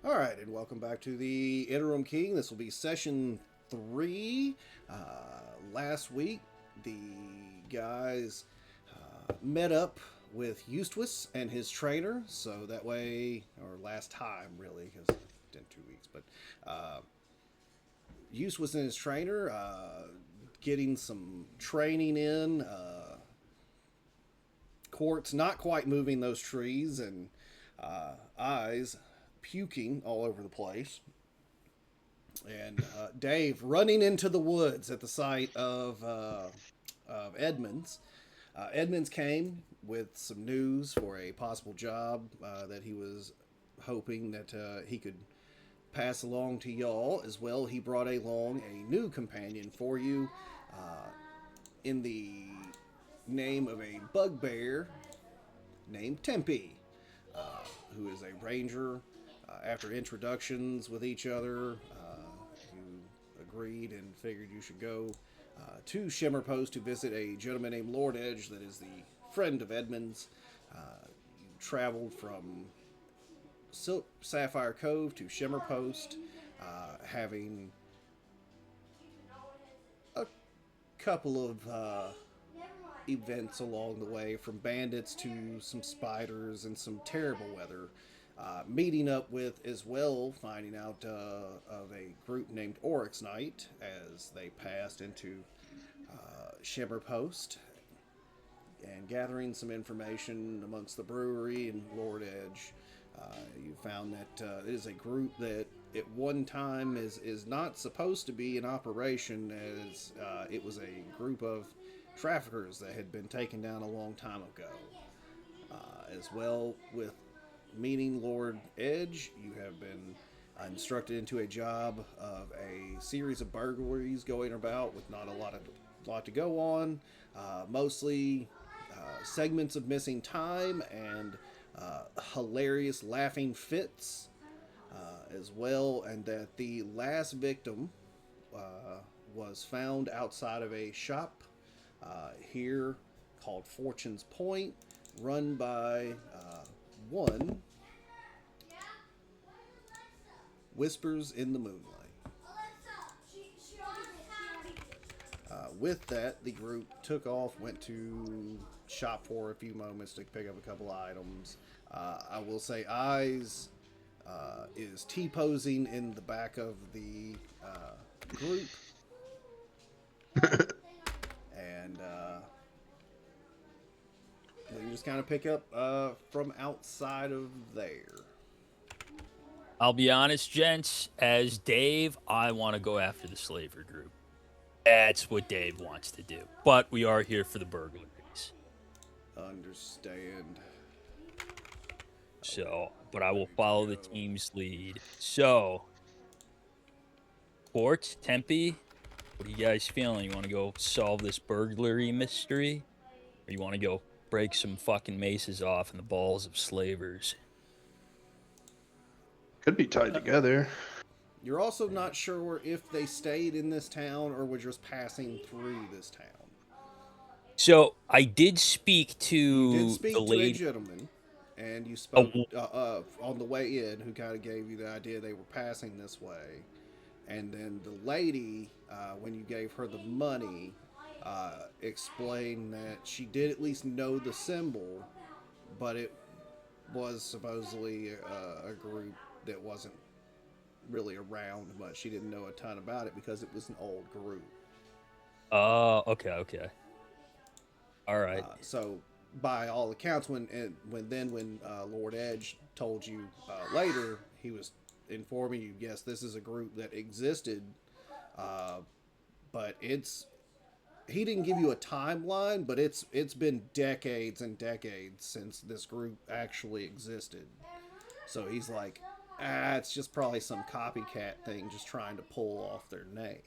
All right, and welcome back to the Interim King. This will be session 3. Last week, the guys met up with Eustace and his trainer, so that way, or last time really, because it's been 2 weeks, but Eustace and his trainer getting some training in. Quartz not quite moving those trees, and eyes puking all over the place. And Dave running into the woods at the site of Edmonds. Edmonds came with some news for a possible job that he was hoping that he could pass along to y'all as well. He brought along a new companion for you in the name of a bugbear named Tempe, who is a ranger. After introductions with each other, you agreed and figured you should go to Shimmer Post to visit a gentleman named Lord Edge that is the friend of Edmund's. You traveled from Sapphire Cove to Shimmer Post, having a couple of events along the way, from bandits to some spiders and some terrible weather. Meeting up with as well, finding out of a group named Oryx Knight as they passed into Shimmer Post, and gathering some information amongst the brewery and Lord Edge. You found that it is a group that at one time is not supposed to be in operation, as it was a group of traffickers that had been taken down a long time ago. As well, with meeting Lord Edge, you have been instructed into a job of a series of burglaries going about with not a lot to go on. Mostly segments of missing time and hilarious laughing fits as well, and that the last victim was found outside of a shop here called Fortune's Point, run by one Whispers in the Moonlight. With that, the group took off, went to shop for a few moments to pick up a couple items. I will say, Eyes is T posing in the back of the group, and we just kind of pick up from outside of there. I'll be honest, gents. As Dave, I want to go after the slaver group. That's what Dave wants to do. But we are here for the burglaries. Understand. But I will Ready to follow the go. team's lead. So, Port, Tempe, what are you guys feeling? You want to go solve this burglary mystery? Or you want to go break some fucking maces off in the balls of slavers? Could be tied together. You're also not sure if they stayed in this town or were just passing through this town. So, I did speak You did to the speak to a lady. gentleman, and you spoke Oh, on the way in, who kind of gave you the idea they were passing this way. And then the lady, when you gave her the money, explained that she did at least know the symbol, but it was supposedly a group that wasn't really around much. She didn't know a ton about it because it was an old group. okay, okay. All right. So, by all accounts, when Lord Edge told you later, he was informing you, yes, this is a group that existed, uh, but it's he didn't give you a timeline, but it's been decades and decades since this group actually existed. So he's like, it's just probably some copycat thing, just trying to pull off their name.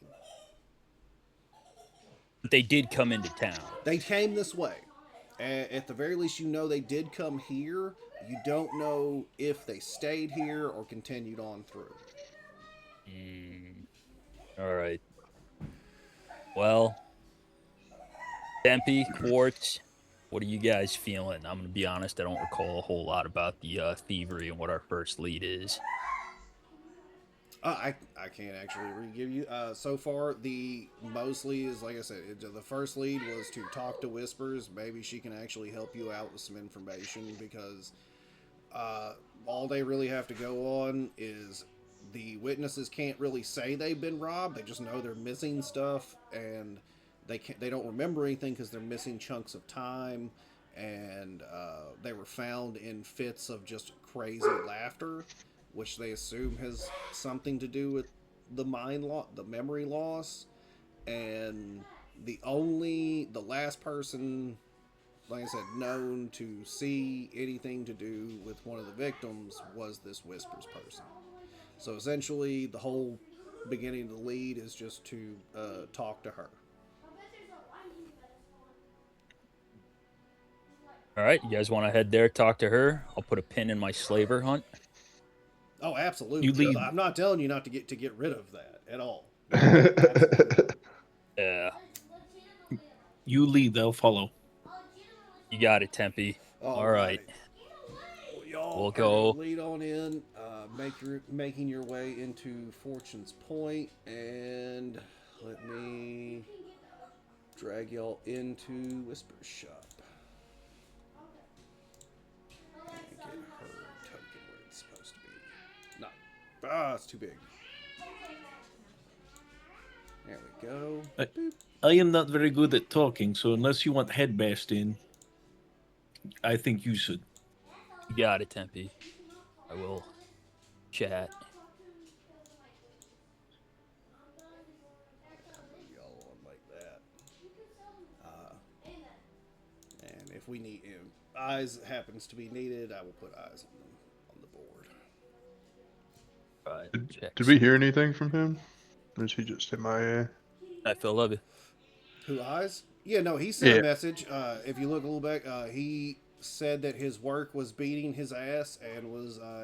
They did come into town. They came this way. At the very least, you know they did come here. You don't know if they stayed here or continued on through. Mm, all right. Well, Tempe, Quartz, what are you guys feeling? I'm going to be honest, I don't recall a whole lot about the thievery and what our first lead is. I can't actually give you. So far, the most leads, like I said, the first lead was to talk to Whispers. Maybe she can actually help you out with some information because uh, all they really have to go on is the witnesses can't really say they've been robbed. They just know they're missing stuff, and they don't remember anything because they're missing chunks of time, and they were found in fits of just crazy laughter, which they assume has something to do with the memory loss, and the last person, like I said, known to see anything to do with one of the victims was this Whispers person. So essentially, the whole beginning of the lead is just to talk to her. All right, you guys want to head there, talk to her? I'll put a pin in my slaver hunt. Oh, You absolutely. lead. I'm not telling you not to get rid of that at all. Absolutely. Yeah, You lead. They'll follow. you got it, Tempe. All right, Alrighty. Well, y'all we'll are gonna go. lead on in, making your way into Fortune's Point, and let me drag y'all into Whisper's shop. And get her token where it's supposed to be. No. It's too big. There we go. I, Boop. I am not very good at talking, so unless you want head bashed in, I think you should. You got it, Tempe. I will chat. I'll move y'all on like that. Uh, and if eyes happens to be needed, I will put eyes on the board. All right, check. Did we hear anything from him? Or is he just MIA? I feel love you. Who eyes? Yeah, no, he sent a Yeah. message. If you look a little back, he said that his work was beating his ass and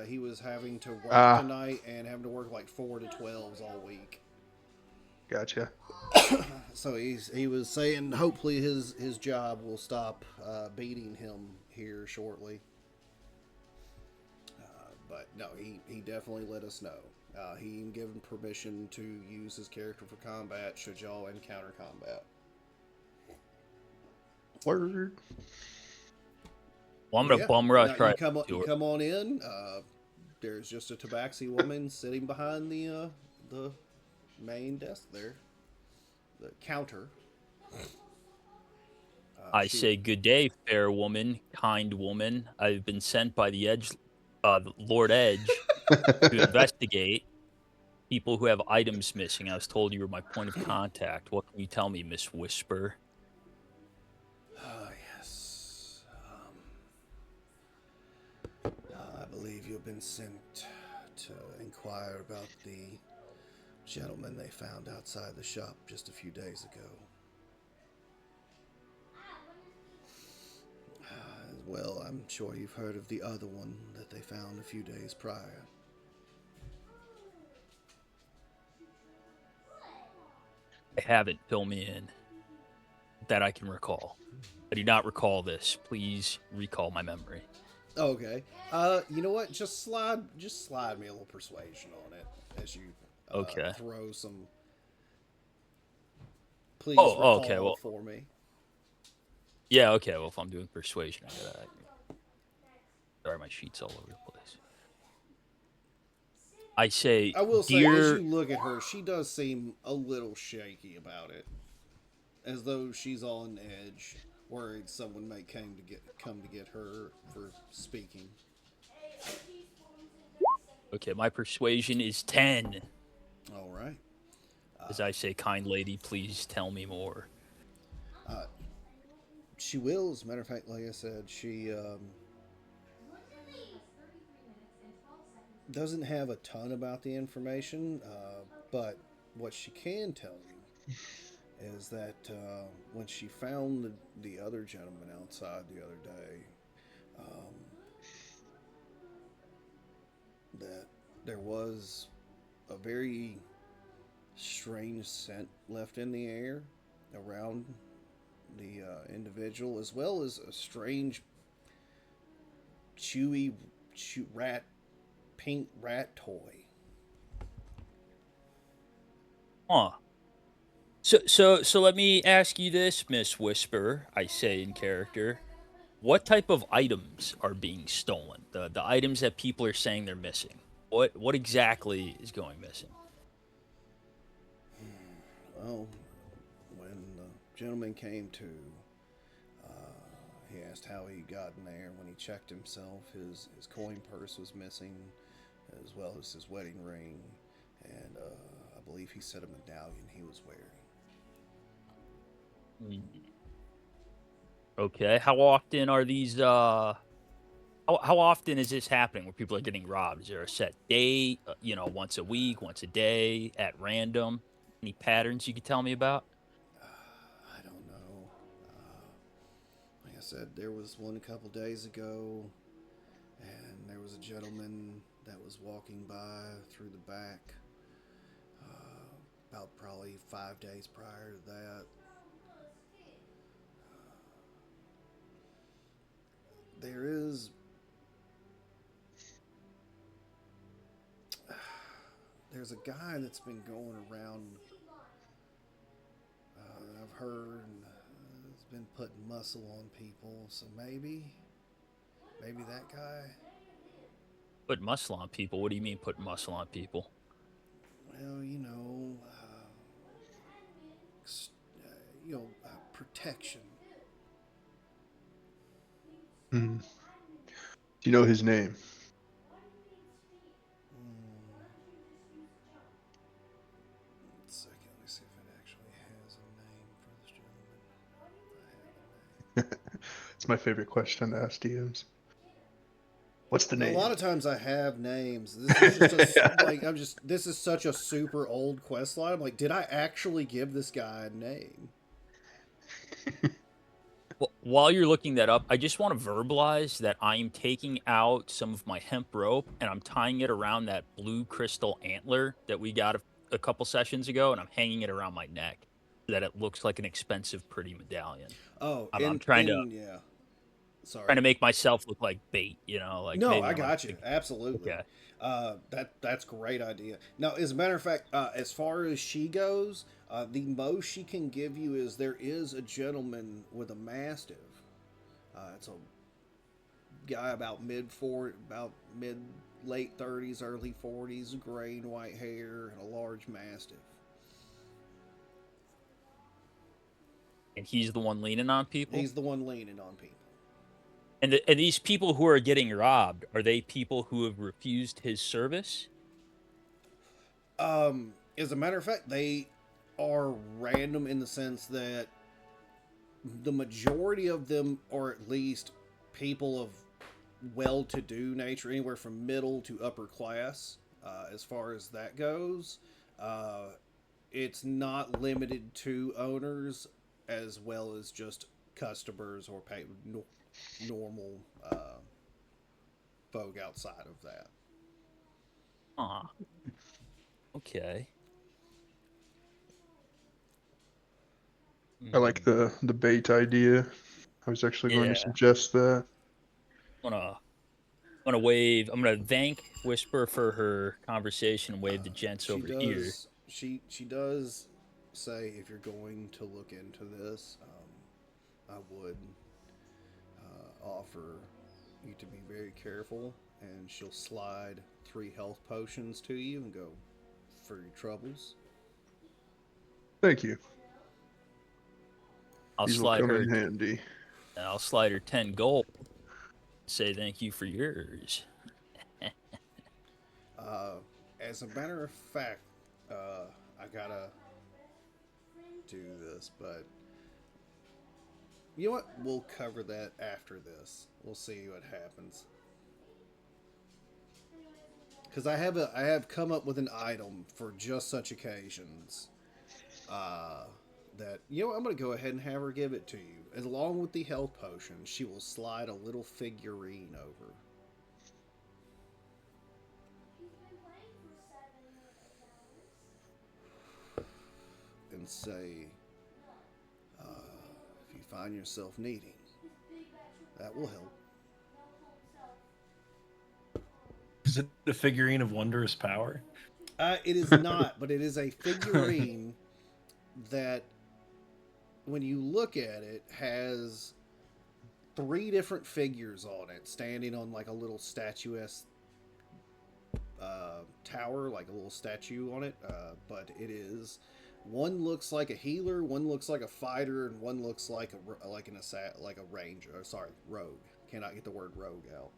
he was having to work Ah, tonight and having to work like 4 to 12s all week. gotcha. So he was saying hopefully his job will stop beating him here shortly. But no, he definitely let us know. He even given permission to use his character for combat should y'all encounter combat. Word. Well, I'm But gonna yeah, bum now rush right you to her. come on in. There's just a tabaxi woman sitting behind the main desk there, the counter. I She say good day, fair woman, kind woman. I've been sent by the Lord Edge, to investigate people who have items missing. I was told you were my point of contact. What can you tell me, Miss Whisper? yes. I believe you've been sent to inquire about the gentleman they found outside the shop just a few days ago. Well, I'm sure you've heard of the other one that they found a few days prior. I haven't. Fill me in. That I can recall. I do not recall this. Please recall my memory. Okay. You know what? Just slide me a little persuasion on it as you Okay. throw some. Please Oh, okay. recall Well, for me. yeah. Okay. Well, if I'm doing persuasion, I gotta. Sorry, my sheet's all over the place. I say, I will say, as dear. you look at her, she does seem a little shaky about it, as though she's on edge, worried someone may come to get her for speaking. Okay, my persuasion is 10. All right. As I say, kind lady, please tell me more. She will. As a matter of fact, like I said, she doesn't have a ton about the information, but what she can tell you is that when she found the other gentleman outside the other day, that there was a very strange scent left in the air around the individual, as well as a strange, chewy rat, pink rat toy. Huh. So let me ask you this, Miss Whisper, I say in character. What type of items are being stolen? The items that people are saying they're missing. What exactly is going missing? Well, when the gentleman came to, he asked how he got in there. When he checked himself, his coin purse was missing, as well as his wedding ring, and I believe he said a medallion he was wearing. Okay. How often are these how often is this happening where people are getting robbed? Is there a set day, once a week, once a day, at random? Any patterns you could tell me about? I don't know. Like I said, there was one a couple days ago, and there was a gentleman that was walking by through the back about probably 5 days prior to that. There is. There's a guy that's been going around. I've heard has been putting muscle on people, so maybe that guy. Put muscle on people. What do you mean put muscle on people? Well, protection. Hmm. Do you know his name? One second, let me see if it actually has a name for this gentleman. If I have a name. It's my favorite question to ask DMs. What's the A name? lot of times I have names. This is just Yeah. this is such a super old quest line. I'm like, did I actually give this guy a name? Well, while you're looking that up, I just want to verbalize that I'm taking out some of my hemp rope and I'm tying it around that blue crystal antler that we got a couple sessions ago, and I'm hanging it around my neck so that it looks like an expensive, pretty medallion. Oh, I'm trying to yeah. trying Sorry. to make myself look like bait, like No, maybe I I'm a got you. big. Absolutely. Okay. That's great idea. Now, as a matter of fact, as far as she goes, the most she can give you is there is a gentleman with a mastiff. It's a guy about mid late 30s, early 40s, gray and white hair, and a large mastiff. And he's the one leaning on people. He's the one leaning on people. And these people who are getting robbed, are they people who have refused his service? As a matter of fact, they are random in the sense that the majority of them are at least people of well-to-do nature, anywhere from middle to upper class. As far as that goes, uh, it's not limited to owners as well as just customers or normal folk outside of that. Ah, okay. I like the bait idea. I was actually going to Yeah. suggest that. I'm gonna wave. I'm gonna thank Whisper for her conversation and wave the gents She over here. does. She does say if you're going to look into this, I would offer you to be very careful, and she'll slide 3 health potions to you and go for your troubles. Thank you. I'll These will slide come her. in handy. I'll slide her 10 gold. Say thank you for yours. As a matter of fact, I gotta do this, but you know what? We'll cover that after this. We'll see what happens. Because I have come up with an item for just such occasions. Uh, that I'm gonna go ahead and have her give it to you, and along with the health potion. She will slide a little figurine over and say, if you find yourself needing, that will help. Is it the figurine of wondrous power? It is not, but it is a figurine that, when you look at it, has three different figures on it, standing on like a little statuesque tower, like a little statue on it. But it is, one looks like a healer, one looks like a fighter, and one looks like a ranger. Sorry, rogue. Cannot get the word rogue out.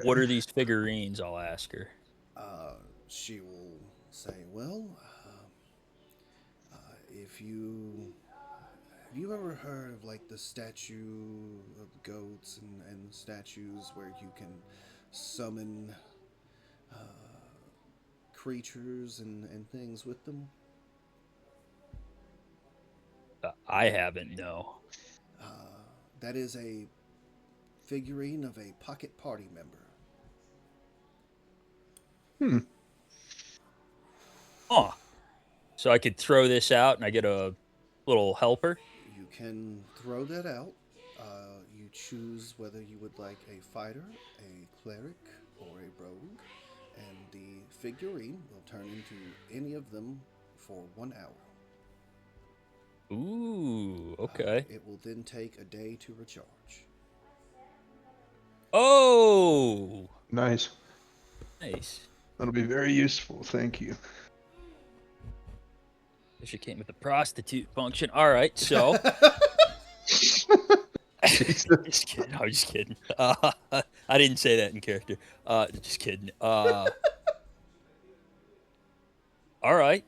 What are these figurines? I'll ask her. She will say, "Well, if you have you ever heard of like the statue of goats and statues where you can summon creatures and things with them?" I haven't, no. That is a figurine of a pocket party member. Hmm. Oh, so I could throw this out and I get a little helper? You can throw that out. You choose whether you would like a fighter, a cleric, or a rogue, and the figurine will turn into any of them for 1 hour. Ooh, okay. It will then take a day to recharge. Oh, Nice. nice. That'll be very useful. Thank you. She came with the prostitute function. All right, so just kidding. I'm just kidding. I didn't say that in character. Just kidding. All right.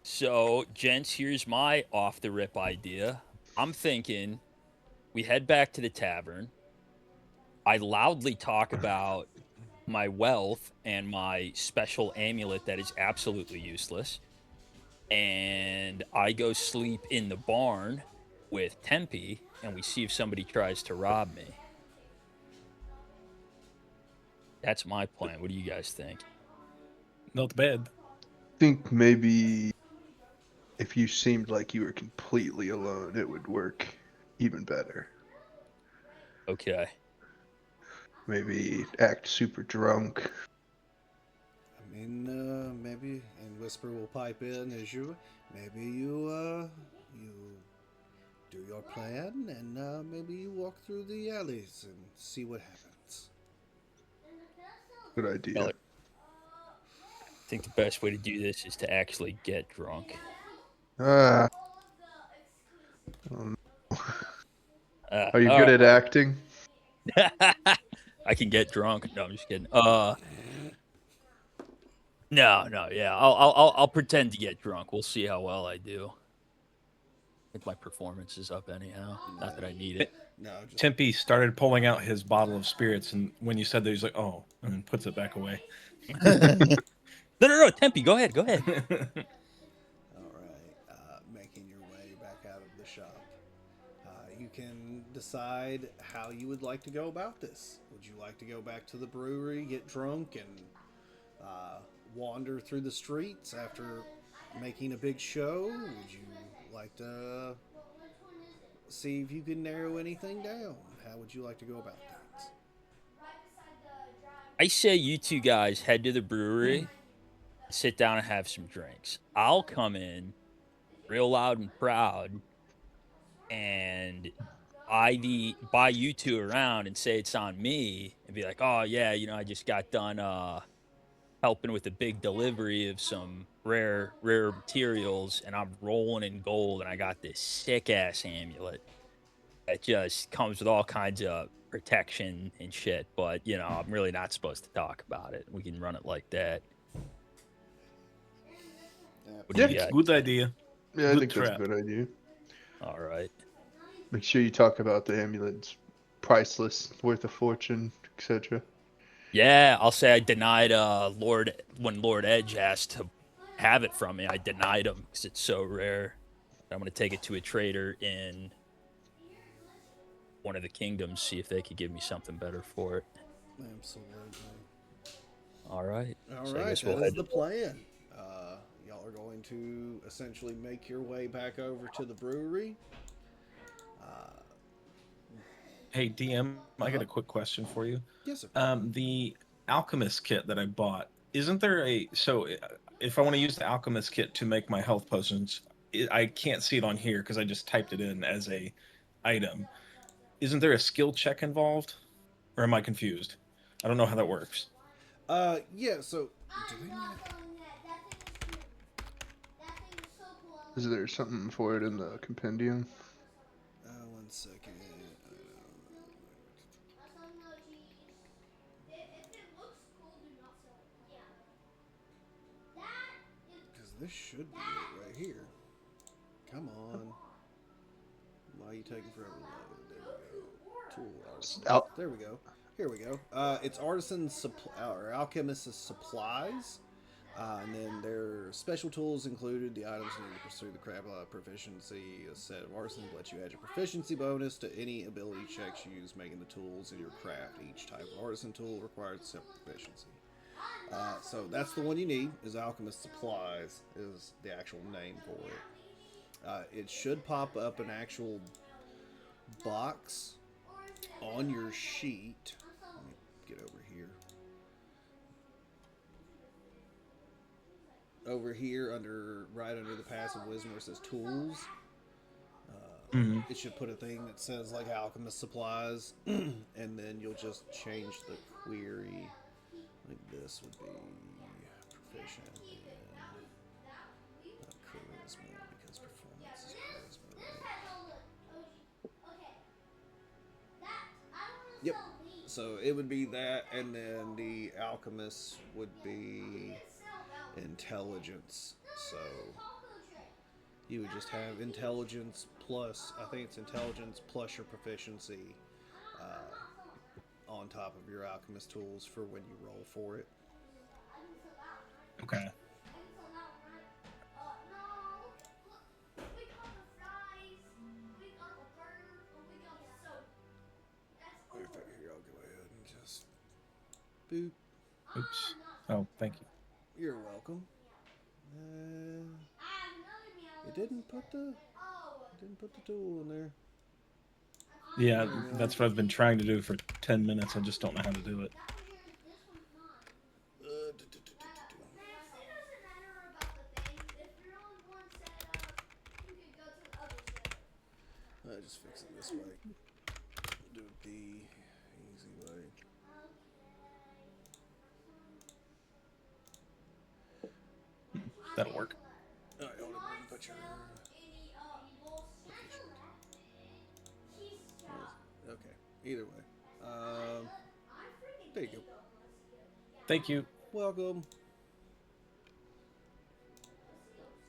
So, gents, here's my off the rip idea. I'm thinking we head back to the tavern. I loudly talk about my wealth and my special amulet that is absolutely useless. And I go sleep in the barn with Tempe, and we see if somebody tries to rob me. That's my plan. What do you guys think? Not bad. I think maybe if you seemed like you were completely alone, it would work even better. Okay. Maybe act super drunk. I mean, maybe, and Whisper will pipe in as you. Maybe you do your plan, and maybe you walk through the alleys and see what happens. Good idea. Well, I think the best way to do this is to actually get drunk. Ah, um, are you All good at right. acting? I can get drunk. No, I'm just kidding. No, yeah. I'll pretend to get drunk. We'll see how well I do. I think my performance is up anyhow. Not that I need it. No, just Tempe started pulling out his bottle of spirits, and when you said that, he's like, "Oh," and then puts it back away. No. Tempe, go ahead. Go ahead. all right. Making your way back out of the shop. You can decide how you would like to go about this. Would you like to go back to the brewery, get drunk, and wander through the streets after making a big show? Would you like to see if you can narrow anything down? How would you like to go about things? I say you two guys head to the brewery, sit down and have some drinks. I'll come in real loud and proud and buy you two around and say it's on me and be like, oh yeah, I just got done helping with a big delivery of some rare materials and I'm rolling in gold and I got this sick ass amulet that just comes with all kinds of protection and shit. But I'm really not supposed to talk about it. We can run it like that. What do Yeah. you guys Good think? idea. Yeah, I Good think that's trap. a good idea. All right. Make sure you talk about the amulet's priceless, worth a fortune, etc. Yeah, I'll say I denied when Lord Edge asked to have it from me. I denied him because it's so rare. I'm gonna take it to a trader in one of the kingdoms, see if they could give me something better for it. Absolutely. All right. All So I right, guess that we'll is head the to plan. Y'all are going to essentially make your way back over to the brewery. Hey, DM, I got a quick question for you. Yes, sir. The alchemist kit that I bought, isn't there a if I want to use the alchemist kit to make my health potions, I can't see it on here because I just typed it in as a item. Isn't there a skill check involved, or am I confused? I don't know how that works. Yeah. So, do they not? Is there something for it in the compendium? 1 second. Because this should be it right here. Come on. Why are you taking forever to load? There we go. Tool artisan. Al- There we go. Here we go. It's artisan or alchemist's supplies. And then their special tools included the items needed to pursue the crab proficiency. A set of artisans lets you add your proficiency bonus to any ability checks you use making the tools in your craft. Each type of artisan tool requires separate proficiency. So that's the one you need. Is alchemist supplies is the actual name for it. It should pop up an actual box on your sheet. Let me get over here. Over here, right under the passive wisdom where it says tools, it should put a thing that says like alchemist supplies, and then you'll just change the query. Like this would be proficient in charisma because performance is charisma, right? Yep. So it would be that, and then the alchemist would be intelligence. So you would just have intelligence plus, I think it's intelligence plus your proficiency on top of your alchemist tools for when you roll for it. Okay. Here, I'll go ahead and just boop. Oops. Oh, thank you. You're welcome. It didn't put the tool in there. Yeah, that's what I've been trying to do for 10 minutes. I just don't know how to do it. Just fix it this way. Do it the easy way. That'll work. Alright, hold on. Put your. Okay. Either way. There you go. Thank you. Welcome.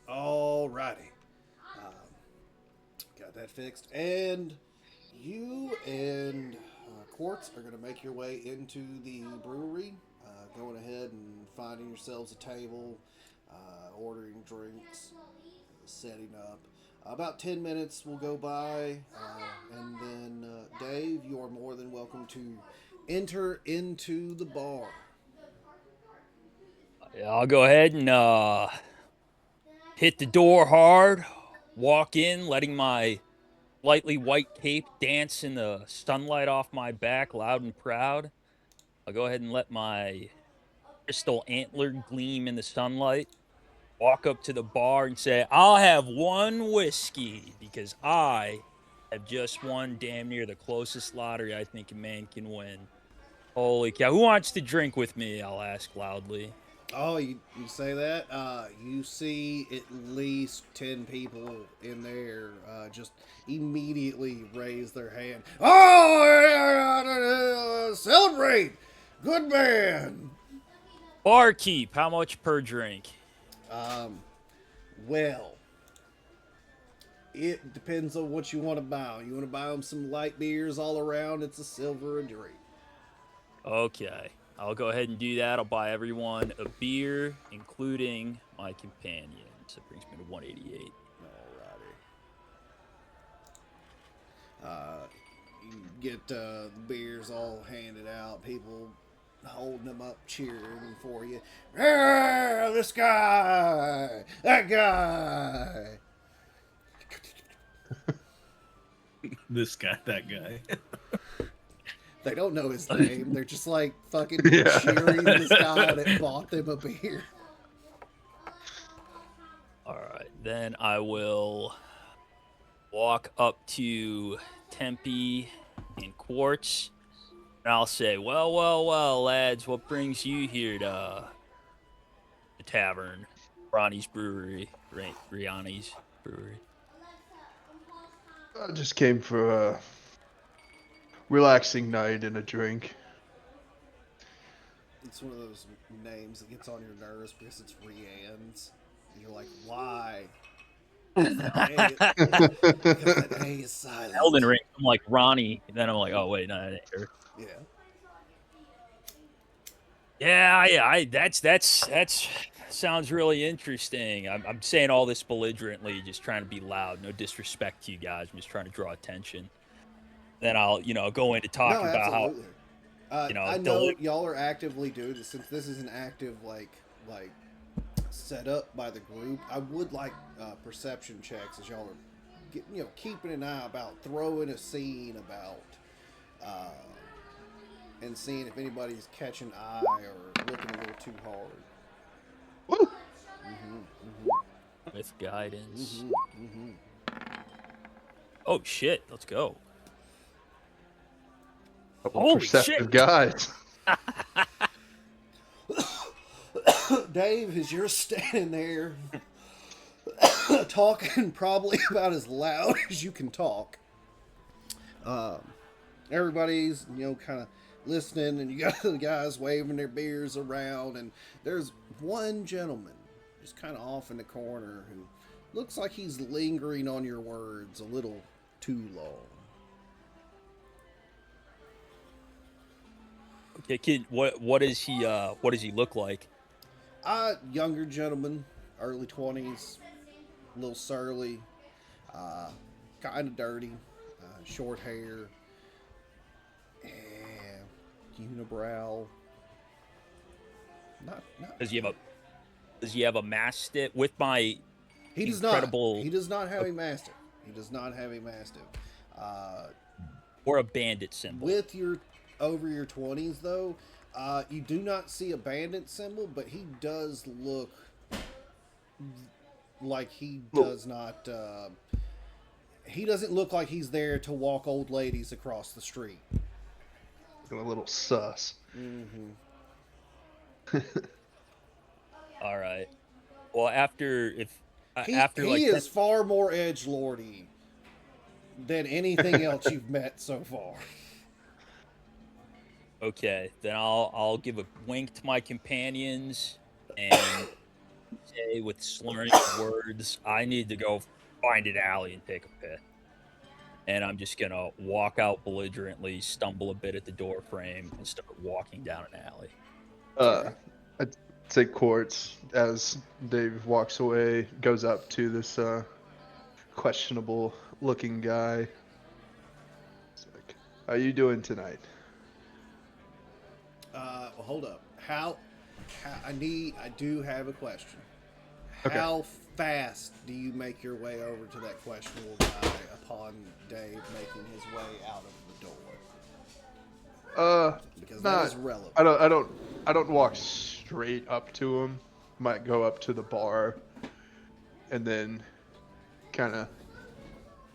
Alrighty. Got that fixed. And you and Quartz are going to make your way into the brewery. Going ahead and finding yourselves a table, ordering drinks, setting up. About 10 minutes will go by, and then Dave, you are more than welcome to enter into the bar. I'll go ahead and hit the door hard, walk in, letting my lightly white cape dance in the sunlight off my back, loud and proud. I'll go ahead and let my crystal antler gleam in the sunlight. Walk up to the bar and say, I'll have one whiskey because I have just won damn near the closest lottery I think a man can win. Holy cow. Who wants to drink with me? I'll ask loudly. Oh, you say that? You see at least 10 people in there just immediately raise their hand. Oh, celebrate! Good man! Barkeep, how much per drink? Well, it depends on what you want to buy. You want to buy them some light beers all around, it's a silver a drink. Okay, I'll go ahead and do that. I'll buy everyone a beer, including my companion. So it brings me to 188. Alrighty. You get the beers all handed out. People holding them up, cheering for you. Yeah, this guy, that guy. This guy, that guy. They don't know his name. They're just like fucking Yeah. cheering this guy that bought them a beer. All right, then I will walk up to Tempe and Quartz, and I'll say, well, lads, what brings you here to the tavern, Ronnie's Brewery, Riani's Brewery? I just came for a relaxing night and a drink. It's one of those names that gets on your nerves because it's Rianne's. And you're like, why? Because that A is silent. Elden Ring, I'm like Ronnie, and then I'm like, oh wait, no, that ain't her. Yeah. Yeah, that's sounds really interesting. I'm saying all this belligerently, just trying to be loud. No disrespect to you guys. I'm just trying to draw attention. Then I'll, go into talking about how, I know y'all are actively doing this. Since this is an active like set up by the group, I would like perception checks as y'all are keeping an eye about throwing a scene about and seeing if anybody's catching eye or looking a little too hard. Woo! with guidance. Mm-hmm. Oh shit, let's go. Couple Holy perceptive shit. guys. Dave, as you're standing there talking probably about as loud as you can talk, everybody's kind of listening, and you got the guys waving their beers around, and there's one gentleman just kind of off in the corner who looks like he's lingering on your words a little too long. Okay, kid, what does he look like? Younger gentleman, early 20s, a little surly, kind of dirty, short hair, and unibrow. Not. Does he have a mastiff with my He does incredible not. He does not have a mastiff. He does not have a mastiff. or a bandit symbol? With your over your 20s though, you do not see a bandit symbol, but he does look like he does not. He doesn't look like he's there to walk old ladies across the street. Looking a little sus. Mm-hmm. All right. Well, He like is far more edgelordy than anything else you've met so far. Okay, then I'll give a wink to my companions and say with slurring words, I need to go find an alley and take a piss. And I'm just gonna walk out belligerently, stumble a bit at the door frame, and start walking down an alley. I'd say Quartz, as Dave walks away, goes up to this questionable looking guy. It's like, how you doing tonight? Well, hold up. I do have a question. Okay. How fast do you make your way over to that questionable guy upon Dave making his way out of the door? Because that is relevant. I don't walk straight up to him. Might go up to the bar and then kind of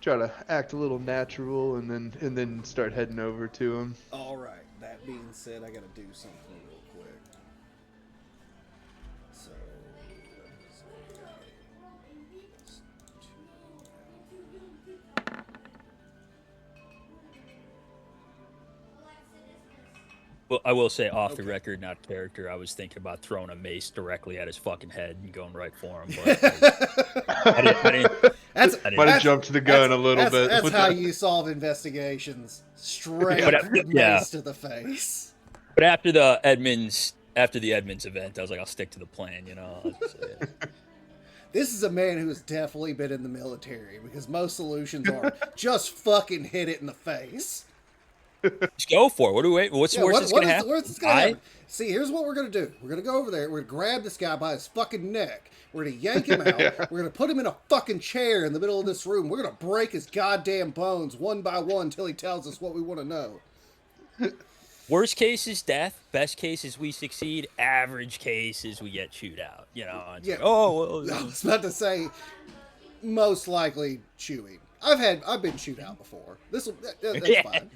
try to act a little natural and then start heading over to him. All right. That being said, I gotta do something real quick. So. Well, I will say off the record, not character, I was thinking about throwing a mace directly at his fucking head and going right for him. But I didn't. Might have jumped the gun a little bit. That's how you solve investigations. Straight mace to the face. But after the Edmonds event, I was like, I'll stick to the plan, This is a man who has definitely been in the military, because most solutions are just fucking hit it in the face. Just go for it. What's the worst that's gonna happen? What's gonna happen? See, here's what we're gonna do. We're gonna go over there. We're gonna grab this guy by his fucking neck. We're gonna yank him out. We're gonna put him in a fucking chair in the middle of this room. We're gonna break his goddamn bones one by one until he tells us what we want to know. Worst case is death. Best case is we succeed. Average case is we get chewed out. You know, it's Yeah. like, oh, well, I was about to say, most likely chewing. I've been chewed out before. That's yeah. fine.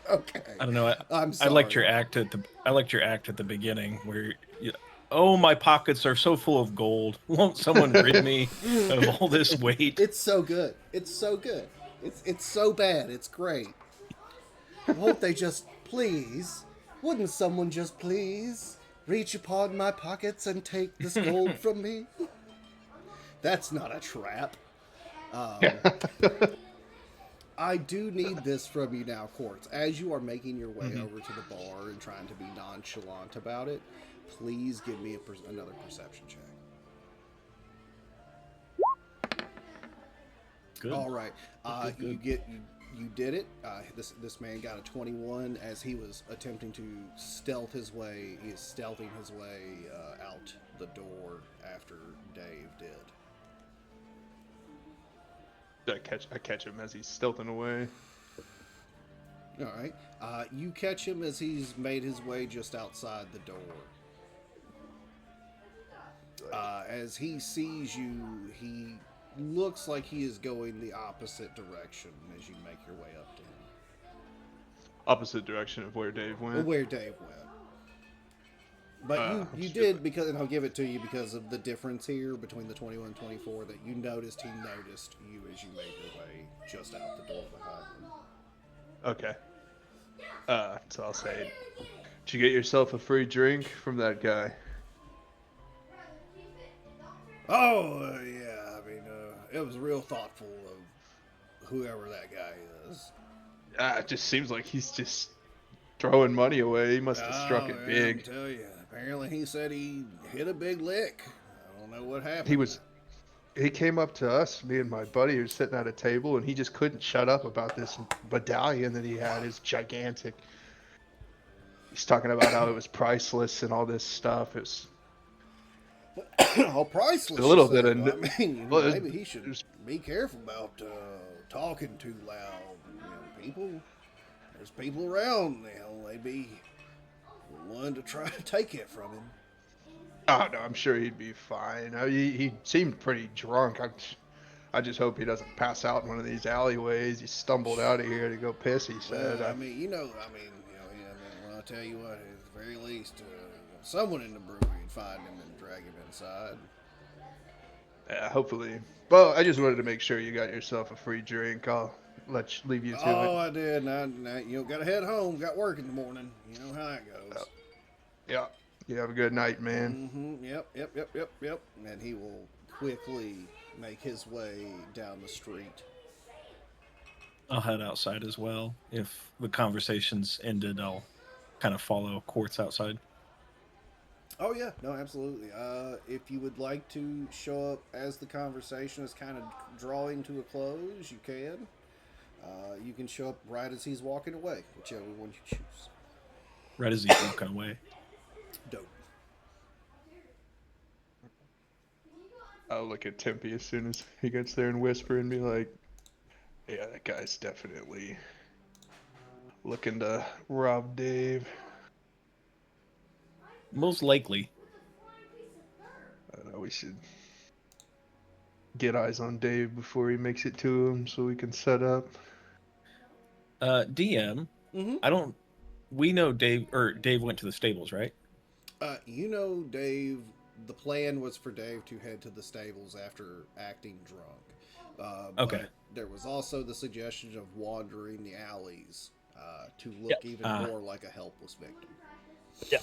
Okay. I don't know. I'm I sorry. liked your act at the beginning where oh, my pockets are so full of gold. Won't someone rid me of all this weight? It's so good. It's so good. It's so bad. It's great. Won't they just please? Wouldn't someone just please reach upon my pockets and take this gold from me? That's not a trap. I do need this from you now, Quartz. As you are making your way over to the bar and trying to be nonchalant about it, please give me another perception check. Good. All right. Good. You did it. This man got a 21 as he was attempting to stealth his way. He is stealthing his way out the door after Dave did. I catch him as he's stealthing away. All right. You catch him as he's made his way just outside the door. As he sees you, he looks like he is going the opposite direction as you make your way up to him. Opposite direction of where Dave went. Where Dave went. But you did, because, and I'll give it to you because of the difference here between the 21 and 24, that you noticed he noticed you as you made your way just out the door behind him. Okay. So I'll say, did you get yourself a free drink from that guy? Oh, yeah. I mean, it was real thoughtful of whoever that guy is. It just seems like he's just throwing money away. He must have struck it big. I tell you. Apparently, he said he hit a big lick. I don't know what happened. He came up to us, me and my buddy, who was sitting at a table, and he just couldn't shut up about this medallion that he had. It's gigantic. He's talking about how it was priceless and all this stuff. It's all priceless. a little bit of. of. I mean, maybe he should be careful about talking too loud. There's people around. They'd be one to try to take it from him. Oh no, I'm sure he'd be fine. He seemed pretty drunk. I just hope he doesn't pass out in one of these alleyways. He stumbled out of here to go piss. He said. Well, I'll tell you what. At the very least, someone in the brewery would find him and drag him inside. Yeah, hopefully. Well, I just wanted to make sure you got yourself a free drink. I'll leave you to it. Oh, I did. Gotta head home. Got work in the morning. You know how that goes. Yeah. You have a good night, man. Mm-hmm. Yep. And he will quickly make his way down the street. I'll head outside as well. If the conversation's ended, I'll kind of follow Quartz outside. Oh, yeah. No, absolutely. If you would like to show up as the conversation is kind of drawing to a close, you can. You can show up right as he's walking away, whichever one you choose. Right as he's walking away. Dope. I'll look at Tempe as soon as he gets there and whisper and be like, yeah, that guy's definitely looking to rob Dave. Most likely. I don't know, we should get eyes on Dave before he makes it to him so we can set up. DM, we know Dave went to the stables, right? Dave, the plan was for Dave to head to the stables after acting drunk. Okay. But there was also the suggestion of wandering the alleys to look even more like a helpless victim. Yeah,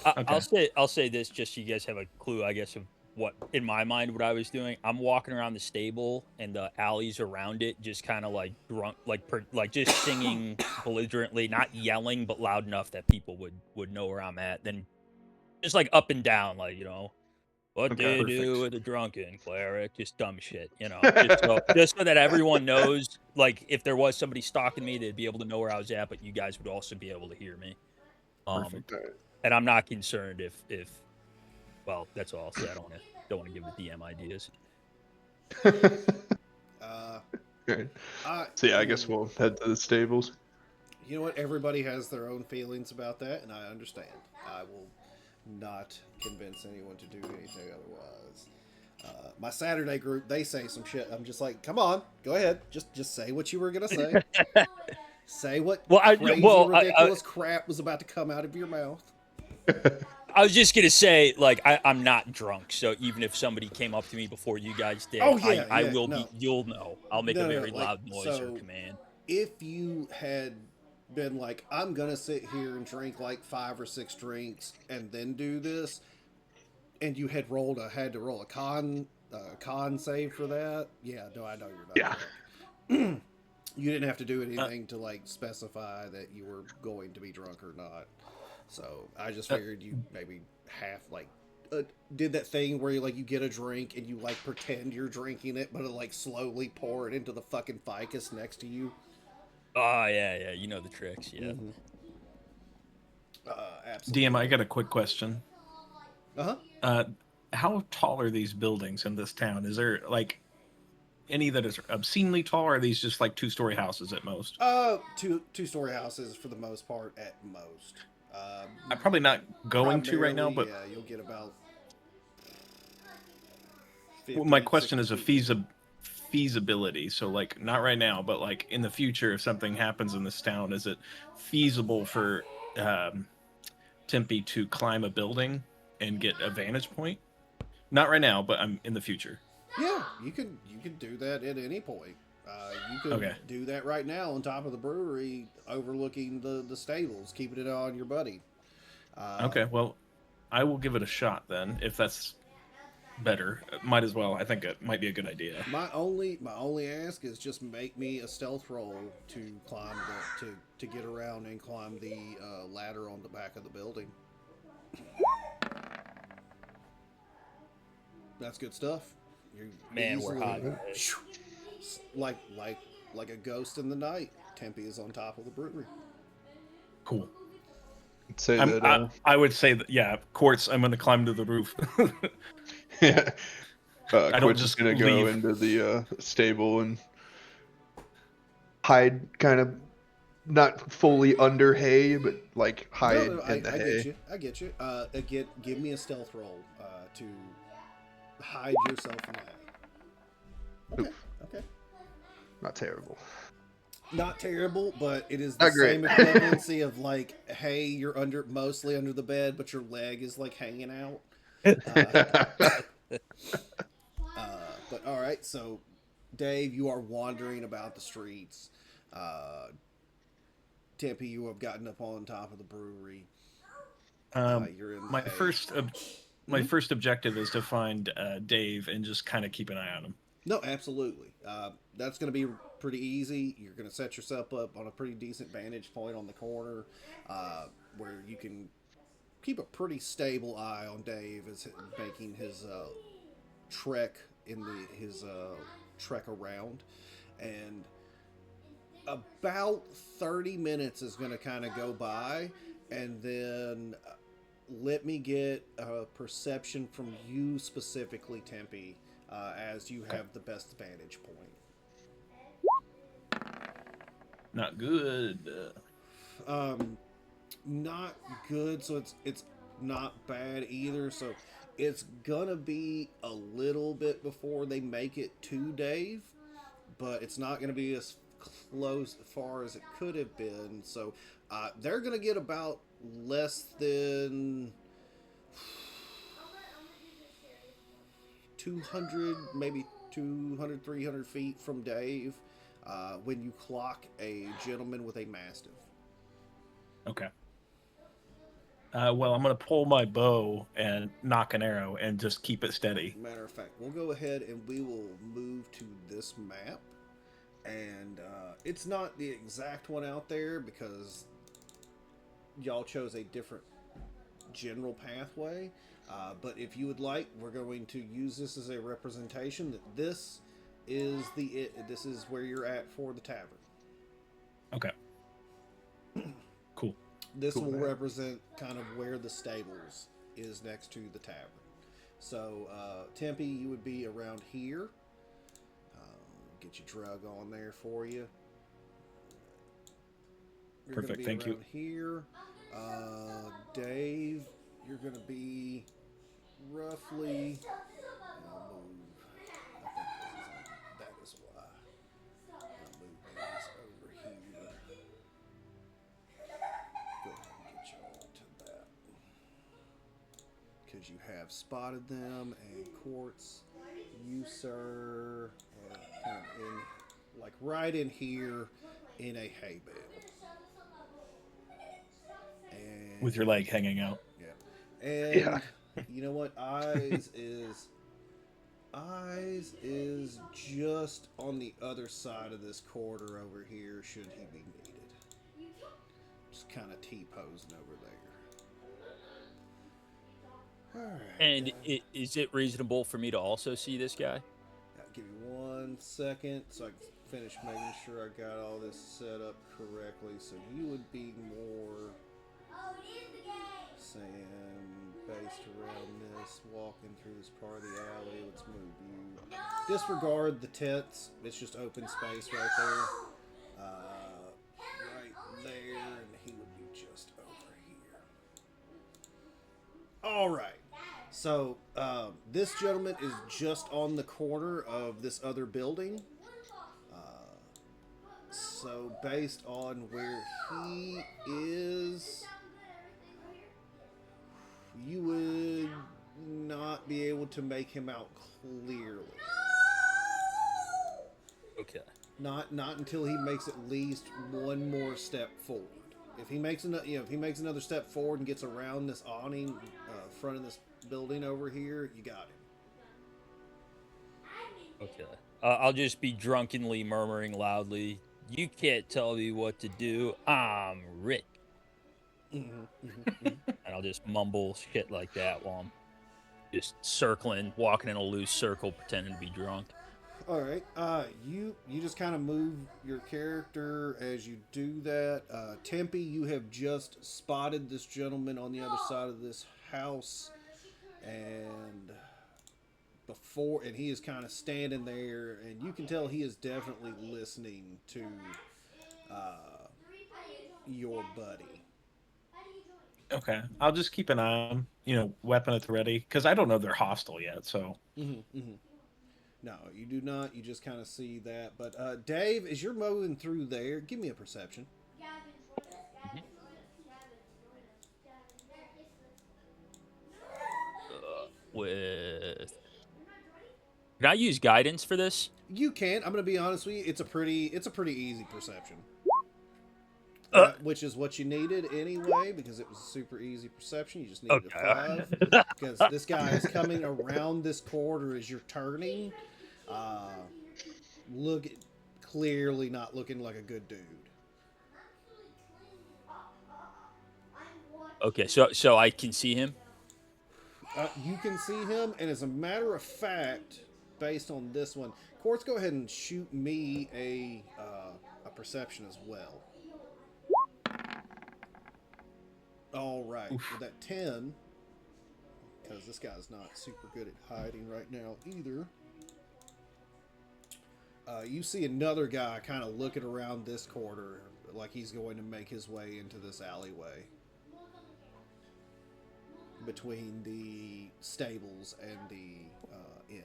I'll say this just so you guys have a clue, I guess, of what in my mind what I was doing. I'm walking around the stable and the alleys around it, just kind of like drunk, like just singing belligerently, not yelling, but loud enough that people would know where I'm at. Then just like up and down, like what do you do with a drunken cleric? Just dumb shit, just so that everyone knows. Like if there was somebody stalking me, they'd be able to know where I was at, but you guys would also be able to hear me. Perfect. And I'm not concerned if well, that's all I'll say. I don't want to give the DM ideas. Right. So yeah, I guess we'll head to the stables. You know what? Everybody has their own feelings about that, and I understand. I will not convince anyone to do anything otherwise. My Saturday group, they say some shit. I'm just like, come on, go ahead. Just say what you were gonna say. Say what Well, crazy, ridiculous crap was about to come out of your mouth. I was just gonna say, like, I'm not drunk, so even if somebody came up to me before you guys did, Oh yeah, I yeah, will no, be. You'll know. I'll make a no, very like loud noise or command. if you had been like, I'm gonna sit here and drink like 5 or 6 drinks and then do this, and you had had to roll a con save for that, yeah, no, I know you're not Yeah. drunk. You didn't have to do anything to like specify that you were going to be drunk or not. So I just figured you maybe did that thing where you get a drink and you like pretend you're drinking it, but like slowly pour it into the fucking ficus next to you. Oh yeah, you know the tricks, yeah. Mm-hmm. Absolutely. DM, I got a quick question. Uh-huh. How tall are these buildings in this town? Is there like any that is obscenely tall, or are these just like 2-story houses at most? Two-story houses for the most part at most. I'm probably not going to right now, but yeah, you'll get about. well, my 50, question 60 is a feet. feasibility. So like not right now, but like in the future, if something happens in this town, is it feasible for Tempe to climb a building and get a vantage point? Not right now, but I'm in the future. Yeah, you could do that at any point. You could Okay. do that right now on top of the brewery, overlooking the stables, keeping it on your buddy. Okay, well, I will give it a shot then. If that's better, might as well. I think it might be a good idea. My only ask is just make me a stealth roll to climb to get around and climb the ladder on the back of the building. That's good stuff. You Man, we're hot. like a ghost in the night. Tempe is on top of the brewery. Cool. I'd say that. I would say that, yeah, Quartz, I'm going to climb to the roof. Yeah. I don't Quartz is just gonna go leave. into the stable and hide, kind of not fully under hay, but like hide No, in the I hay. get you. I get you. Again, give me a stealth roll to hide yourself in the hay. Okay. Oof. Okay. Not terrible. Not terrible, but it is the Not great. same equivalency of like, hey, you're mostly under the bed, but your leg is like hanging out. But all right, so Dave, you are wandering about the streets. Tempe, you have gotten up on top of the brewery. You're in the My hay. first objective is to find Dave and just kind of keep an eye on him. No, absolutely. That's going to be pretty easy. You're going to set yourself up on a pretty decent vantage point on the corner, where you can keep a pretty stable eye on Dave as making his trek his trek around, and about 30 minutes is going to kind of go by, and then let me get a perception from you specifically, Tempe, as you have the best vantage point. Not good. Not good, so it's not bad either. So it's gonna be a little bit before they make it to Dave, but it's not gonna be as far as it could have been. So they're gonna get about less than 200, maybe 200, 300 feet from Dave, when you clock a gentleman with a mastiff. Okay. Well, I'm going to pull my bow and knock an arrow and just keep it steady. Matter of fact, we'll go ahead and we will move to this map. And it's not the exact one out there because y'all chose a different general pathway. But if you would like, we're going to use this as a representation that this is this is where you're at for the tavern. Okay. Cool. This Cool, will man. represent kind of where the stables is next to the tavern. So Tempe, you would be around here. Get your drug on there for you. You're going to Perfect. be Thank you. around here. Dave, you're going to be roughly. I'll move. I think this is that is why. I'll move these over here. Go ahead and get y'all to that. Because you have spotted them, and Quartz, you, sir, are kind of in, like right in here in a hay bale. And, With your leg hanging out. yeah. And Yeah. you know what? Eyes is just on the other side of this corridor over here should he be needed. Just kind of T-posing over there. Alright. And is it reasonable for me to also see this guy? Give me 1 second so I can finish making sure I got all this set up correctly. So you would be more saying based around this, walking through this part of the alley. Let's move you. Disregard the tents. It's just open space right there. Right there, and he would be just over here. All right. So this gentleman is just on the corner of this other building. So based on where he is, you would not be able to make him out clearly. Okay. Not until he makes at least one more step forward. If he makes another step forward and gets around this awning, front of this building over here, you got him. Okay. I'll just be drunkenly murmuring loudly, "You can't tell me what to do. I'm Rick." And I'll just mumble shit like that while I'm just circling, walking in a loose circle, pretending to be drunk. All right. You just kind of move your character as you do that. Tempe, you have just spotted this gentleman on the other side of this house, and he is kind of standing there, and you can tell he is definitely listening to your buddy. Okay. I'll just keep an eye on, weapon at the ready, because I don't know they're hostile yet. So. No, you do not. You just kind of see that. But Dave, as you're moving through there, give me a perception. With Can I use guidance for this? You can. I'm going to be honest with you. It's a pretty easy perception. Which is what you needed anyway, because it was a super easy perception. You just needed a 5. Because this guy is coming around this corridor as you're turning. Clearly not looking like a good dude. Okay, so I can see him? You can see him, and as a matter of fact, based on this one, Quartz, go ahead and shoot me a perception as well. All right, with that 10, because this guy's not super good at hiding right now either. You see another guy kind of looking around this corner like he's going to make his way into this alleyway between the stables and the inn.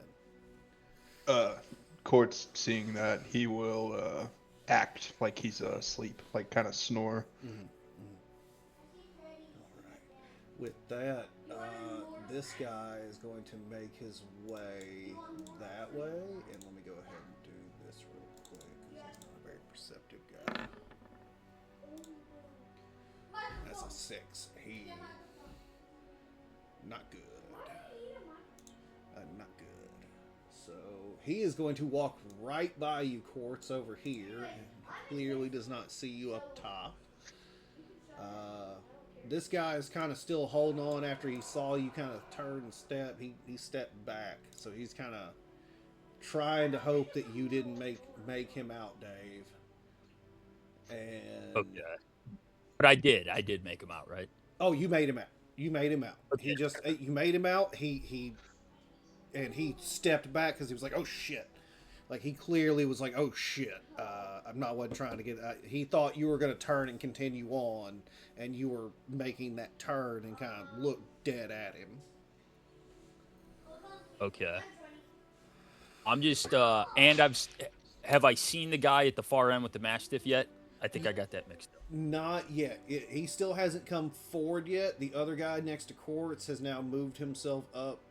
Court's seeing that, he will act like he's asleep, like kind of snore. With that, this guy is going to make his way that way, and let me go ahead and do this real quick because he's not a very perceptive guy. That's a 6. He not good. Not good. So he is going to walk right by you, Quartz, over here, and clearly does not see you up top. This guy is kind of still holding on after he saw you kind of turn and step. He stepped back, so he's kind of trying to hope that you didn't make him out, Dave. And Okay. But I did make him out, right? Oh, you made him out. Okay. You made him out. He stepped back because he was like, "Oh shit!" Like he clearly was like, "Oh shit, I'm not wasn't trying to get." He thought you were going to turn and continue on, and you were making that turn and kind of looked dead at him. Okay. I'm just have I seen the guy at the far end with the mastiff yet? I think I got that mixed up. Not yet. He still hasn't come forward yet. The other guy next to Quartz has now moved himself up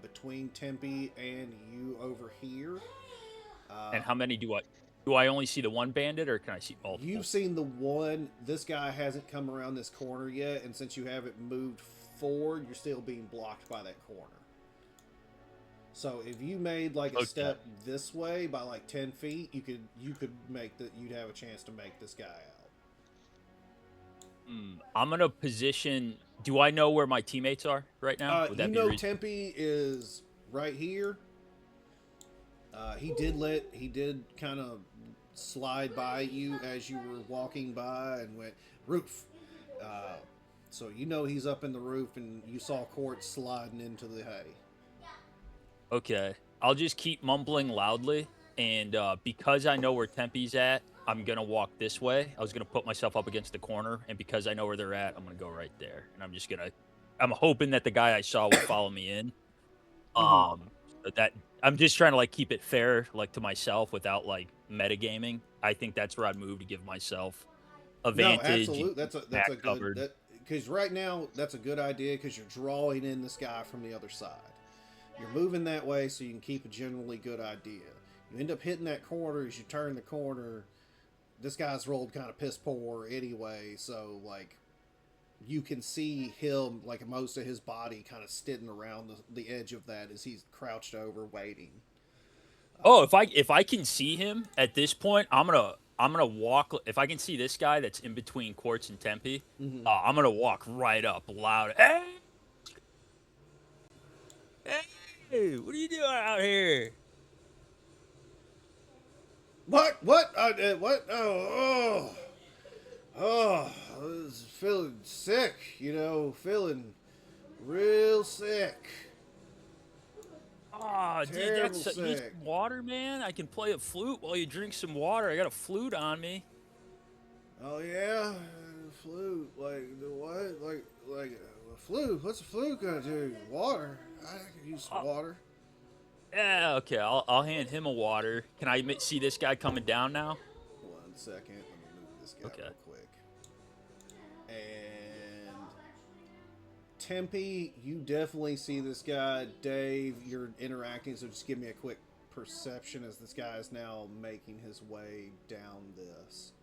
between Tempe and you over here. And how many do I only see the one bandit, or can I see multiple? You've seen the one. This guy hasn't come around this corner yet, and since you haven't moved forward, you're still being blocked by that corner. So if you made like a step this way by like 10 feet, you could make that. You'd have a chance to make this guy out. I'm gonna position. Do I know where my teammates are right now? Would that be reasonable? Tempe is right here. He did kind of slide by you as you were walking by and went roof. So you know he's up in the roof, and you saw Quartz sliding into the hay. Okay, I'll just keep mumbling loudly, and because I know where Tempe's at, I'm gonna walk this way. I was gonna put myself up against the corner, and because I know where they're at, I'm gonna go right there. And I'm hoping that the guy I saw will follow me in. That I'm just trying to like keep it fair, like to myself, without like metagaming. I think that's where I'd move to give myself advantage. No, absolutely. That's a good because right now that's a good idea because you're drawing in this guy from the other side. You're moving that way so you can keep a generally good idea. You end up hitting that corner as you turn the corner. This guy's rolled kind of piss poor anyway, so like you can see him, like most of his body kind of sitting around the edge of that as he's crouched over waiting. Oh, if I can see him at this point, I'm gonna walk. If I can see this guy that's in between Quartz and Tempe, I'm gonna walk right up loud. Hey, what are you doing out here? What? What? What? I was feeling sick, feeling real sick. Oh, dude, Terrible you need sick. some water, man? I can play a flute while you drink some water. I got a flute on me. Oh yeah, flute. Like the what? Like a flute. What's a flute gonna do? Water. I could use some water. Yeah, okay. I'll hand him a water. Can I see this guy coming down now? 1 second. Let me move this guy real quick. And Tempe, you definitely see this guy. Dave, you're interacting, so just give me a quick perception as this guy is now making his way down this.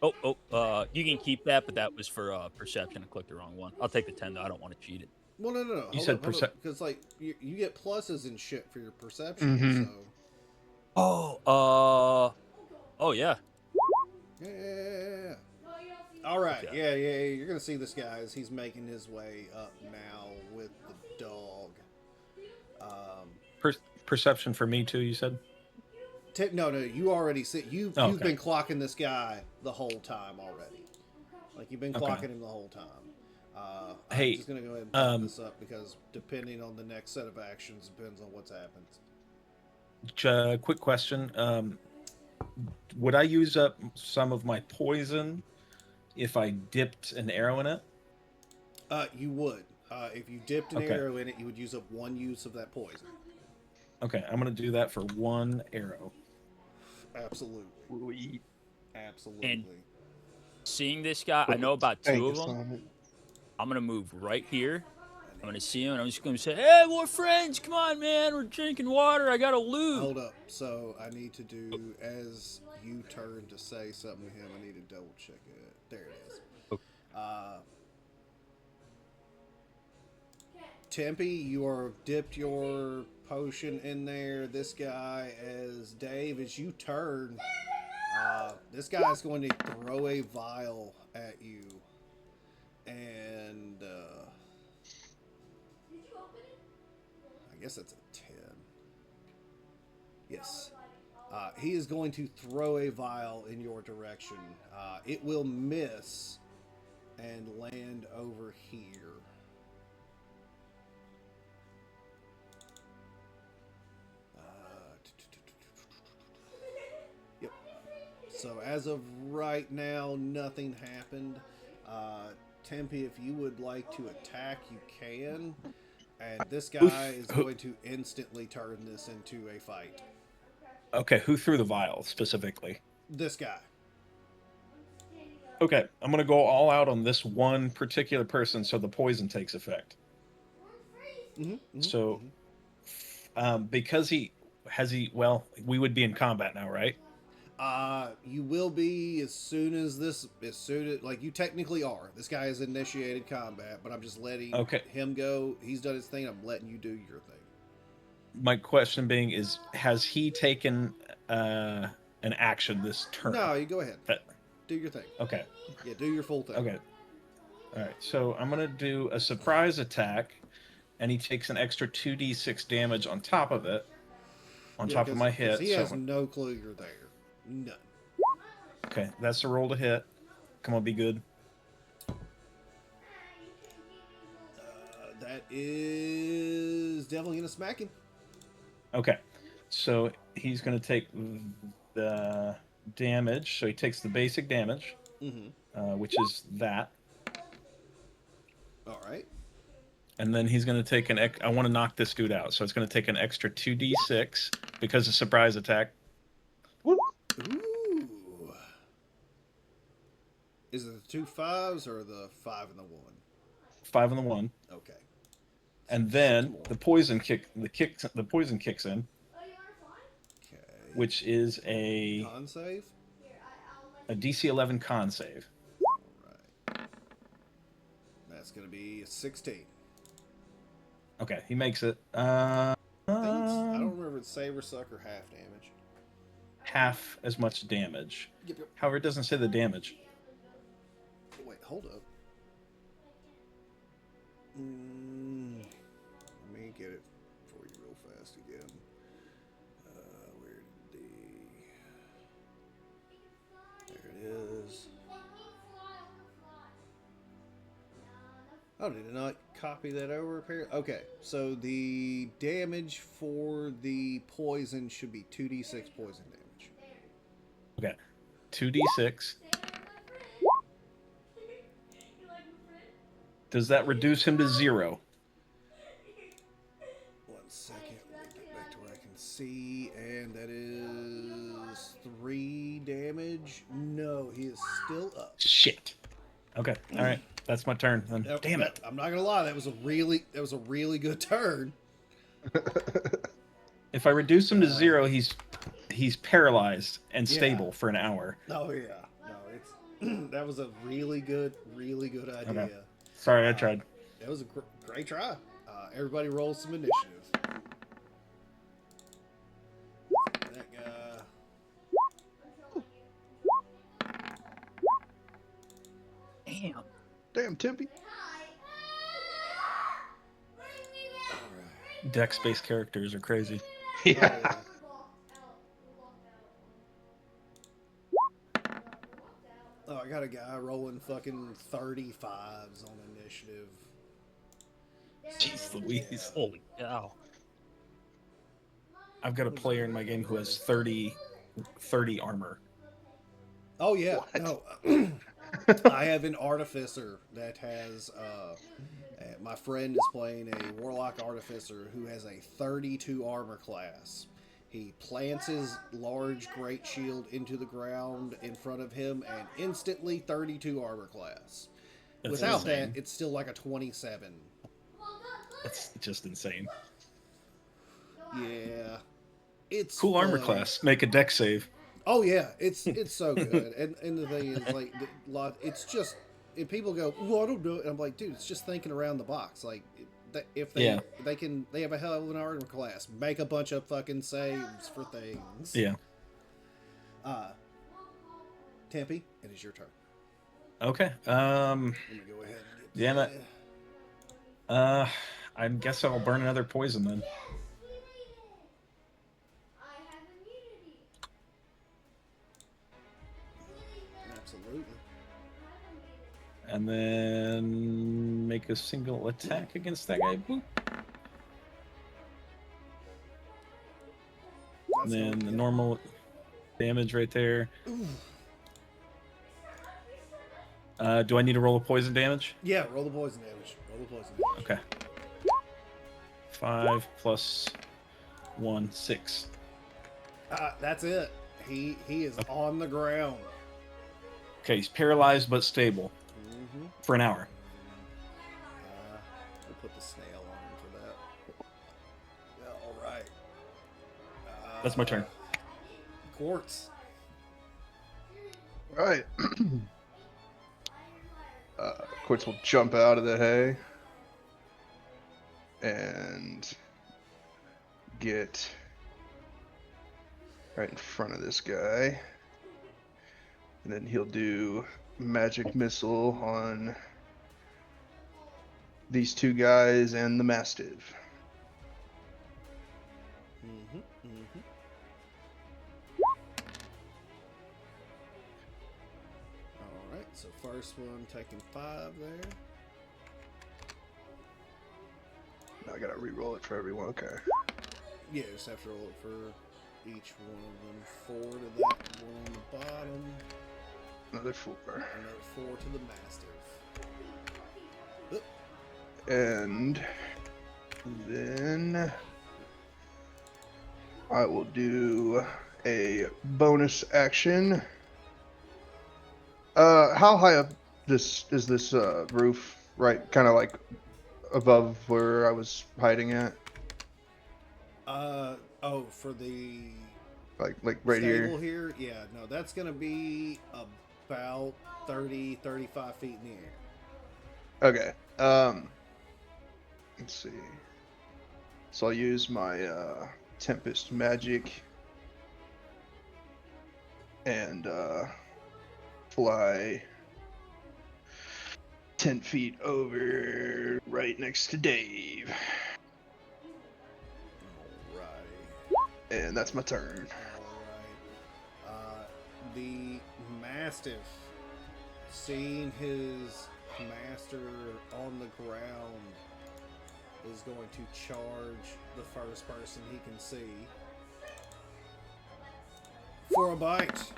You can keep that, but that was for perception. I clicked the wrong one. I'll take the 10 though. I don't want to cheat it. Well, no. You said perception because like you get pluses and shit for your perception. So. Oh yeah. Yeah. All right. Okay. Yeah. You're gonna see this guy as he's making his way up now with the dog. Perception for me too. You said. No. You already see. You've been clocking this guy the whole time already. Like you've been clocking him the whole time. I'm just gonna go ahead and pop this up because depending on the next set of actions depends on what's happened. Quick question: would I use up some of my poison if I dipped an arrow in it? You would. If you dipped an arrow in it, you would use up one use of that poison. Okay, I'm gonna do that for one arrow. Absolutely. And seeing this guy, I know about two of them. I'm gonna move right here. I'm gonna see him, and I'm just gonna say, "Hey, we're friends. Come on, man. We're drinking water. I got a loot." Hold up. So I need to do as you turn to say something to him. I need to double check it. There it is. Okay. Tempe, you are dipped your potion in there. This guy, as Dave, as you turn, this guy is going to throw a vial at you, and I guess that's a 10. Yes. He is going to throw a vial in your direction. It will miss and land over here. So as of right now, nothing happened. Tempe, if you would like to attack, you can. And this guy is going to instantly turn this into a fight. Okay, who threw the vial specifically? This guy. Okay, I'm gonna go all out on this one particular person, so the poison takes effect. So, because well, we would be in combat now, right? You will be as soon as like you technically are. This guy has initiated combat, but I'm just letting him go. He's done his thing. I'm letting you do your thing. My question being is, has he taken an action this turn? No, you go ahead. Do your thing. Okay. Yeah, do your full thing. Okay. All right. So I'm gonna do a surprise attack, and he takes an extra 2d6 damage on top of it, on top of my hit. He has no clue you're there. None. Okay, that's a roll to hit. Come on, be good. That is definitely gonna smack him. Okay, so he's gonna take the damage. So he takes the basic damage, which is that. All right. And then he's gonna take I want to knock this dude out, so it's gonna take an extra 2d6 because of surprise attack. Ooh. Is it the 2 5s or the 5 and the 1? 5 and the 1. Okay. And then the poison kicks in, Okay. which is a Con save. a DC 11 con save. All right. That's gonna be a 16. Okay, he makes it. I don't remember if it's save or suck or half damage. Half as much damage. Yep. However, it doesn't say the damage. Wait, hold up. Let me get it for you real fast again. Where did There it is. Oh, did it not copy that over? Apparently. Okay, so the damage for the poison should be 2d6 poison damage. Okay, 2d6. Does that reduce him to 0? 1 second. Let me get back to where I can see, and that is 3 damage. No, he is still up. Shit. Okay, all right. That's my turn. Then. Damn it. I'm not gonna lie. That was a really good turn. If I reduce him to 0, he's paralyzed and stable for an hour. Oh yeah. No, it's that was a really good idea. Okay. Sorry, I tried. That was a great try. Everybody roll some initiative. That guy. Damn, Tempe. Dex-based characters are crazy. Yeah. Oh, I got a guy rolling fucking 35s on initiative. Jeez Louise. Holy cow. I've got a player in my game who has 30 armor. Oh yeah, What? no. I have an artificer that has. My friend is playing a warlock artificer who has a 32 armor class. He plants his large great shield into the ground in front of him, and instantly 32 armor class. That's Without insane. that, it's still like a 27. That's just insane. Yeah, it's Cool armor fun. class. Make a dex save. Oh yeah, it's so good. And the thing is, like, it's just, if people go, well, I don't do it. And I'm like, dude, it's just thinking around the box. Like, if they they have a hell of an armor class, make a bunch of fucking saves for things. Yeah. Tempe, it is your turn. Okay. Let me go ahead. And Damn it. I guess I'll burn another poison then. Absolutely. And then make a single attack against that guy. Boop. And then the normal damage right there. Do I need to roll a poison damage? Yeah, roll the poison damage. Roll the poison damage. Okay. 5 plus 1, 6. That's it. He is on the ground. Okay, he's paralyzed but stable Mm-hmm. for an hour. We'll put the snail on him for that. Yeah, all right. That's my turn. Quartz. Right. Quartz will jump out of the hay and get right in front of this guy. And then he'll do magic missile on these two guys and the mastiff. Mm-hmm. Mm-hmm. All right. So first one taking 5 there. Now I gotta re-roll it for everyone. Okay. Yeah, just have to roll it for each one of them. 4 to that one on the bottom. Another 4. Another 4 to the mastiff. Oop. And then I will do a bonus action. How high up is this roof? Right, kind of like above where I was hiding at, Oh, for the like right stable here. here? Yeah, no, that's gonna be about 30, 35 feet in the air. Okay. Let's see. So I'll use my Tempest magic and fly 10 feet over right next to Dave. Alrighty. And that's my turn. Alright. The Mastiff, seeing his master on the ground, is going to charge the first person he can see for a bite.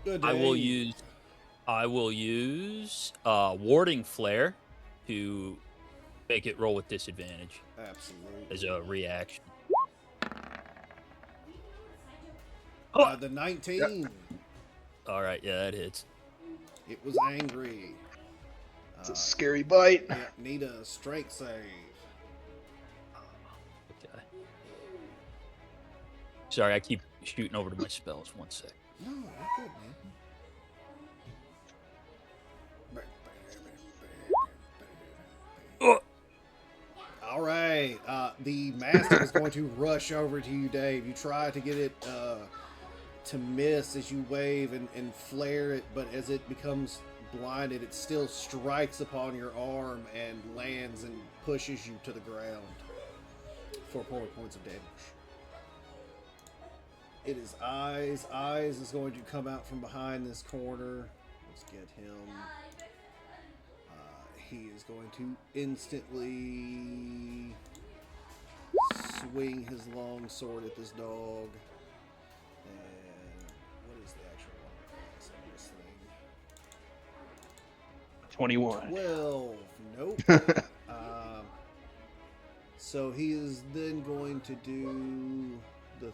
Good I will day. use warding flare to make it roll with disadvantage Absolutely. as a reaction. The 19. All right, yeah, that hits. It was angry. It's a scary bite. Yeah, need a strength save. Okay. Sorry, I keep shooting over to my spells. 1 sec. No, you're good, man. All right. The master is going to rush over to you, Dave. You try to get it to miss as you wave and flare it, but as it becomes blinded, it still strikes upon your arm and lands and pushes you to the ground for 4 points of damage. It is Eyes. Eyes is going to come out from behind this corner. Let's get him. He is going to instantly swing his long sword at this dog. And what is the actual class on this thing? 21. 12. Nope. So he is then going to do the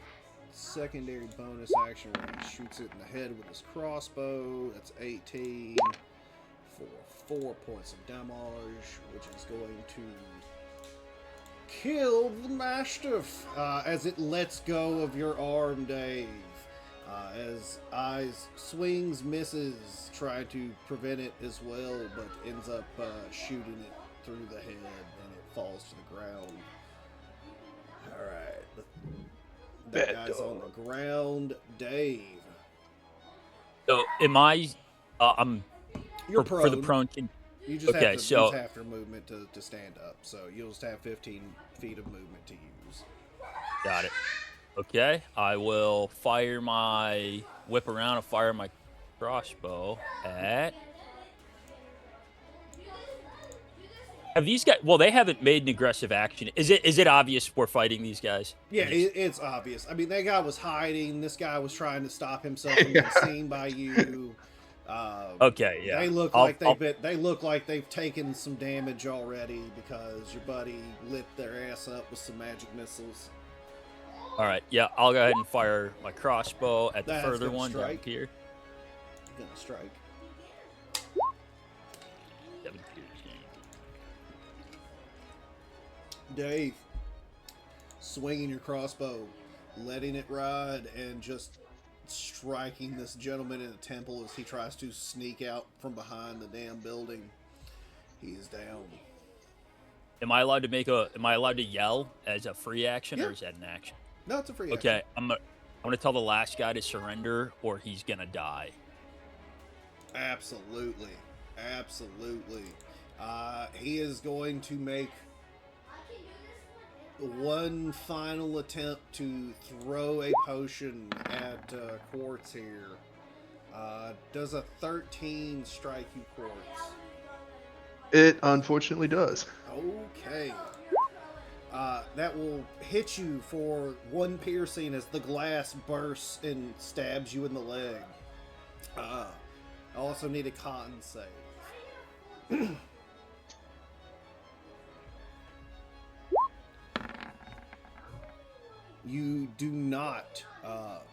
secondary bonus action where he shoots it in the head with his crossbow. That's 18 for 4 points of damage, which is going to kill the Mastiff as it lets go of your arm, Dave. As Eyes swings, misses, trying to prevent it as well, but ends up shooting it through the head, and it falls to the ground. Alright. That Bad guy's on the ground. Dave. So, am I? I'm You're for the prone. prone. You just Okay, have to so- use half your movement to stand up, so you'll just have 15 feet of movement to use. Got it. Okay, I will whip around and fire my crossbow at. Have these guys? Well, they haven't made an aggressive action. Is it obvious we're fighting these guys? Yeah, it's obvious. I mean, that guy was hiding. This guy was trying to stop himself from being seen by you. Okay, yeah. They look like they look like they've taken some damage already because your buddy lit their ass up with some magic missiles. All right, yeah. I'll go ahead and fire my crossbow at the That's further gonna one down strike. here. Gonna strike. 17. Dave, swinging your crossbow, letting it ride, and just striking this gentleman in the temple as he tries to sneak out from behind the damn building. He is down. Am I allowed to yell as a free action, Yeah. or is that an action? No, it's a free Okay, action. I'm gonna tell the last guy to surrender, or he's gonna die. Absolutely. Absolutely. He is going to make one final attempt to throw a potion at Quartz here. Does a 13 strike you, Quartz? It unfortunately does. Okay. That will hit you for one piercing as the glass bursts and stabs you in the leg. I also need a con save. You do not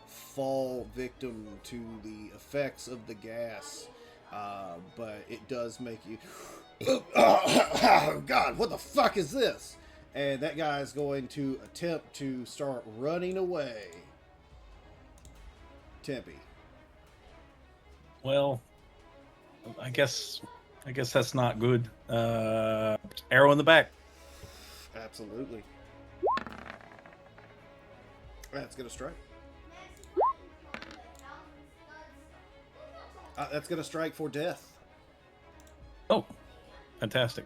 fall victim to the effects of the gas, but it does make you. Oh, God, what the fuck is this? And that guy is going to attempt to start running away. Tempe. Well, I guess that's not good. Arrow in the back. Absolutely. That's going to strike. That's going to strike for death. Oh, fantastic.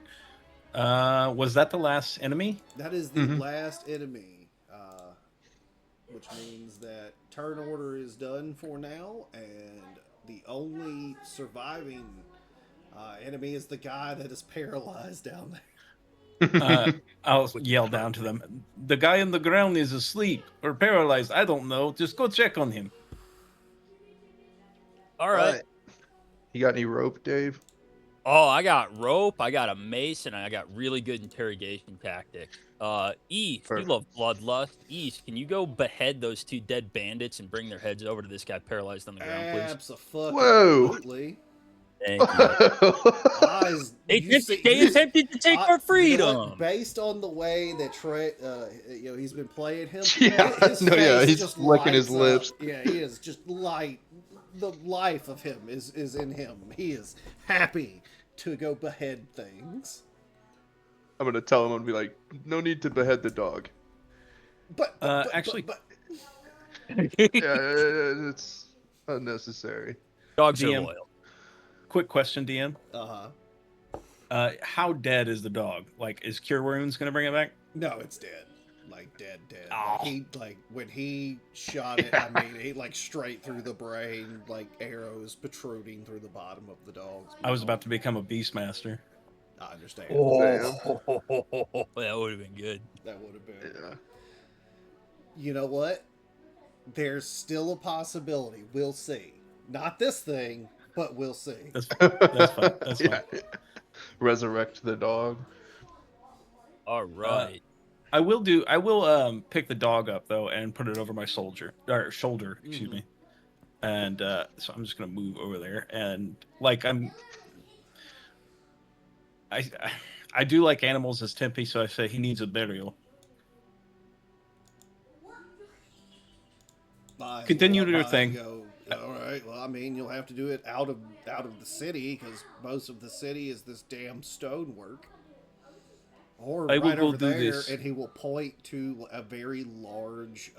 Was that the last enemy? That is the last enemy, which means that turn order is done for now, and the only surviving enemy is the guy that is paralyzed down there. I'll yell down to them. The guy on the ground is asleep or paralyzed. I don't know. Just go check on him. All right. You got any rope, Dave? Oh, I got rope, I got a mace, and I got really good interrogation tactics. East, you Perfect. love bloodlust. East, can you go behead those two dead bandits and bring their heads over to this guy paralyzed on the ground, please? Absolutely. Thank you. Eyes, They attempted to take our you know what? freedom. Based on the way that Trey, he's been playing him. Yeah, his no, yeah, face he's just licking his lights lips. up. Yeah, he is just light. The life of him is in him. He is happy to go behead things. I'm gonna tell him. I'm gonna be like, no need to behead the dog. But Actually- Yeah, it's unnecessary. Dogs are DM. loyal. Quick question, DM. uh-huh. How dead is the dog? Like, is Cure Wounds gonna bring it back? No, it's dead. Like dead. Oh. When he shot it, I mean, he like straight through the brain, like arrows protruding through the bottom of the dog's. I was about to become a Beastmaster. I understand. That would have been good. That would have been. Yeah. You know what? There's still a possibility. We'll see. Not this thing, but we'll see. That's fine. That's fine. Resurrect the dog. All right. I will pick the dog up though and put it over my shoulder. Excuse me. And so I'm just gonna move over there and like I do like animals as Tempe, so I say he needs a burial. Continue your thing. Go, all right. Well, I mean, you'll have to do it out of the city because most of the city is this damn stonework. Or I will right go over do there, this. and he will point to a very large,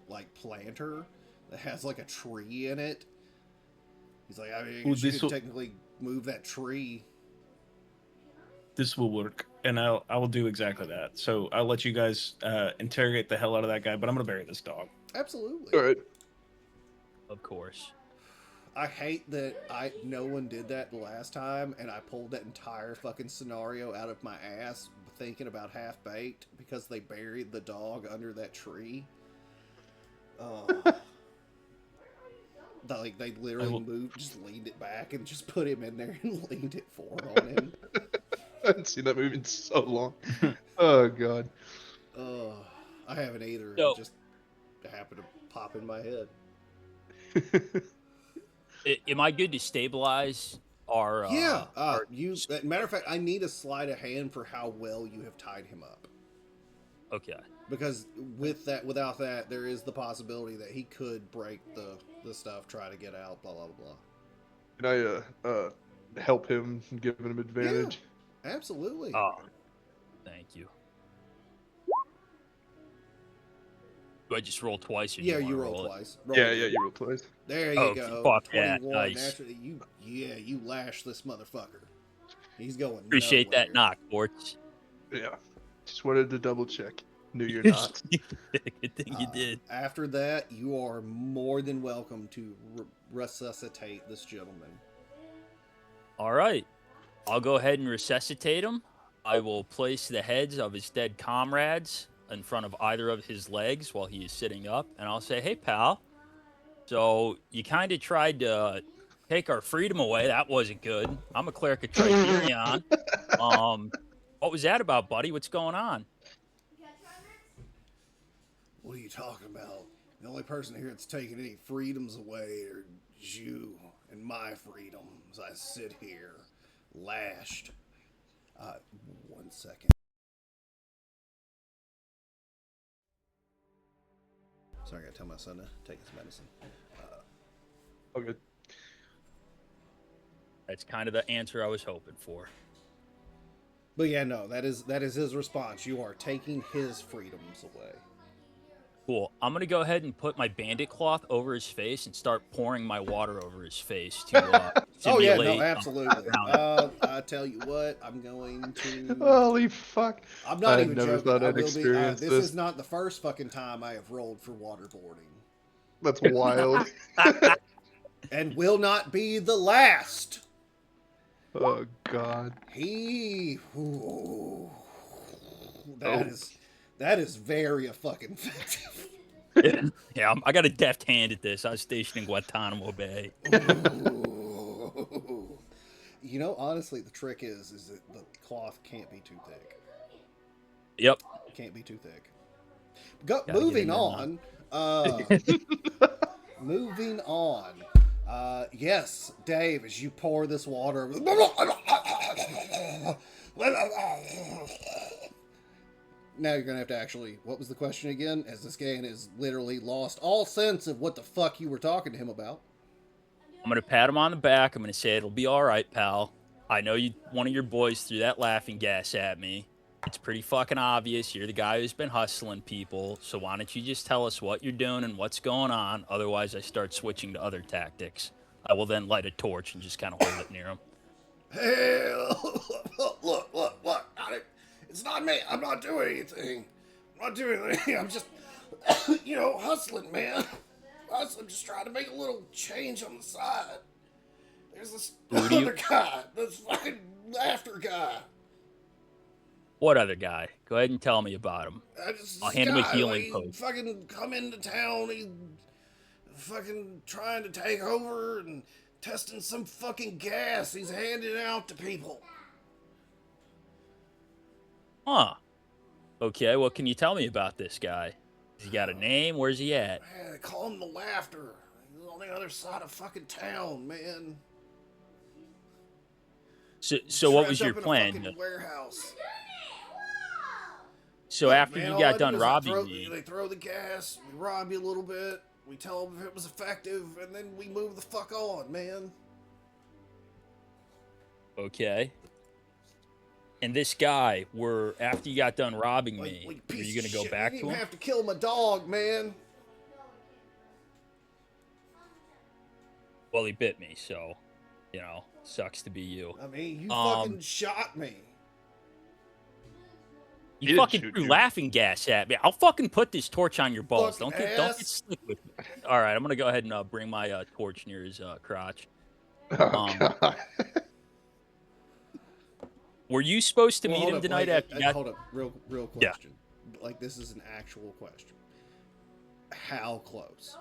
like planter that has like a tree in it. He's like, I mean, I guess you could technically move that tree. This will work, and I will do exactly that. So I'll let you guys interrogate the hell out of that guy, but I'm gonna bury this dog. Absolutely. All right. Of course. I hate that no one did that the last time, and I pulled that entire fucking scenario out of my ass thinking about Half Baked because they buried the dog under that tree. Like they literally will- moved, just leaned it back, and just put him in there and leaned it forward on him. I haven't seen that movie in so long. Oh god. I haven't either. So- It just happened to pop in my head. Am I good to stabilize our? Yeah. Our, Matter of fact, I need a sleight of hand for how well you have tied him up. okay. Because without that, there is the possibility that he could break the stuff, try to get out, blah blah blah. Can I help him, give him advantage? Absolutely. Oh, thank you. Do I just roll twice? Or do Yeah, you you wanna roll it? twice. Yeah, you roll twice. There you Oh, go. fuck yeah, 21. nice. Naturally, you lash this motherfucker. He's going. Appreciate nowhere. that knock, Quartz. Yeah. Just wanted to double check. Knew you're not. Good thing you did. After that, you are more than welcome to resuscitate this gentleman. All right. I'll go ahead and resuscitate him. I will place the heads of his dead comrades in front of either of his legs while he is sitting up, and I'll say, "Hey, pal. So you kind of tried to take our freedom away. That wasn't good. I'm a cleric of Tricerion. What was that about, buddy? What's going on?" What are you talking about? The only person here that's taking any freedoms away are you and my freedoms. I sit here, lashed. 1 second. Sorry, I gotta tell my son to take his medicine. Oh, good. That's kind of the answer I was hoping for. But yeah, no, that is his response. You are taking his freedoms away. Cool. I'm going to go ahead and put my bandit cloth over his face and start pouring my water over his face to Oh yeah, simulate. no, absolutely. I tell you what, I'm going to. Holy fuck. I'm not I even never joking. thought I I'd will be. experience This this. is not the first fucking time I have rolled for waterboarding, That's wild. and will not be the last. Oh god. Ooh, Oh. that is very fucking effective. Yeah, I got a deft hand at this. I was stationed in Guantanamo Bay. Ooh. You know, honestly, the trick is that the cloth can't be too thick. Yep. It can't be too thick. get Moving in there, on. Moving on. Yes, Dave, as you pour this water. Now you're gonna have to actually. What was the question again? As this guy has literally lost all sense of what the fuck you were talking to him about. I'm going to pat him on the back. I'm going to say, "It'll be all right, pal. I know one of your boys threw that laughing gas at me. It's pretty fucking obvious. You're the guy who's been hustling people. So why don't you just tell us what you're doing and what's going on? Otherwise, I start switching to other tactics. I will then light a torch and just kind of hold it near him." Hell, look. It's not me. I'm not doing anything. I'm just, hustling, man. I'm just trying to make a little change on the side. There's this other guy, this fucking laughter guy. What other guy? Go ahead and tell me about him. I'll hand him a healing potion. Fucking come into town. He's fucking trying to take over and testing some fucking gas he's handing out to people. Huh. Okay, what can you tell me about this guy? Has he got a name? Where's he at? Man, they call him the Laughter. He's on the other side of fucking town, man. So what was Trapped your up in a plan? fucking warehouse. So after Man, you all got I done do is robbing me, they throw the gas, we rob you a little bit, we tell them if it was effective, and then we move the fuck on, man. okay. And this guy, after you got done robbing me, Like were piece you of gonna go shit. back You to didn't him? even have to kill my dog, man. Well, he bit me, so sucks to be you. I mean, you fucking shot me. You didn't fucking shoot threw you. laughing gas at me. I'll fucking put this torch on your balls. Fucking Don't ass. get slick with me. All right, I'm gonna go ahead and bring my torch near his crotch. Oh god. Were you supposed to Well, meet hold him up, tonight wait, after you got? hold up, real Yeah. question. Like, this is an actual question. How close?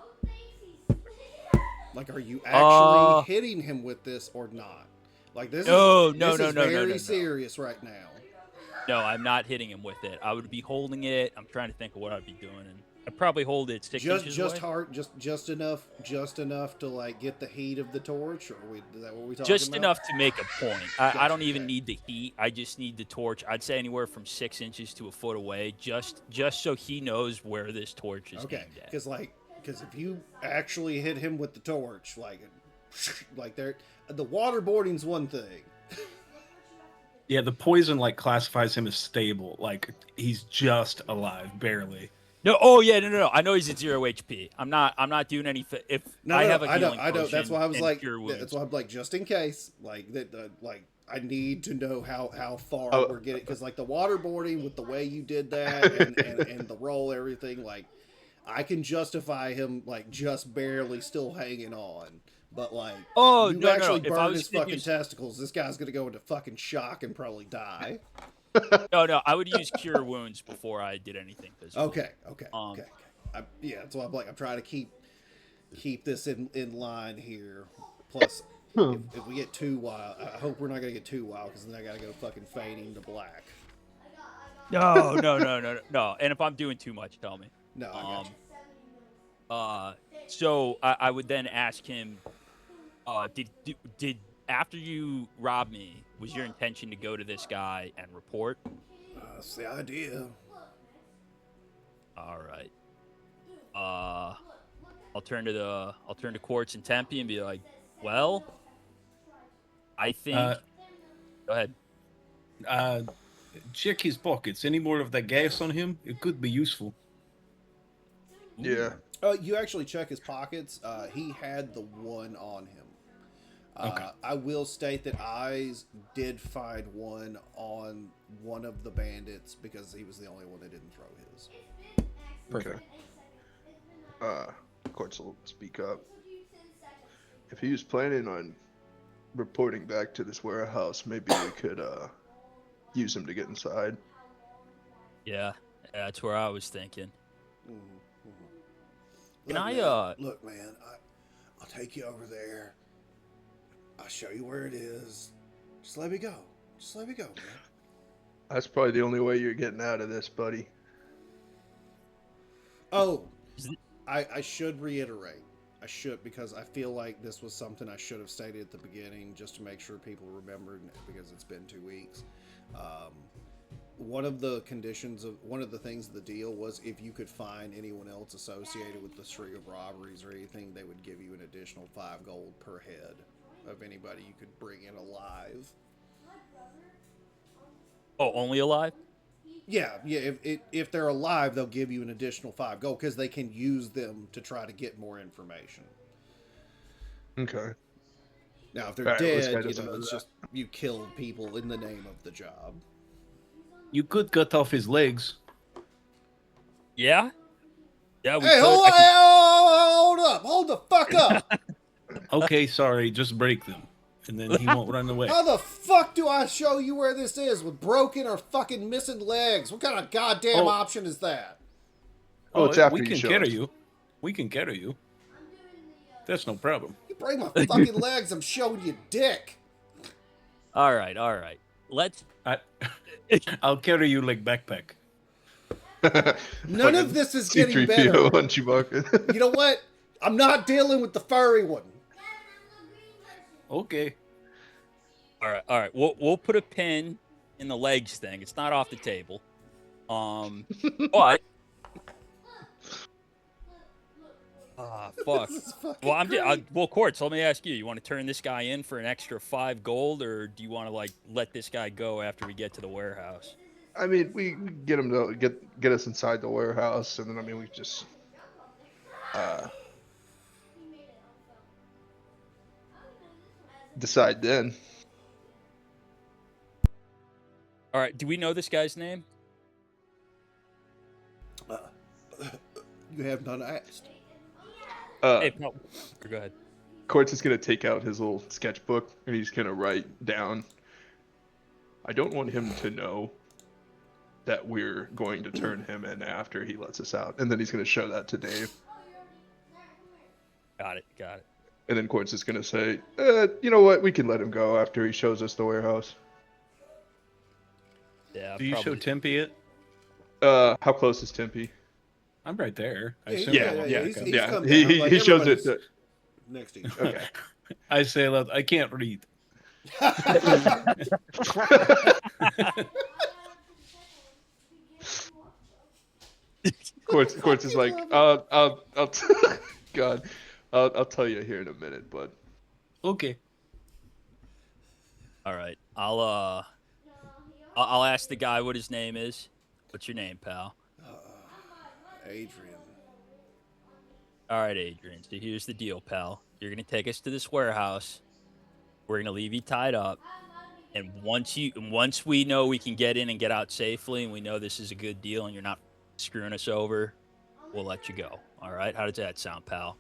Like, are you actually Uh, hitting him with this or not? Like, No, this is no, very no. serious right now. No, I'm not hitting him with it. I would be holding it. I'm trying to think of what I'd be doing, and I'd probably hold it 6 inches Just away. hard, just enough to like get the heat of the torch. Or is that what we talking Just about? enough to make a point. I Gotcha, don't even okay. need the heat. I just need the torch. I'd say anywhere from 6 inches to a foot away, just so he knows where this torch is Okay, aimed at. because if you actually hit him with the torch, like there, the waterboarding's one thing. Yeah, the poison like classifies him as stable. Like he's just alive, barely. No, oh yeah, no. I know he's at 0 HP. I'm not doing any. If No, I no, have no, a healing I know. That's potion why I was and like, cure wounds. that's why I'm like, just in case, like that, like I need to know how far Oh. we're getting, because like the waterboarding with the way you did that and the roll, everything, like I can justify him like just barely still hanging on. But like, Oh, you no. actually If I burn was his gonna fucking use, testicles, this guy's gonna go into fucking shock and probably die. no, I would use cure wounds before I did anything physical. Okay. Um, Yeah, that's why I'm like, I'm trying to keep this in line here. Plus, if we get too wild, I hope we're not gonna get too wild, because then I gotta go fucking fading to black. No. And if I'm doing too much, tell me. No, I got you. So I would then ask him, did after you robbed me, was your intention to go to this guy and report? That's the idea. All right. I'll turn to Quartz and Tempe and be like, well, I think. Go ahead. Check his pockets. Any more of that gas on him? It could be useful. Yeah. You actually check his pockets. He had the one on him. Okay. I will state that Eyes did find one on one of the bandits, because he was the only one that didn't throw his. Perfect. Quartz will speak up. If he was planning on reporting back to this warehouse, maybe we could use him to get inside. Yeah, that's where I was thinking. Can Look, I, man, look, man, I'll take you over there. I'll show you where it is. Just let me go. Just let me go, man. That's probably the only way you're getting out of this, buddy. Oh, I should reiterate. I should, because I feel like this was something I should have stated at the beginning, just to make sure people remembered, because it's been 2 weeks. One of the things of the deal was, if you could find anyone else associated with the string of robberies or anything, they would give you an additional 5 gold per head of anybody you could bring in alive. Oh, only alive? Yeah. If they're alive, they'll give you an additional 5 gold, because they can use them to try to get more information. Okay. Now, if they're Alright, well, this guy dead, doesn't know it's that. just you killed people in the name of the job. You could cut off his legs. Yeah. Yeah. We Hey, could. hold up! Hold the fuck up! Okay, sorry, just break them, and then he won't run away. How the fuck do I show you where this is with broken or fucking missing legs? What kind of goddamn option is that? Oh, it's after we you can show carry us. you. We can carry you. That's no problem. You break my fucking legs, I'm showing you dick. All right. Let's. I'll carry you like backpack. None of this is getting better. on Chewbacca. You know what? I'm not dealing with the furry one. Okay. All right. We'll put a pin in the legs thing. It's not off the table. But. Fuck. Well, Quartz, let me ask you. You want to turn this guy in for an extra 5 gold, or do you want to let this guy go after we get to the warehouse? I mean, we get him to get us inside the warehouse, and then we just decide then. All right. Do we know this guy's name? You have not asked. Hey, no. Go ahead. Quartz is gonna take out his little sketchbook, and he's gonna write down. I don't want him to know that we're going to turn him in after he lets us out, and then he's gonna show that to Dave. Got it. And then Quartz is gonna say, you know what? We can let him go after he shows us the warehouse. Yeah, Do you show probably. Tempe it? How close is Tempe? I'm right there. I Yeah, assume Yeah, I walk yeah, he's back yeah. come He down. he, Like, he shows it. everybody's next to each up. other. Okay. I say, look, I can't read. Quartz is like, God, I'll tell you here in a minute, but Okay. All right. I'll ask the guy what his name is. What's your name, pal? Adrian. All right, Adrian. So here's the deal, pal. You're gonna take us to this warehouse. We're gonna leave you tied up, and once we know we can get in and get out safely, and we know this is a good deal, and you're not screwing us over, we'll let you go. All right? How does that sound, pal?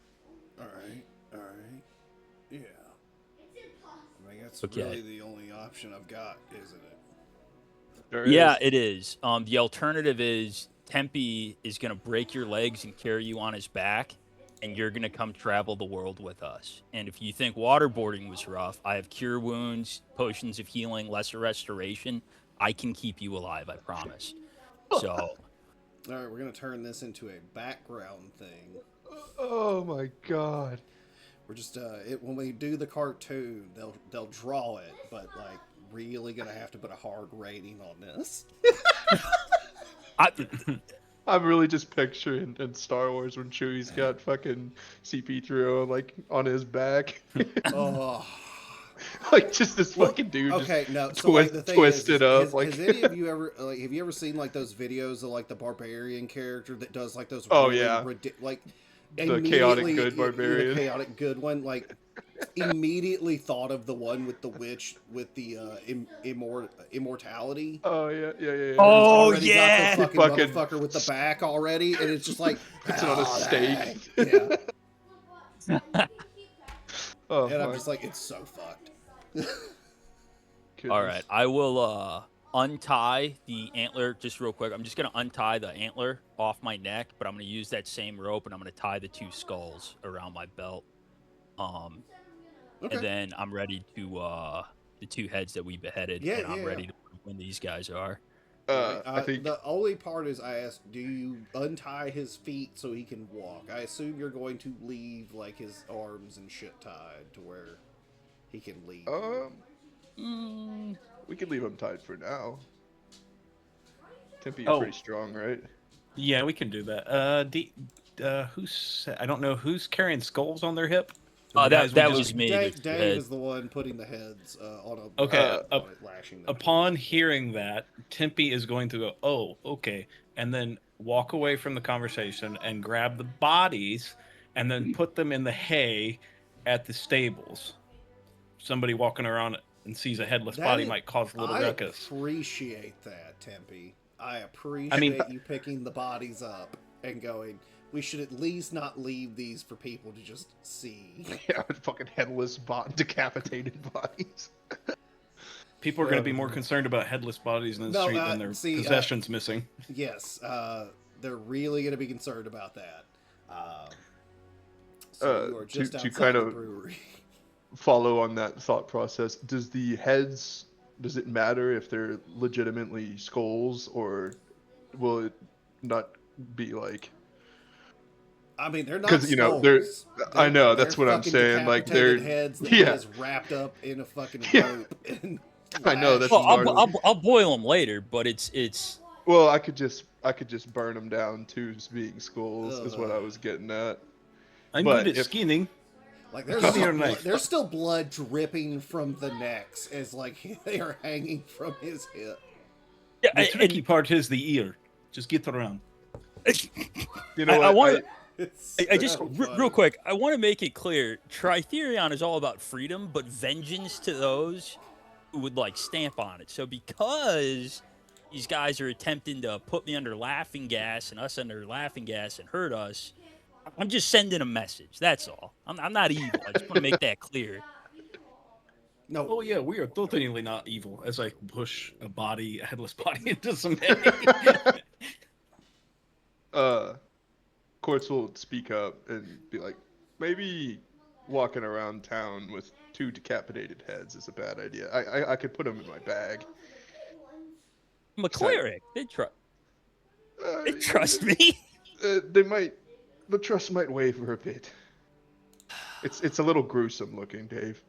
All right. Yeah. I mean, that's Okay. really the only option I've got, isn't it? there Yeah, is. it is. The alternative is Tempe is gonna break your legs and carry you on his back, and you're gonna come travel the world with us. And if you think waterboarding was rough, I have cure wounds, potions of healing, lesser restoration. I can keep you alive, I promise. So All right, we're gonna turn this into a background thing. Oh my God. We're just when we do the cartoon, they'll draw it, but like really gonna have to put a hard rating on this. I, I'm really just picturing in Star Wars when Chewie's got fucking CP3 like on his back, Oh. like just this fucking dude. Okay, just no. So like the thing twist is, it up. has, Like, has any of you ever like have you ever seen like those videos of like the barbarian character that does like those Oh, really yeah. like The chaotic immediately- good barbarian. the chaotic good one, like immediately thought of the one with the witch with the immortality. oh yeah. He's Oh, already yeah! got the Fucking- motherfucker with the back already, and it's just like Puts it on a "Oh, stake." dang." Yeah, Oh, and I'm my just like, it's so fucked. goodness. all right, I will untie the antler just real quick. I'm just gonna untie the antler off my neck, but I'm gonna use that same rope and I'm gonna tie the two skulls around my belt. Okay. And then I'm ready to the two heads that we beheaded, Yeah, and I'm yeah, ready to when these guys are. Alright, I think the only part is I asked, do you untie his feet so he can walk? I assume you're going to leave like his arms and shit tied to where he can leave. we could leave him tied for now. Tempe, Oh. you're pretty strong, right? Yeah, we can do that. Who's? I don't know who's carrying skulls on their hip. The guys we that just- was me. Dave, the Dave head. is the one putting the heads on a Okay, on it, lashing them. Upon hearing that, Tempe is going to go, oh, okay, and then walk away from the conversation and grab the bodies and then put them in the hay at the stables. Somebody walking around and sees a headless That body is- might cause a little I ruckus. appreciate that, Tempe. I appreciate you picking the bodies up and going, we should at least not leave these for people to just see. Yeah, fucking headless, decapitated bodies. People are going to be more concerned about headless bodies in the No, street than their possessions missing. Yes, they're really going to be concerned about that. So you are just to outside kind the of- brewery. Follow on that thought process. Does it matter if they're legitimately skulls, or will it not be like? I mean, they're not Because, you know, they're- skulls. I know, They're that's what I'm fucking saying, like, decapitated they're- heads that yeah. is wrapped up in a fucking Yeah. rope. And I know, that's Well, smart. I'll boil them later, but it's Well, I could just burn them down too, as being skulls, is what I was getting at. I'm But good at if- skinning. like there's Give me still, your knife. there's still blood dripping from the necks as like they are hanging from his hip. yeah. The tricky part is the ear. Just get around. You know I what? want. It's I just so real funny. quick. I want to make it clear. Tritherion is all about freedom, but vengeance to those who would like stamp on it. So because these guys are attempting to put me under laughing gas and us under laughing gas and hurt us, I'm just sending a message. That's all. I'm not evil. I just want to make that clear. No, Oh yeah, we are totally not evil. As I push a headless body into some hay. Quartz will speak up and be like, maybe walking around town with 2 decapitated heads is a bad idea. I could put them in my bag. I'm a cleric. They Uh, trust me. they might. The trust might waver a bit. It's a little gruesome looking, Dave.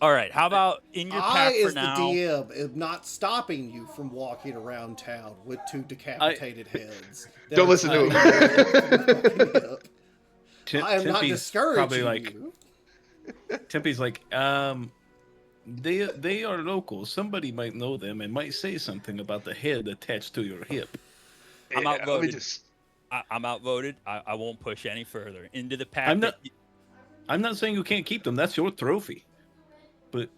All right. How about in your pack for as the now? DM, am not stopping you from walking around town with 2 decapitated heads. Don't listen to him. Tim- I am not Timpy's discouraging probably like, you. Timpy's like, they are local. Somebody might know them and might say something about the head attached to your hip. I'm Let me outvoted. just. I'm outvoted. I won't push any further into the pack. I'm not saying you can't keep them. That's your trophy. But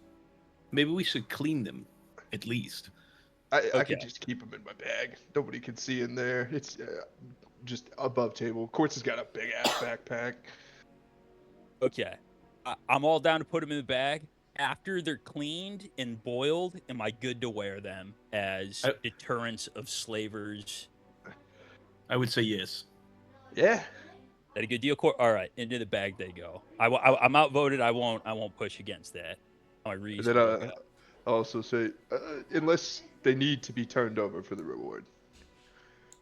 maybe we should clean them, at least. I Okay. could just keep them in my bag. Nobody can see in there. It's just above table. Quartz has got a big ass backpack. Okay. I'm all down to put them in the bag. After they're cleaned and boiled, am I good to wear them as deterrents of slavers? I would say yes. Yeah. That a good deal? All right, into the bag they go. I'm outvoted. I won't push against that. My And reason. then I'll also say, unless they need to be turned over for the reward.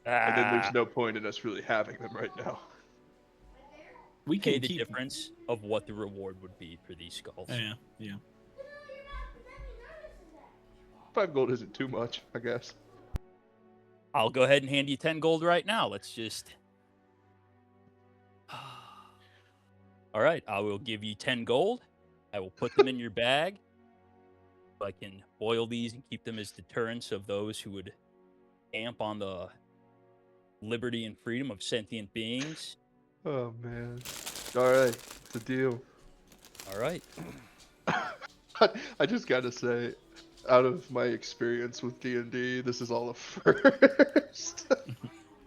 And then there's no point in us really having them right now. We pay can the keep difference of what the reward would be for these skulls. Yeah. 5 gold isn't too much, I guess. I'll go ahead and hand you 10 gold right now. Let's just. All right, I will give you 10 gold. I will put them in your bag. I can boil these and keep them as deterrents of those who would amp on the liberty and freedom of sentient beings. Oh, man. All right. It's a deal. All right. I just gotta say, out of my experience with D&D, this is all a first.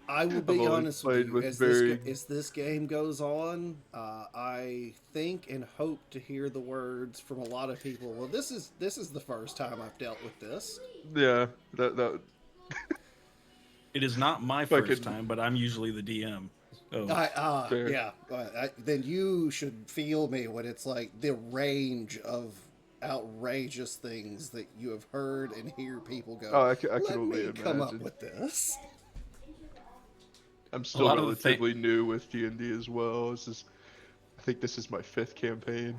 I will be I've only honest with played you. with As this game goes on, I think and hope to hear the words from a lot of people. Well, this is the first time I've dealt with this. Yeah, that It is not my Fucking- first time, but I'm usually the DM. So Fair. Yeah. Then you should feel me when it's like the range of outrageous things that you have heard and hear people go. Oh, I can Let only me come up imagine. with this. I'm still lot of the relatively new with D&D as well. I think this is my 5th campaign.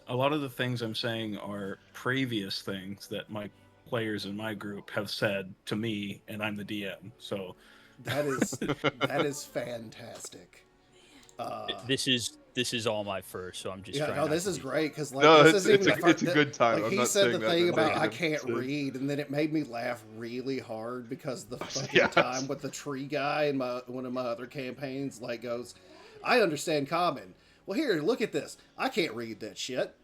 a lot of the things I'm saying are previous things that my players in my group have said to me, and I'm the DM. So That is fantastic. This is all my first, so I'm just Yeah, trying. no, not this to is be- great because like No, this it's isn't even a good time. Like I'm he not said the saying that thing in a about I negative can't sense. read, and then it made me laugh really hard because the fucking Yes. time with the tree guy in one of my other campaigns like goes, I understand common. Well, here, look at this. I can't read that shit.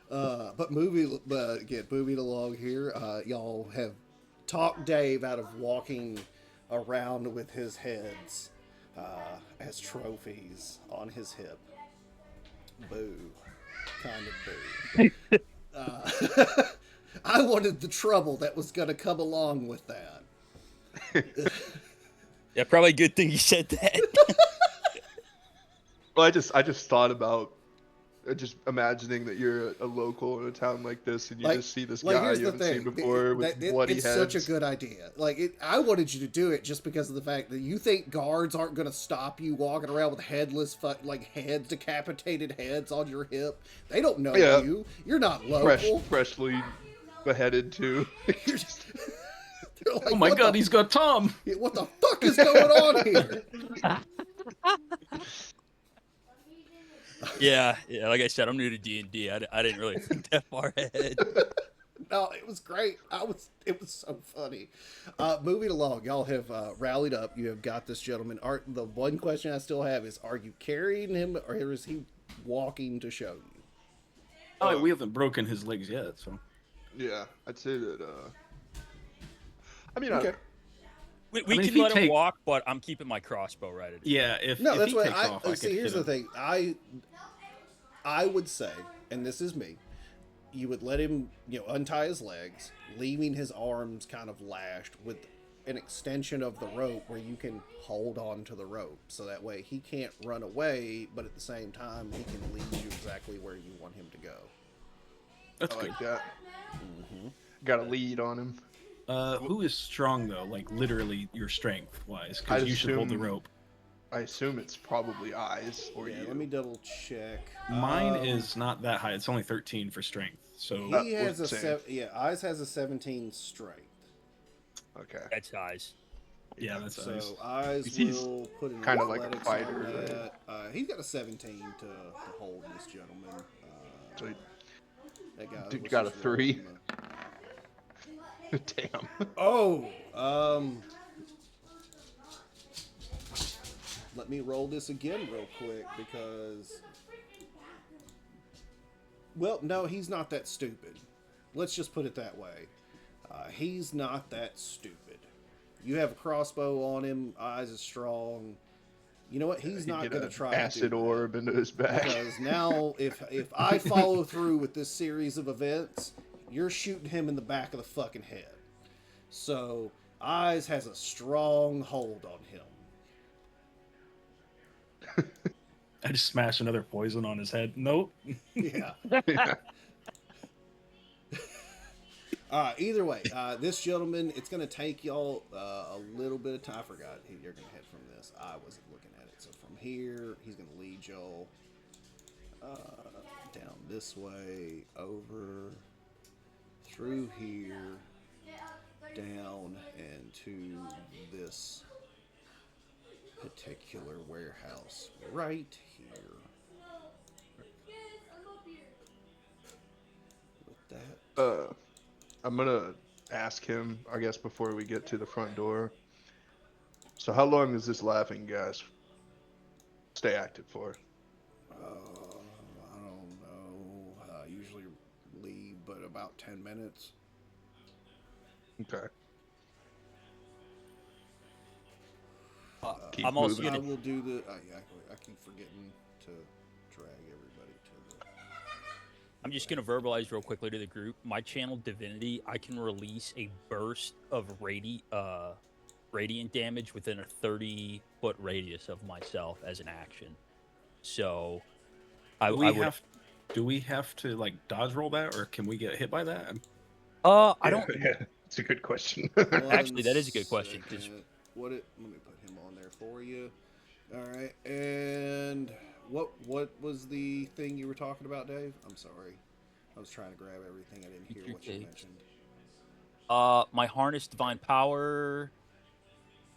But moving along here, y'all have talked Dave out of walking around with his heads as trophies on his hip. Boo. Kind of boo. I wanted the trouble that was going to come along with that. Yeah, probably a good thing you said that. Well, I just thought about just imagining that you're a local in a town like this, and you just see this guy here's you the haven't seen thing. before with bloody it's heads. such a good idea. I wanted you to do it just because of the fact that you think guards aren't going to stop you walking around with headless, heads, decapitated heads on your hip. They don't know Yeah. you. You're not local. Freshly beheaded too. You're just- they're like, oh my "What god, the- he's got Tom. what the fuck is going on here?" yeah, like I said, I'm new to D&D. I didn't really think that far ahead. No, it was great. It was so funny. Moving along, y'all have rallied up. You have got this gentleman. The one question I still have is: are you carrying him, or is he walking to show you? Oh, we haven't broken his legs yet, so Yeah, I'd say that. I mean, Okay. We mean, if can you let him take- walk, but I'm keeping my crossbow right at it. yeah. If No, if that's he what takes off, I see. could Here's hit the him. thing. I would say, and this is me, you would let him, untie his legs, leaving his arms kind of lashed an extension of the rope where you can hold on to the rope, so that way he can't run away, but at the same time he can lead you exactly where you want him to go. That's I good. like that. Mm-hmm. Got a lead on him. Who is strong though? Like literally your strength wise, I because you should hold the assume- rope. I assume it's probably eyes or Yeah, you. let me double check. Mine is not that high. It's only 13 for strength. So He has a same. Eyes has a 17 strength. Okay. That's eyes. yeah, that's So eyes. Eyes He's will put an kinda like a athletics fighter, on right? that. He's got a 17 to hold this gentleman. So That guy dude was got a just 3. rolling Damn. Let me roll this again real quick because. Well, no, he's not that stupid. Let's just put it that way. He's not that stupid. You have a crossbow on him. Eyes is strong. You know what? He's He not get going an to try acid to do that. orb into his back. Because now, if I follow through with this series of events, you're shooting him in the back of the fucking head. So, Eyes has a strong hold on him. I just smashed another poison on his head. Nope. Yeah. Yeah. Either way, this gentleman, it's going to take y'all a little bit of time. I forgot you're going to head from this. I wasn't looking at it. So from here, he's going to lead y'all down this way, over, through here, down, and to this particular warehouse right here. With that. I'm gonna ask him, I guess, before we get to the front door. So how long does this laughing gas stay active for? I don't know. Usually leave, but about 10 minutes. Okay. Keep I'm also moving. I gonna. will do the. Yeah, I keep forgetting to drag everybody to the. I'm just gonna verbalize real quickly to the group. My channel Divinity, I can release a burst of radiant damage within a 30-foot radius of myself as an action. So, I would. Do we have to like dodge roll that, or can we get hit by that? I don't. Yeah, it's a good question. Actually, that is a good question, 'cause- Let me put him on there for you. All right, and what was the thing you were talking about, Dave? I'm sorry, I was trying to grab everything. I didn't hear what you Okay. mentioned. My harness divine power.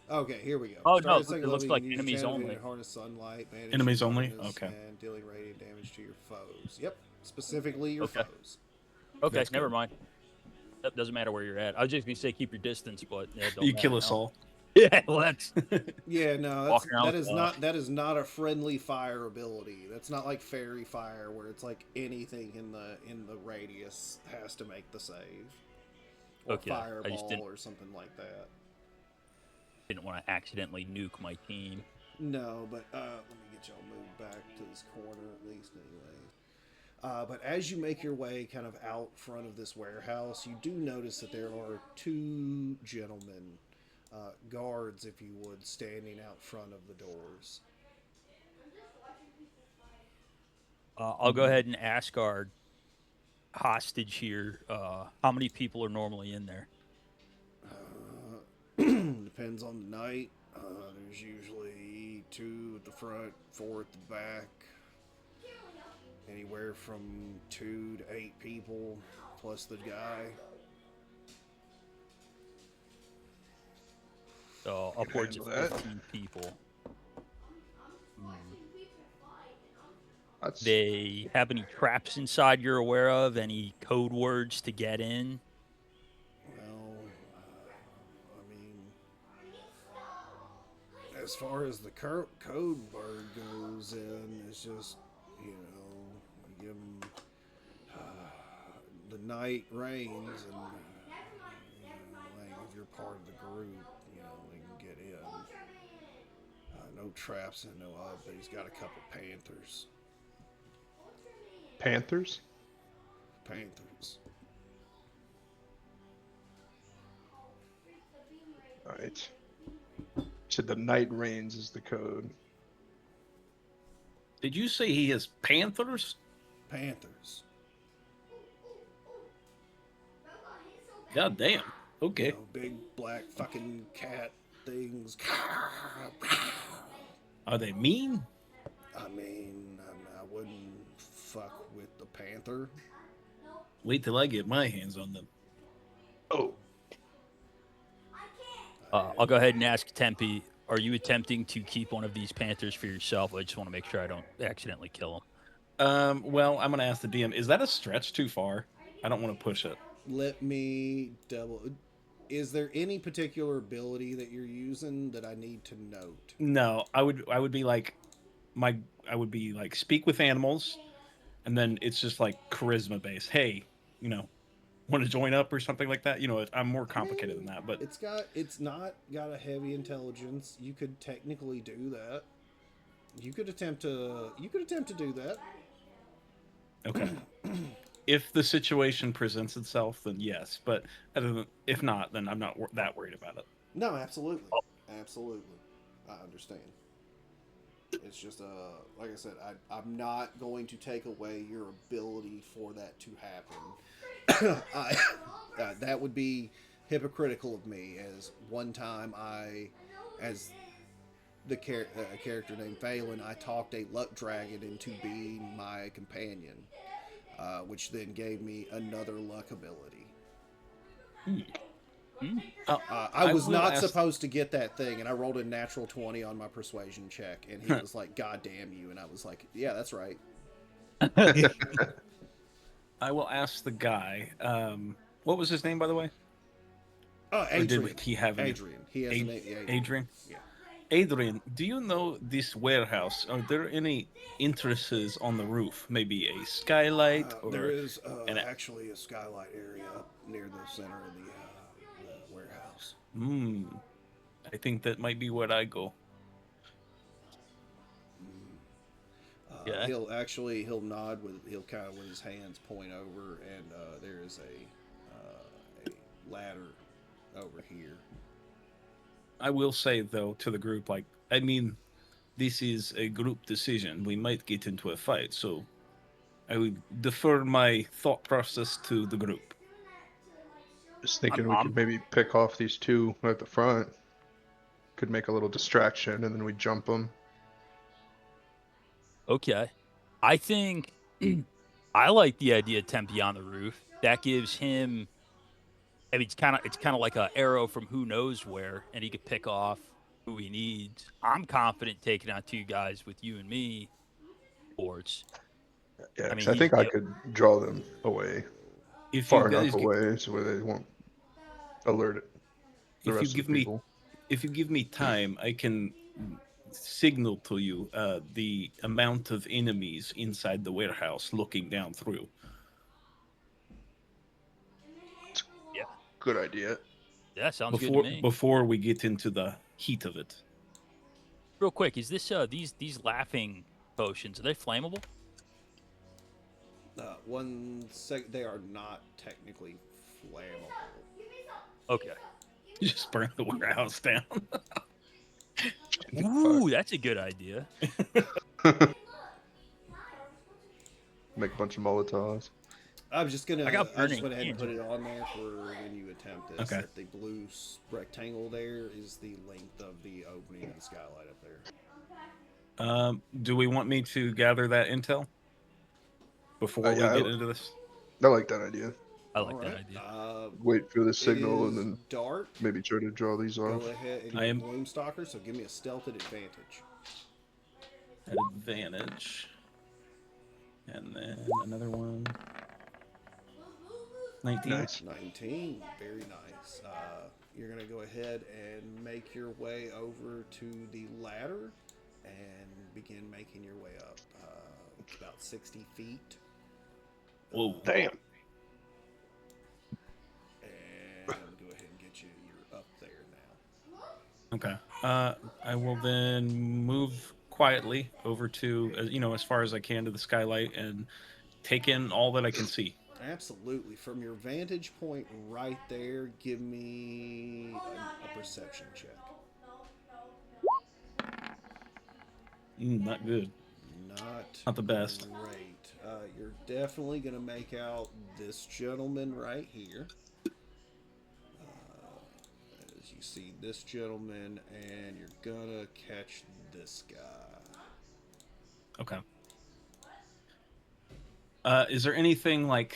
Okay, here we go. Oh, Start no, a second it looks level, you like can use enemies channel only. vision, harness sunlight, banish Enemies your only? harness, Okay. and dealing radiant damage to your foes. Yep, specifically your Okay. foes. Okay, That's never good. mind. That doesn't matter where you're at. I was just gonna say keep your distance, but yeah, it don't You matter kill us now. all. Yeah, well, that's Yeah, no, Walking around that with, is not a friendly fire ability. That's not like fairy fire where it's like anything in the radius has to make the save, or Okay, I just fireball didn't- or something like that. didn't want to accidentally nuke my team. No, but let me get y'all moved back to this corner at least, anyway. But as you make your way kind of out front of this warehouse, you do notice that there are two gentlemen, guards, if you would, standing out front of the doors. I'll go ahead and ask our hostage here. How many people are normally in there? Depends on the night. There's usually 2 at the front, 4 at the back. Anywhere from 2 to 8 people, plus the guy. So upwards of handle that. 15 people. That's, They have any traps inside you're aware of? Any code words to get in? Well, I mean, as far as the current code word goes in, it's just, you know, we give them the night reigns, and like if you're part of the group, you know, they can get in. No traps and no other, but he's got a couple panthers. Panthers? Panthers. All right. So the night reigns is the code. Did you say he has panthers? Panthers. God damn. You Okay. know, big black fucking cat things. Are they mean? I mean, I wouldn't fuck with the panther. Wait till I get my hands on them. Oh, I'll go ahead and ask Tempe. Are you attempting to keep one of these panthers for yourself? I just want to make sure I don't accidentally kill him. Well, I'm gonna ask the DM. Is that a stretch too far? I don't want to push it. Let me double. Is there any particular ability that you're using that I need to note? No, I would be like I would be like speak with animals, and then it's just like charisma based. Hey, you know, want to join up or something like that? You know, I'm more complicated than that, but It's not got a heavy intelligence. You could technically do that. You could attempt to do that. okay. If the situation presents itself, then yes. But if not, then I'm not that worried about it. No, absolutely, absolutely. I understand. It's just like I said, I'm not going to take away your ability for that to happen. That would be hypocritical of me. As one time as a character named Phelan, I talked a luck dragon into being my companion, which then gave me another luck ability. I was not supposed to get that thing, and I rolled a natural 20 on my persuasion check, and he was like, "God damn you!" And I was like, "Yeah, that's right." I will ask the guy. What was his name, by the way? Oh, Adrian. Or did he have Adrian. He has an Adrian. Adrian? Yeah. Adrian, do you know this warehouse? Are there any entrances on the roof? Maybe a skylight or There is an actually a skylight area up near the center of the warehouse. I think that might be where I go. Yeah. He'll nod he'll kind of with his hands point over, and there is a ladder over here. I will say though to the group, like, I mean, this is a group decision. We might get into a fight, so I would defer my thought process to the group. just thinking we could maybe pick off these two at the front. Could make a little distraction, and then we jump them. Okay. I think I like the idea of Tempe on the roof. That gives him. I mean, it's kind of like an arrow from who knows where, and he could pick off who he needs. I'm confident taking out two guys with you and me, boards. Yeah, I mean, 'cause I think I could draw them away If far you enough guys away so where they won't alert it. The if you rest of give the me people. if you give me time, I can signal to you the amount of enemies inside the warehouse looking down through. Yeah. Good idea. Yeah, sounds good to me. Before we get into the heat of it. Real quick, is this these laughing potions, are they flammable? They are not technically flammable. Okay. You just burn the warehouse down. Ooh, that's a good idea. Make a bunch of Molotovs. I just went ahead and hands. put it on there for when you attempt this. Okay. That the blue rectangle there is the length of the opening of the skylight up there. Do we want me to gather that intel before we get into this? I like that idea. I like that idea. Wait for the signal and is then dark. maybe try to draw these off. Go ahead and I am- Gloom Stalker, so give me a stealth at advantage. At advantage. And then another one. 19. Nice. 19, very nice. You're going to go ahead and make your way over to the ladder and begin making your way up. It's about 60 feet. Whoa. Damn. And go ahead and get you. You're up there now. Okay. I will then move quietly over to, as far as I can to the skylight and take in all that I can see. Absolutely. From your vantage point right there, give me a perception check. Not good. Not Not the best. great. You're definitely going to make out this gentleman right here. As you see this gentleman, and you're going to catch this guy. Okay. Is there anything like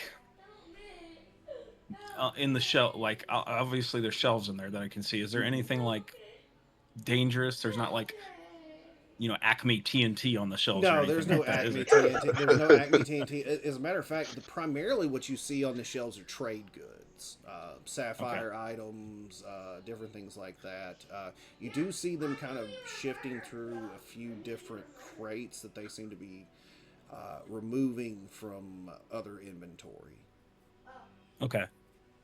in the shelf? Like obviously there's shelves in there that I can see. Is there anything like dangerous? There's not like Acme TNT on the shelves or No, anything there's no like that, is Acme there? TNT. There's no Acme TNT. As a matter of fact, primarily what you see on the shelves are trade goods, sapphire items, different things like that. You do see them kind of shifting through a few different crates that they seem to be removing from other inventory. Okay.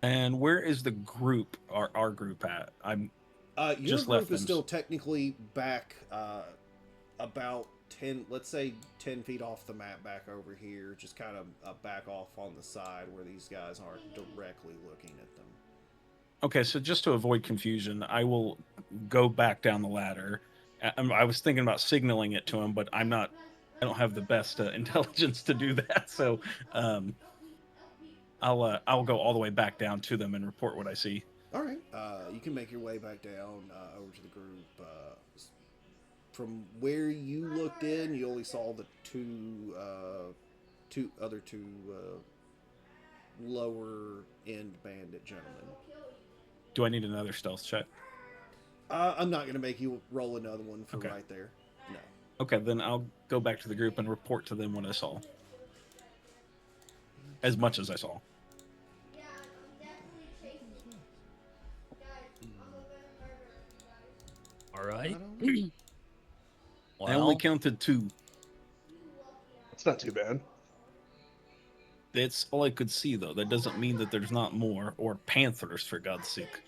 And where is the group, our group at? I'm Your just left group is them. still technically back about 10, let's say 10 feet off the map back over here, just kind of back off on the side where these guys aren't directly looking at them. Okay, so just to avoid confusion, I will go back down the ladder. I was thinking about signaling it to him, but I don't have the best intelligence to do that. So I'll go all the way back down to them and report what I see. All right, you can make your way back down over to the group. From where you looked in, you only saw the two lower end bandit gentlemen. Do I need another stealth check? I'm not going to make you roll another one for Okay. right there. No. Okay, then I'll go back to the group and report to them what I saw. As much as I saw. All right. I only Well, counted 2. It's not too bad. That's all I could see, though. That doesn't mean that there's not more, or panthers, for God's sake.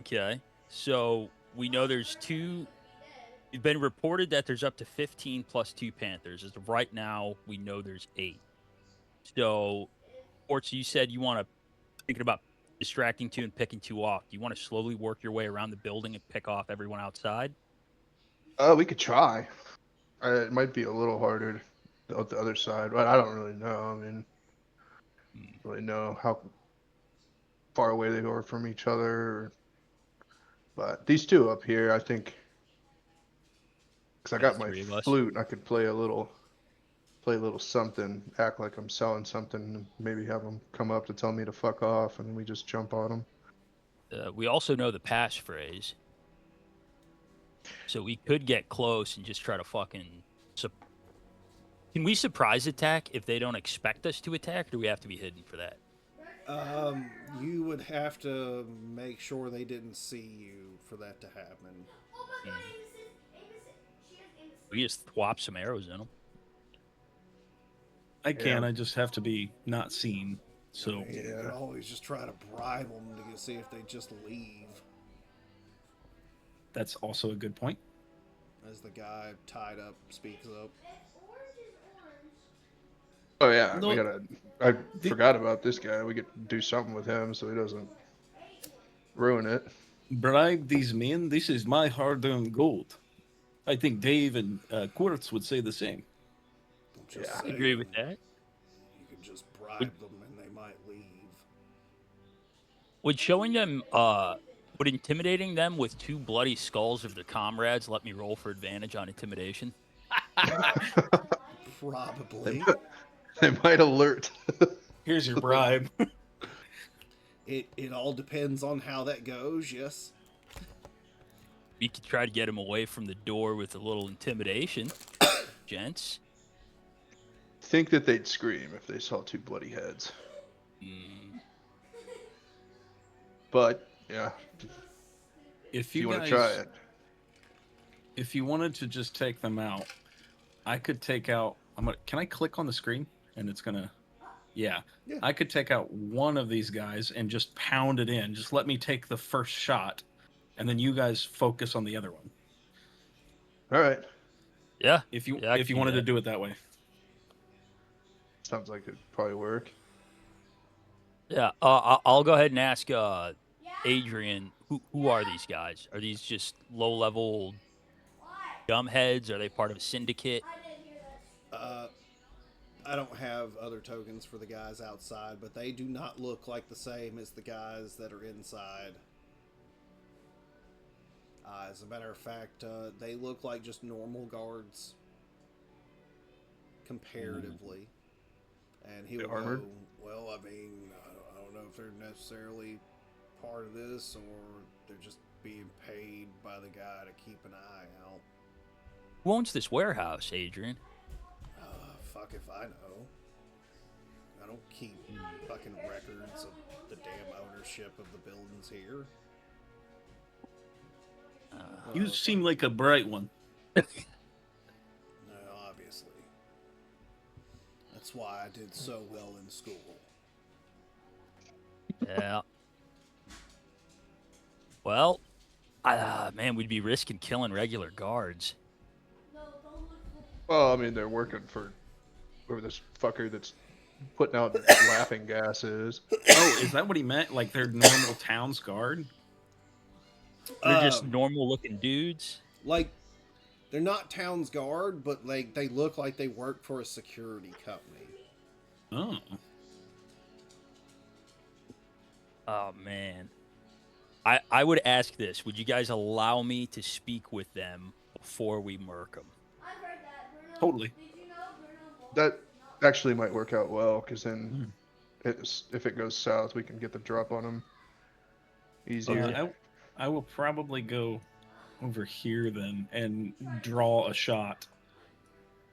okay. So we know there's 2. It's been reported that there's up to 15 plus 2 panthers. As of right now, we know there's 8. So, Orts, you said you want to thinking about distracting 2 and picking 2 off. Do you want to slowly work your way around the building and pick off everyone outside? We could try. It might be a little harder on the other side, but I don't really know. I mean, really know how far away they are from each other. But these two up here, I think, because I Yeah, got my 3 of us. flute, I could play a little something, act like I'm selling something, and maybe have them come up to tell me to fuck off, and we just jump on them. We also know the passphrase. So we could get close and just try to fucking. Can we surprise attack if they don't expect us to attack, or do we have to be hidden for that? You would have to make sure they didn't see you for that to happen. We just swap some arrows in them. I can, Yeah. I just have to be not seen. So, You could always just try to bribe them to see if they just leave. that's also a good point. As the guy tied up speaks up. Oh yeah, No, we gotta. I forgot about this guy. We could do something with him so he doesn't ruin it. bribe these men. This is my hard-earned gold. I think Dave and Quartz would say the same. I'm just Yeah. I saying, agree with that. You could just bribe them and they might leave. Would showing them, would intimidating them with 2 bloody skulls of their comrades let me roll for advantage on intimidation? Probably. They might alert. Here's your bribe. It all depends on how that goes, yes. We could try to get him away from the door with a little intimidation, gents. Think that they'd scream if they saw 2 bloody heads. But yeah, If you you want guys to try it. If you wanted to just take them out, I could take out. Can I click on the screen and it's gonna? Yeah. I could take out one of these guys and just pound it in. Just let me take the first shot, and then you guys focus on the other one. All right. Yeah. If you Yeah, I if can you do wanted to that. do it that way. Sounds like it'd probably work. Yeah, I'll go ahead and ask Adrian, who are these guys? Are these just low-level dumbheads? Are they part of a syndicate? Uh, I don't have other tokens for the guys outside, but they do not look like the same as the guys that are inside. As a matter of fact, they look like just normal guards comparatively. And he They will armored? go, well, I mean, I don't know if they're necessarily part of this or they're just being paid by the guy to keep an eye out. Who owns this warehouse, Adrian? Fuck if I know. I don't keep fucking records of the damn ownership of the buildings here. You seem like a bright one. No, obviously. That's why I did so well in school. Yeah. Well, man, we'd be risking killing regular guards. Well, I mean, they're working for whoever this fucker that's putting out laughing gas is. Oh, is that what he meant? Like they're normal town's guard? They're just normal-looking dudes. Like, they're not town's guard, but like they look like they work for a security company. Oh. Oh, man. I would ask this. Would you guys allow me to speak with them before we murk them? Totally. That actually might work out well, because then if it goes south, we can get the drop on them easier. Yeah, I will probably go over here then and draw a shot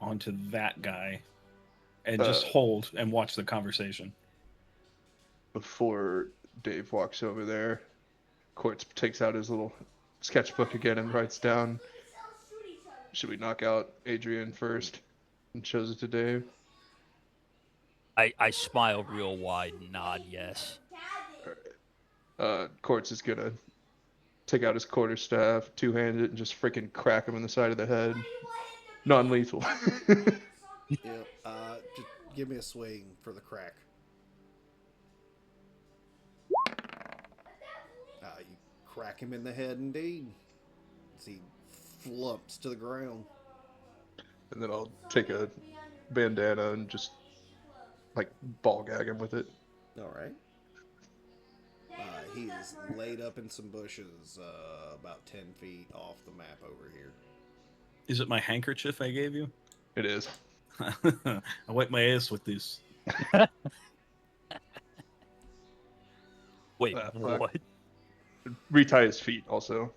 onto that guy and just hold and watch the conversation. Before Dave walks over there, Quartz takes out his little sketchbook again and writes down, should we knock out Adrian first? And shows it to Dave. I smile real wide and nod yes. Quartz is gonna take out his quarterstaff, two-handed it, and just freaking crack him in the side of the head. Non-lethal. Yep. Just give me a swing for the crack. You crack him in the head indeed. As he flumps to the ground. And then I'll take a bandana and just like ball gag him with it. All right. He is laid up in some bushes about 10 feet off the map over here. Is it my handkerchief I gave you? It is. I wipe my ass with this. Wait, fuck. what? Retie his feet also.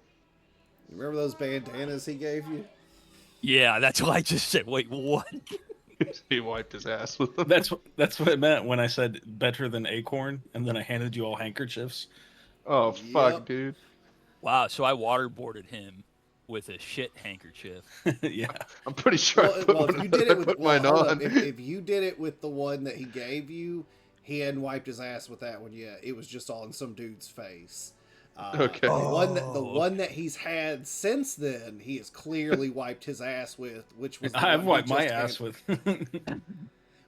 Remember those bandanas he gave you? Yeah, that's what I just said. Wait, what? He wiped his ass with them. That's what I meant when I said better than acorn, and then I handed you all handkerchiefs. Oh, fuck, Yep. dude. Wow, so I waterboarded him with a shit handkerchief. Yeah. I'm pretty sure I put, Well, if you did it with mine hold on. up, if you did it with the one that he gave you, he hadn't wiped his ass with that one yet. It was just on some dude's face. Okay. The one that he's had since then, he has clearly wiped his ass with, which was the I've one wiped he my just ass handed- with.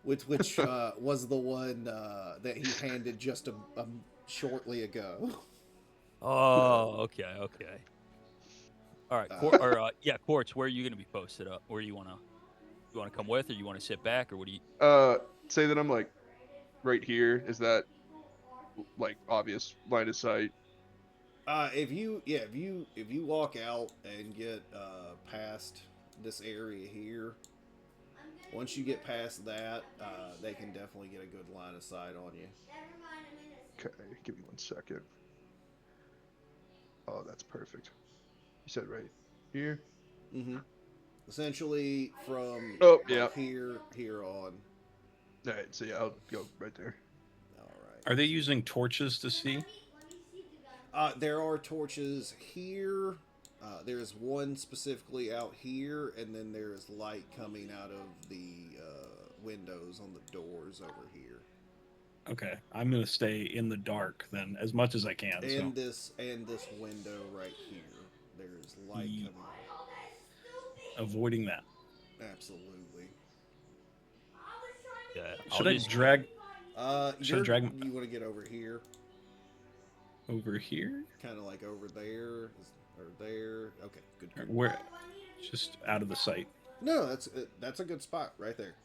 which was the one that he handed just shortly ago. Oh, okay. All right, Quartz, where are you going to be posted up? Where you want to come with, or you want to sit back, or what do you? Say that I'm like right here. Is that like obvious line of sight? If you walk out and get past this area here, once you get past that, they can definitely get a good line of sight on you. Okay, give me 1 second. Oh, that's perfect. You said right here? Mm-hmm. Essentially from yeah. here on. All right, so yeah, I'll go right there. All right. Are they using torches to see? There are torches here. There's one specifically out here, and then there's light coming out of the windows on the doors over here. Okay, I'm gonna stay in the dark then, as much as I can. And this window right here. There's light coming out. Avoiding that. Absolutely. Yeah, Should I drag Should I drag him you want to get over here, over here? kind of like over there or there. Okay, good. Or where? Just out of the sight. No, that's a good spot right there,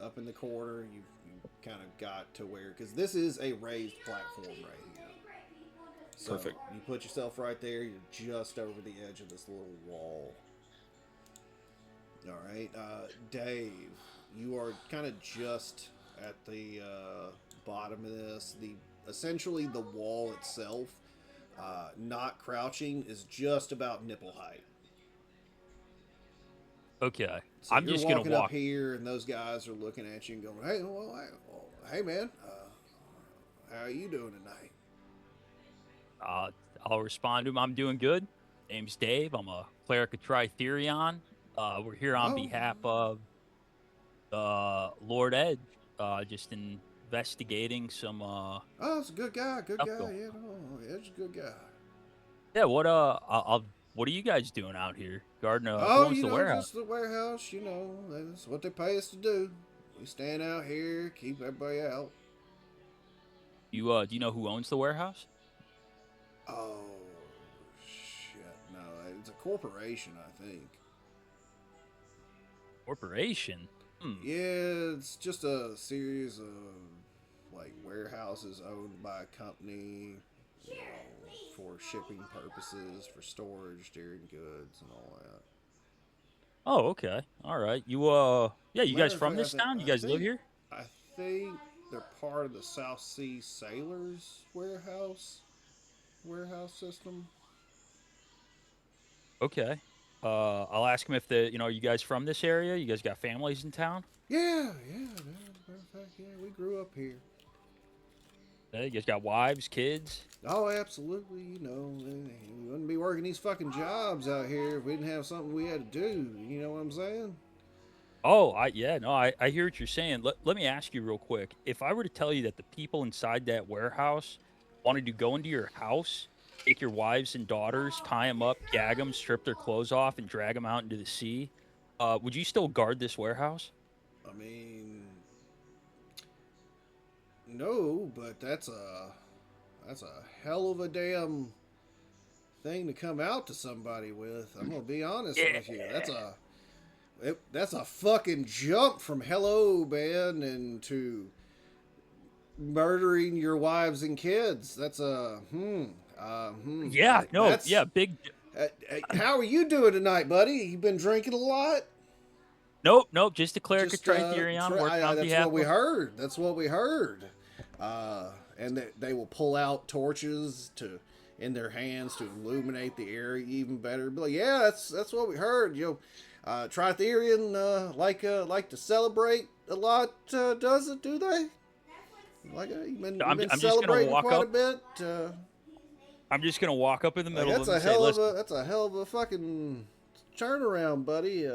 up in the corner. You kind of got to where, because this is a raised platform right here. So Perfect. you put yourself right there. You're just over the edge of this little wall. All right, Dave, you are kind of just at the bottom of this. Essentially the wall itself, not crouching, is just about nipple height. Okay, So I'm you're just gonna walking up walk. here, and those guys are looking at you and going, "Hey, hey, man, how are you doing tonight?" I'll respond to him. I'm doing good. Name's Dave. I'm a cleric of Tritherion. We're here on Oh. behalf of Lord Edge. Just investigating some. Oh, it's a good guy, Stuff going Yeah, no, Ed's a good guy. Yeah. What are you guys doing out here? Guarding who Oh, owns the warehouse? just the warehouse. That's what they pay us to do. We stand out here, keep everybody out. Do you know who owns the warehouse? Oh, shit, no, it's a corporation, I think. Corporation. Yeah, it's just a series of like warehouses owned by a company, for shipping purposes, for storage, steering goods, and all that. Oh, okay. All right. Yeah, you guys Matter of from fact, this town? You guys live here? I think they're part of the South Sea Sailors warehouse system. Okay. I'll ask him if are you guys from this area? You guys got families in town? Yeah. Matter of fact, yeah, we grew up here. You guys got wives, kids? Oh, absolutely. We wouldn't be working these fucking jobs out here if we didn't have something we had to do. You know what I'm saying? Oh, I hear what you're saying. Let me ask you real quick. If I were to tell you that the people inside that warehouse wanted to go into your house, take your wives and daughters, tie them up, gag them, strip their clothes off, and drag them out into the sea, would you still guard this warehouse? I mean, no, but that's a hell of a damn thing to come out to somebody with. I'm gonna be honest with you. That's a fucking jump from hello, man, and to murdering your wives and kids. That's a Yeah, no, That's, yeah, big. how are you doing tonight, buddy? You been drinking a lot? Nope. Just a cleric of Tritherion working on that's behalf what we of. heard. That's what we heard. And they will pull out torches in their hands to illuminate the area even better. Be like, yeah, that's what we heard. Tritherion like to celebrate a lot. Does it? Do they? You've been I'm just gonna celebrating walk quite up. a bit. I'm just gonna walk up in the middle That's of a them and say, "Listen, that's a hell of a fucking turnaround, buddy.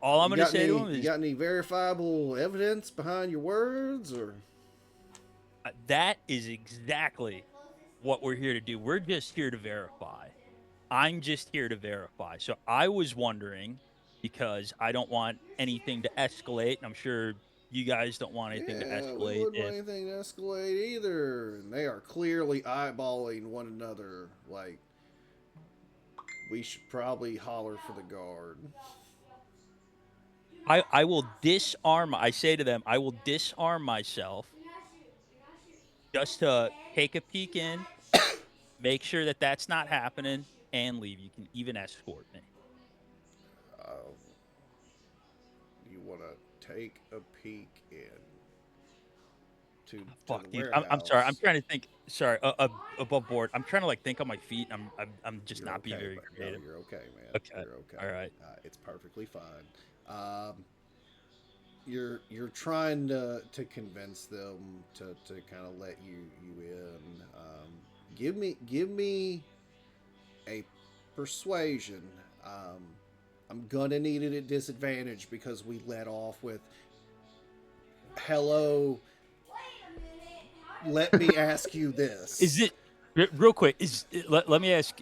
all I'm gonna say to him You is got any verifiable evidence behind your words, or that is exactly what we're here to do. We're just here to verify. I'm just here to verify. So I was wondering, because I don't want anything to escalate, and I'm sure you guys don't want anything to yeah, we escalate. wouldn't want anything to escalate either. And they are clearly eyeballing one another. Like, we should probably holler for the guard. I will disarm. I say to them, I will disarm myself just to take a peek in, make sure that that's not happening, and leave. You can even escort me. You want to take a peek in to Fuck, the dude. warehouse. I'm sorry. I'm trying to think. Sorry, above board. I'm trying to think on my feet. I'm just You're not okay, being very but creative. No, you're okay, man. Okay. You're okay. All right. It's perfectly fine. You're trying to convince them to kind of let you in. Give me a persuasion. I'm gonna need it at disadvantage because we let off with hello. Let me ask you this. Is it real quick? Let me ask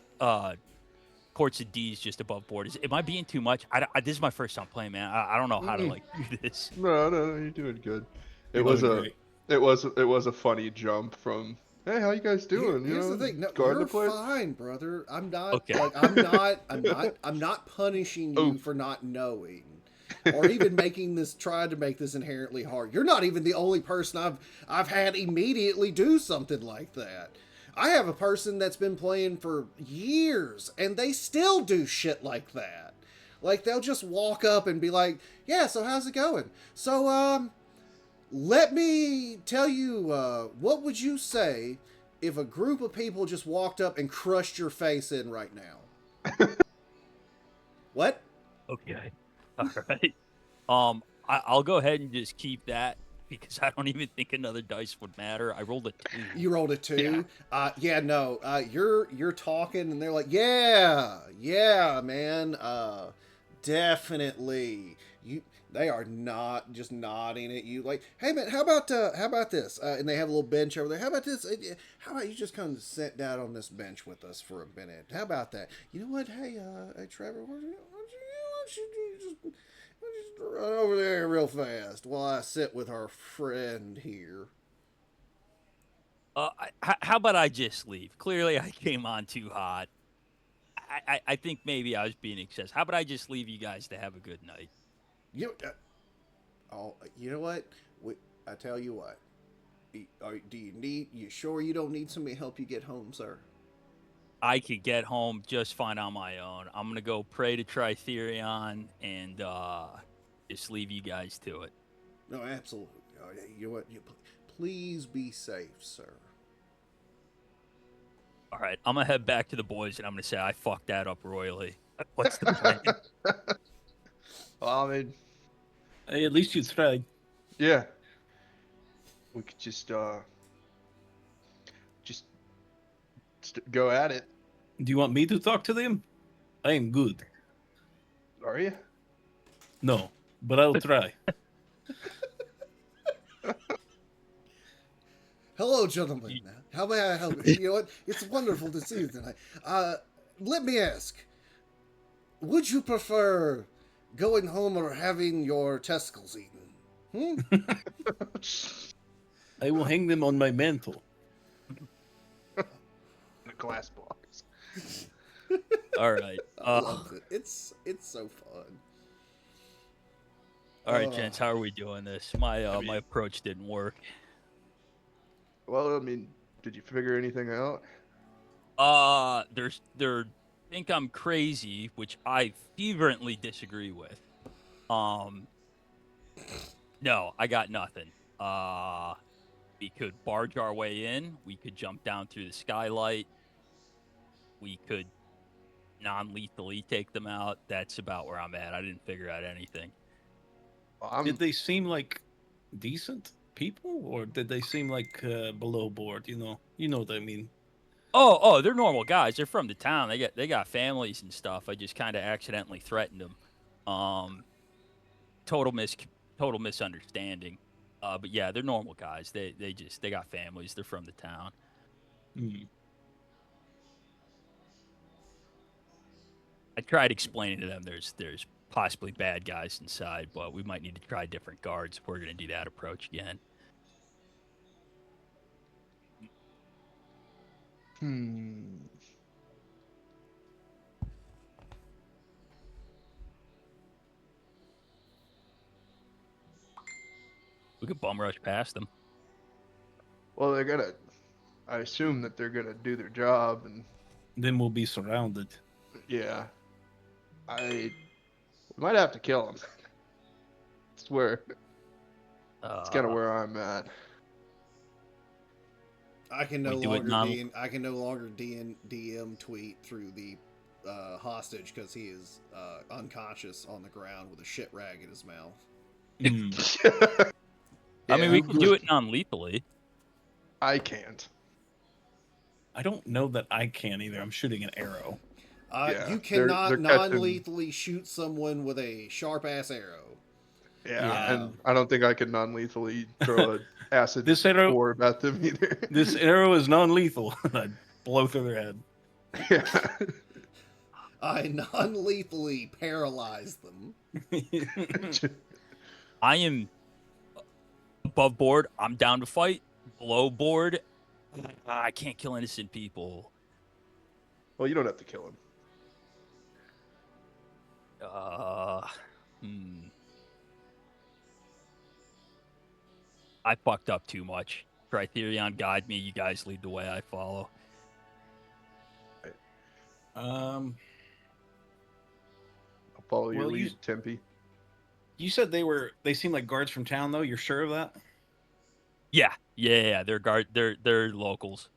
reports of D's just above board. Am I being too much? This is my first time playing, man. I don't know how to like do this. No, you're doing good. It You're was doing a great. it was a funny jump from, hey, how you guys doing? Here's you know, the thing. No, guarding you're the place. fine, brother. I'm not Okay. like I'm not punishing you Oh. for not knowing. Or even trying to make this inherently hard. You're not even the only person I've had immediately do something like that. I have a person that's been playing for years and they still do shit like that. Like they'll just walk up and be like, "Yeah, so how's it going? So let me tell you, what would you say if a group of people just walked up and crushed your face in right now?" What? Okay. All right. I'll go ahead and just keep that because I don't even think another dice would matter. I rolled a 2. You rolled a 2. No. You're talking, and they're like, yeah, man. Definitely. They are not just nodding at you, like, hey man, how about this? And they have a little bench over there. How about this? How about you just come sit down on this bench with us for a minute? How about that? You know what? Hey, Trevor, why don't you just run over there real fast while I sit with our friend here. How about I just leave? Clearly, I came on too hot. I think maybe I was being excessive. How about I just leave you guys to have a good night? You know what? I tell you what. You sure you don't need somebody to help you get home, sir? I could get home just fine on my own. I'm gonna go pray to Tritherion and just leave you guys to it. No, absolutely. You know what? Please be safe, sir. All right, I'm gonna head back to the boys and I'm gonna say I fucked that up royally. What's the plan? Well, I mean, Hey, at least you tried. yeah. We could just go at it. Do you want me to talk to them? I am good. Are you? No, but I'll try. Hello, gentlemen. How may I help you? You know what? It's wonderful to see you tonight. Let me ask. Would you prefer going home or having your testicles eaten? I will hang them on my mantle. The glass box. All right. I love it. It's so fun. All right, gents. How are we doing this? My my approach didn't work. Well, I mean, did you figure anything out? They think I'm crazy, which I fervently disagree with. No, I got nothing. We could barge our way in. We could jump down through the skylight. We could non-lethally take them out. That's about where I'm at. I didn't figure out anything. Well, Did they seem like decent people, or did they seem like below board? You know what I mean. Oh, they're normal guys. They're from the town. They got families and stuff. I just kind of accidentally threatened them. Total misunderstanding. But yeah, they're normal guys. They got families. They're from the town. Hmm. I tried explaining to them there's possibly bad guys inside, but we might need to try different guards if we're going to do that approach again. We could bum rush past them. Well, I assume that they're gonna do their job, and Then we'll be surrounded. yeah, we might have to kill them. It's kind of where I'm at. I can no We do it longer DM tweet through the hostage because he is unconscious on the ground with a shit rag in his mouth. I mean, we can do it non-lethally. I can't. I don't know that I can either. I'm shooting an arrow. You cannot they're catching- non-lethally shoot someone with a sharp-ass arrow. Yeah, and I don't think I can non-lethally throw an acid orb at them either. This arrow is non-lethal. I blow through their head. Yeah. I non-lethally paralyze them. I am above board. I'm down to fight. Below board, I can't kill innocent people. Well, you don't have to kill him. Uh, hmm. I fucked up too much. Criterion, guide me. You guys lead the way. I follow. Um, I'll follow your Well, lead, Tempe. you said they seem like guards from town though. You're sure of that? Yeah. They're locals.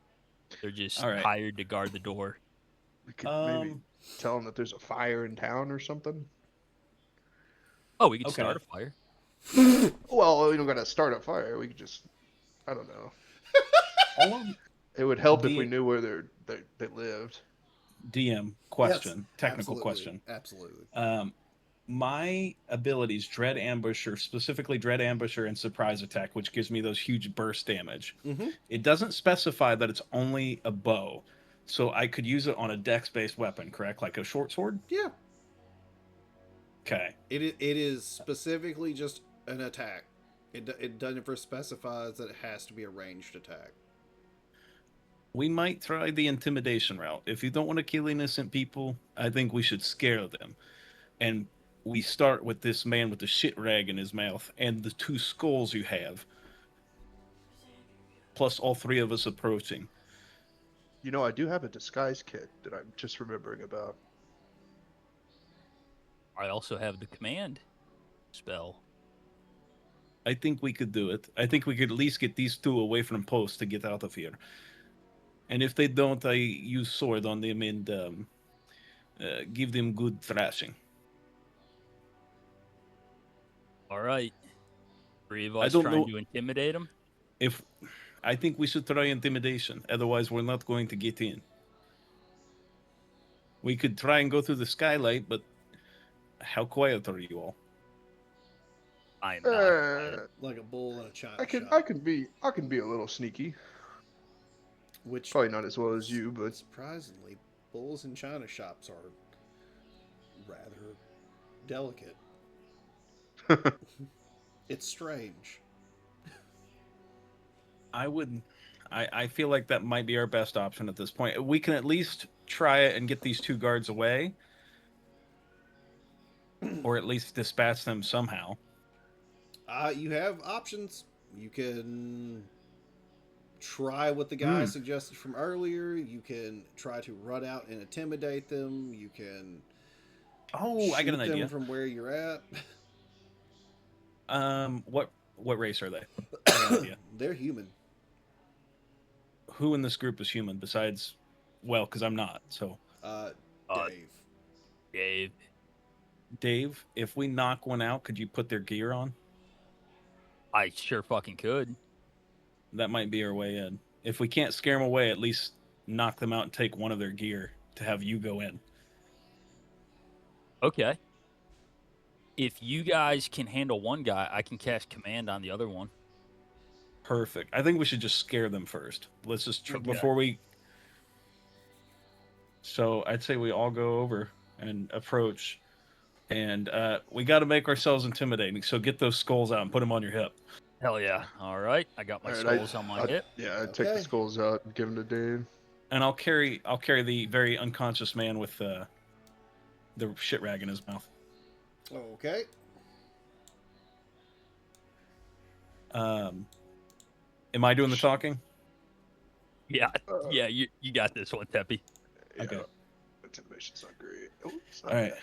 They're just All right. hired to guard the door. We could maybe tell them that there's a fire in town or something. Oh, we could Okay. start a fire. Well, we don't gotta start a fire. We could just, I don't know. All of It would help if we The- knew where they lived. DM question, Yes, technical absolutely, question. Absolutely. My abilities, Dread Ambusher, specifically Dread Ambusher and Surprise Attack, which gives me those huge burst damage. Mm-hmm. It doesn't specify that it's only a bow, so I could use it on a dex-based weapon, correct? Like a short sword? Yeah. Okay. It is specifically just an attack. It never specifies that it has to be a ranged attack. We might try the intimidation route. If you don't want to kill innocent people, I think we should scare them. And we start with this man with the shit rag in his mouth and the 2 skulls you have. Plus all 3 of us approaching. You know, I do have a disguise kit that I'm just remembering about. I also have the command spell. I think we could do it. I think we could at least get these 2 away from post to get out of here. And if they don't, I use sword on them and give them good thrashing. All right. 3 of I us don't trying know- to intimidate them. If I think we should try intimidation, otherwise we're not going to get in. We could try and go through the skylight, but how quiet are you all? I am not. Like a bull in a china I can shop. I can be a little sneaky. Which Probably not as well as you, but surprisingly, bulls in china shops are rather delicate. It's strange. I feel like that might be our best option at this point. We can at least try it and get these 2 guards away. Or at least dispatch them somehow. You have options. You can try what the guy suggested from earlier. You can try to run out and intimidate them. You can Oh, I got an shoot them idea. from where you're at. What race are they? I got an idea. They're human. Who in this group is human besides, well, because I'm not. So, Dave. Dave. Dave, if we knock one out, could you put their gear on? I sure fucking could. That might be our way in. If we can't scare them away, at least knock them out and take one of their gear to have you go in. Okay. If you guys can handle one guy, I can cast command on the other one. Perfect. I think we should just scare them first. Let's just Okay. before we. So I'd say we all go over and approach, and we got to make ourselves intimidating. So get those skulls out and put them on your hip. Hell yeah. All right. I got my All right, skulls on my hip. Yeah, I'd take the Okay. skulls out and give them to Dave. And I'll carry the very unconscious man with the shit rag in his mouth. Okay. Am I doing the talking? Yeah. Yeah, you got this one, Teppy. Okay. Intimidation's not great. Oh, it's not All right. bad.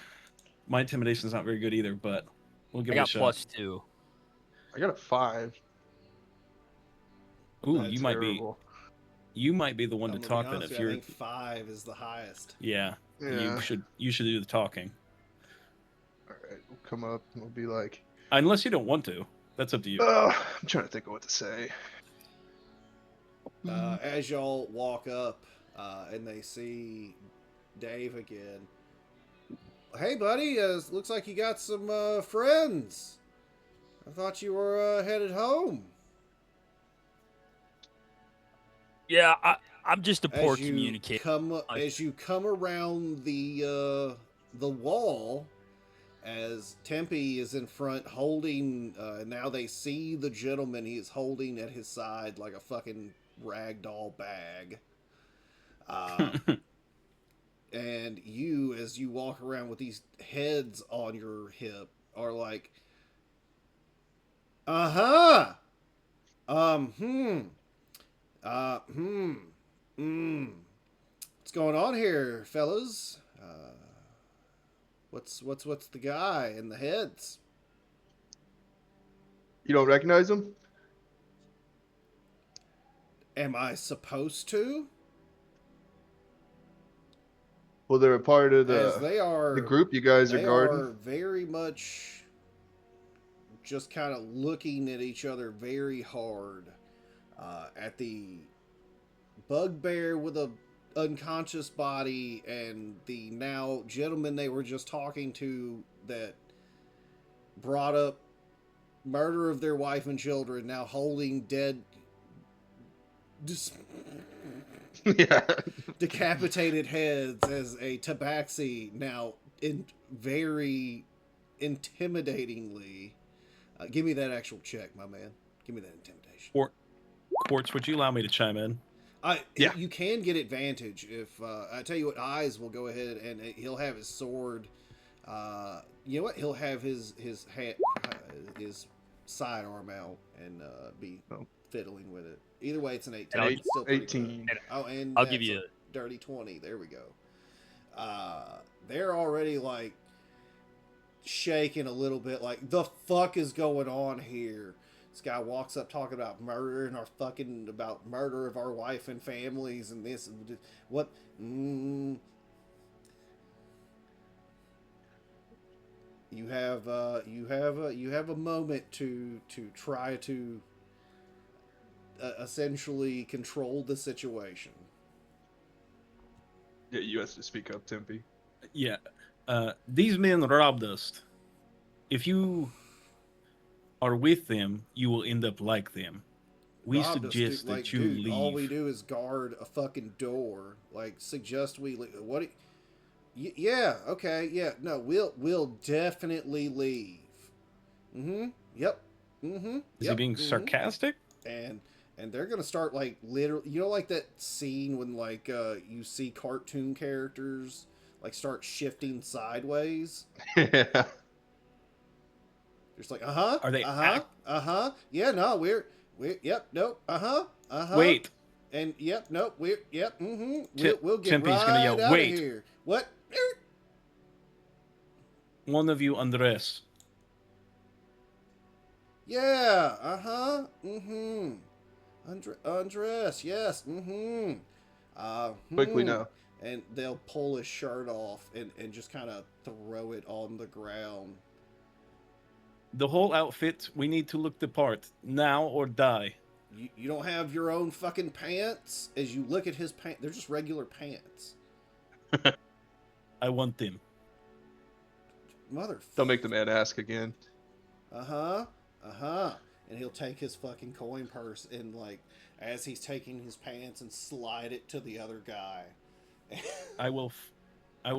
My intimidation's not very good either, but we'll give I it a got shot. +2. I got a 5. Ooh, That's you terrible. might be the one I'm to gonna be talk then honest if with you, you're I think 5 is the highest. yeah, Yeah. you should do the talking. All right, we'll come up and we'll be like, Unless you don't want to. That's up to you. I'm trying to think of what to say. As y'all walk up and they see Dave again. Hey, buddy, looks like you got some friends. I thought you were headed home. Yeah, I'm just a poor communicator. As you come around the wall, as Tempe is in front holding, now they see the gentleman he is holding at his side like a fucking ragdoll bag. And you, as you walk around with these heads on your hip, are like, uh-huh, what's going on here, fellas? What's the guy in the heads? You don't recognize him? Am I supposed to? Well, they're a part of As they are, the group you guys are they guarding. are very much just kind of looking at each other very hard. At the bugbear with a unconscious body and the now gentleman they were just talking to that brought up murder of their wife and children, now holding dead Yeah. decapitated heads as a tabaxi, now in very intimidatingly. Give me that actual check, my man. Give me that intimidation. Quartz, would you allow me to chime in? Yeah. You can get advantage if I tell you what. Eyes will go ahead and he'll have his sword. You know what? He'll have his sidearm out and be fiddling with it. Either way, it's an 18. It's still pretty 18. good. Oh, and I'll give you a dirty 20. There we go. They're already like shaking a little bit. Like, the fuck is going on here? This guy walks up talking about murder and about murder of our wife and families and this and what. You have a moment to try to essentially control the situation. Yeah, you have to speak up, Tempe. Yeah. These men robbed us. If you are with them, you will end up like them. We Robbed us, suggest dude. that you Dude, leave. all we do is guard a fucking door. Like, suggest we leave. What? Yeah. Okay. Yeah. No. We'll definitely leave. Yep. Is he being sarcastic? And they're gonna start like literally. You know, like that scene when like you see cartoon characters like start shifting sideways. Yeah. Just like Are they yeah, no, we're yep, nope, Wait. and yep, nope, we'll get Tempe's right gonna yell, out "Wait." of here. What? One of you undress. Yeah, undress, yes, Quickly now. And they'll pull his shirt off and just kind of throw it on the ground. The whole outfit, we need to look the part, now or die. You don't have your own fucking pants? As you look at his pants, they're just regular pants. I want them. Motherfucker. Don't make the man ask again. And he'll take his fucking coin purse and, like, as he's taking his pants and slide it to the other guy. I will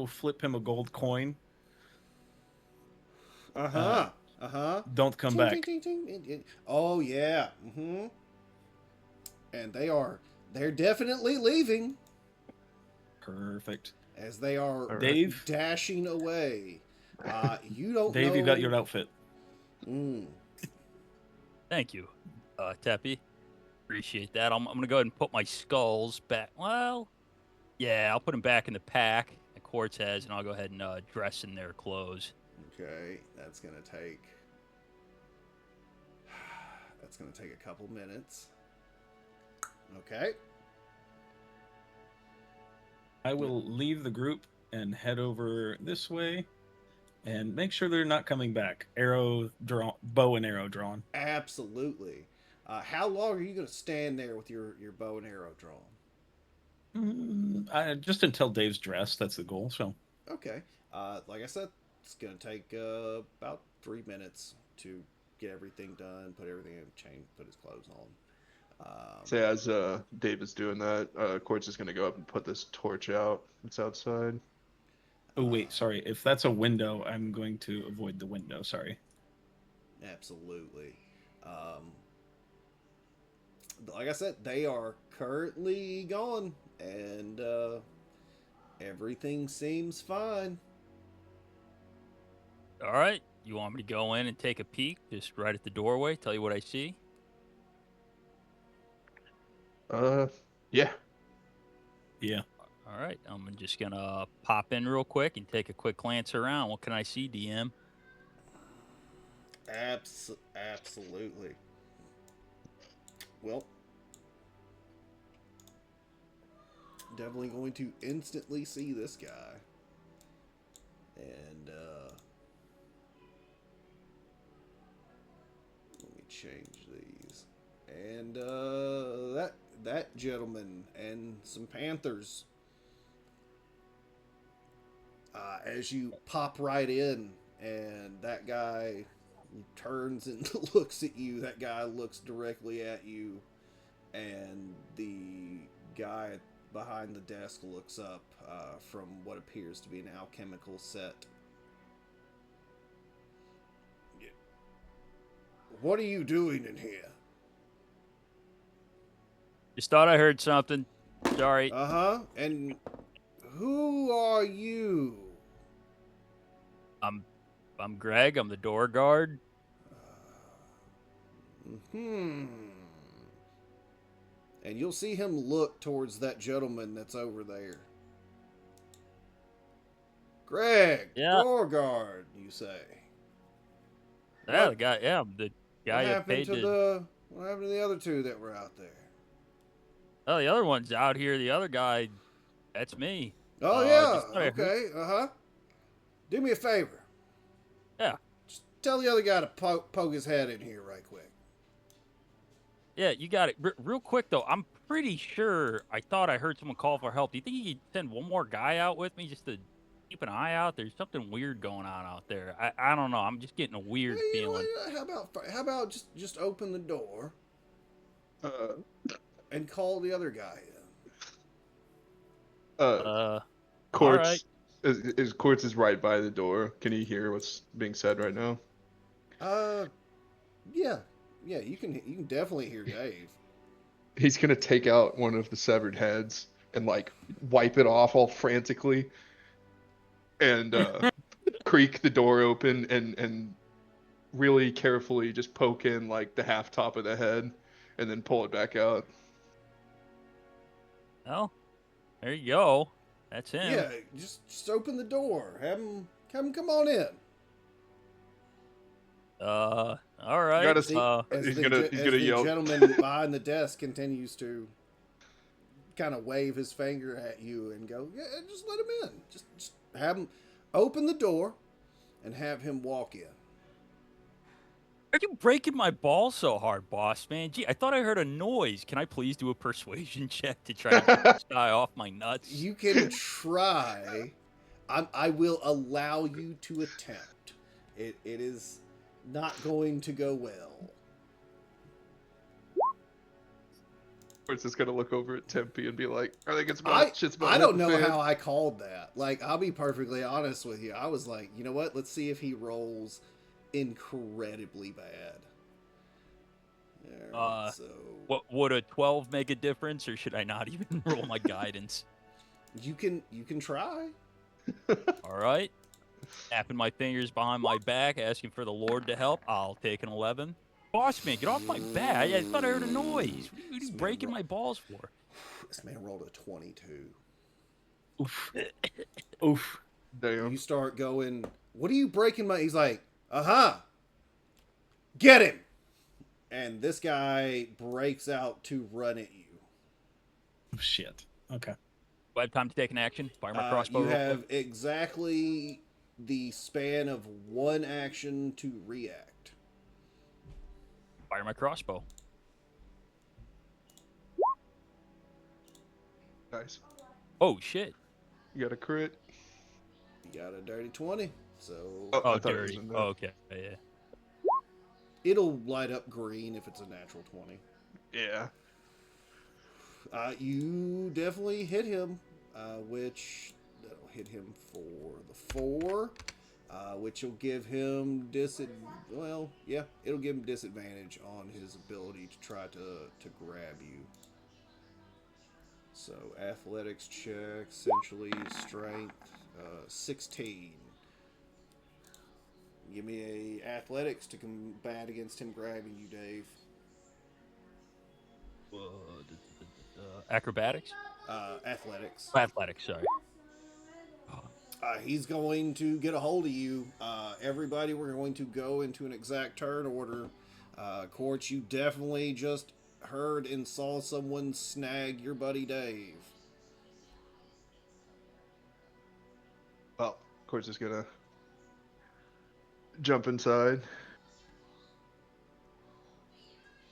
flip him a gold coin. Don't come Ting, back. ting, ting, ting. Oh yeah. And they're definitely leaving Perfect. as they are Dave? dashing away. You don't Dave, know. you got your outfit. Thank you, Teppy. Appreciate that. I'm gonna go ahead and put my skulls back. Well, yeah, I'll put them back in the pack that Quartz has, and I'll go ahead and dress in their clothes. Okay, that's gonna take a couple minutes. Okay. I will leave the group and head over this way and make sure they're not coming back. Bow and arrow drawn. Absolutely. How long are you gonna stand there with your bow and arrow drawn? Just until Dave's dressed. That's the goal. So. Okay. Like I said, it's gonna take about 3 minutes to get everything done, put everything in chain, put his clothes So as Dave is doing that, Quartz is gonna go up and put this torch out. It's outside. Oh wait, sorry. If that's a window, I'm going to avoid the window. Sorry. Absolutely. Um, like I said, they are currently gone, and everything seems fine. All right. You want me to go in and take a peek, just right at the doorway, tell you what I see? Yeah. Yeah. All right. I'm just gonna pop in real quick and take a quick glance around. What can I see, DM? Absolutely. Well, definitely going to instantly see this guy. And let me change these. And that gentleman and some panthers. As you pop right in, and that guy turns and looks at you. That guy looks directly at you, and the guy behind the desk looks up from what appears to be an alchemical set. What are you doing in here? Just thought I heard something. Sorry. And who are you? I'm Greg. I'm the door guard. Hmm. And you'll see him look towards that gentleman that's over there. Greg, Yeah. door guard, you say. Yeah, What- the guy. Yeah, I'm the guy you paid to. What happened to the other two that were out there? Oh, the other one's out here. The other guy, that's me. Oh yeah, Just thought I heard- okay, Do me a favor. Yeah. Just tell the other guy to poke his head in here right quick. Yeah, you got it. Real quick though, I'm pretty sure I thought I heard someone call for help. Do you think you could send one more guy out with me just to keep an eye out? There's something weird going on out there. I don't know. I'm just getting a weird Hey, you know feeling. what, how about just open the door Uh, and call the other guy in? Quartz right. is Quartz is right by the door. Can he hear what's being said right now? Yeah, you can definitely hear Dave. He's gonna take out one of the severed heads and like wipe it off all frantically, and creak the door open and really carefully just poke in like the half top of the head, and then pull it back out. Well, there you go. That's him. Yeah, just open the door. Have him come on in. All right. Gotta As he's gonna yell. gentleman behind the desk continues to kind of wave his finger at you and go, "Yeah, just let him in. Just have him open the door and have him walk in." Are you breaking my balls so hard, boss man? Gee, I thought I heard a noise. Can I please do a persuasion check to try to get this guy off my nuts? You can try. I will allow you to attempt. It is not going to go well. Quartz is gonna look over at Tempe and be like, "I think shit's about I to don't hit the know fan." how I called that. Like, I'll be perfectly honest with you. I was like, you know what? Let's see if he rolls incredibly bad. So What would a 12 make a difference, or should I not even roll my guidance? you can try. All right. Tapping my fingers behind my back, asking for the Lord to help. I'll take an 11. Boss man, get off my back. I thought I heard a noise. What are you breaking my balls for? This man rolled a 22. Oof. Oof. Damn. You start going, what are you breaking my... He's like, get him! And this guy breaks out to run at you. Shit. Okay. Do I have time to take an action? Fire my crossbow. You real have quick? exactly the span of one action to react. Fire my crossbow. Nice. Oh shit. You got a crit. You got a dirty 20, so I Oh, thought it was dirty. in there. Oh, okay. Yeah. it'll light up green if it's a natural 20. Yeah. You definitely hit him, which that'll hit him for the 4, which will give him well, yeah, it'll give him disadvantage on his ability to try to grab you. So athletics check, essentially strength, 16. Give me a athletics to combat against him grabbing you, Dave. Acrobatics? Athletics. Athletics, sorry. He's going to get a hold of you. Everybody, we're going to go into an exact turn order. Court, you definitely just heard and saw someone snag your buddy Dave. Well, of course, is gonna jump inside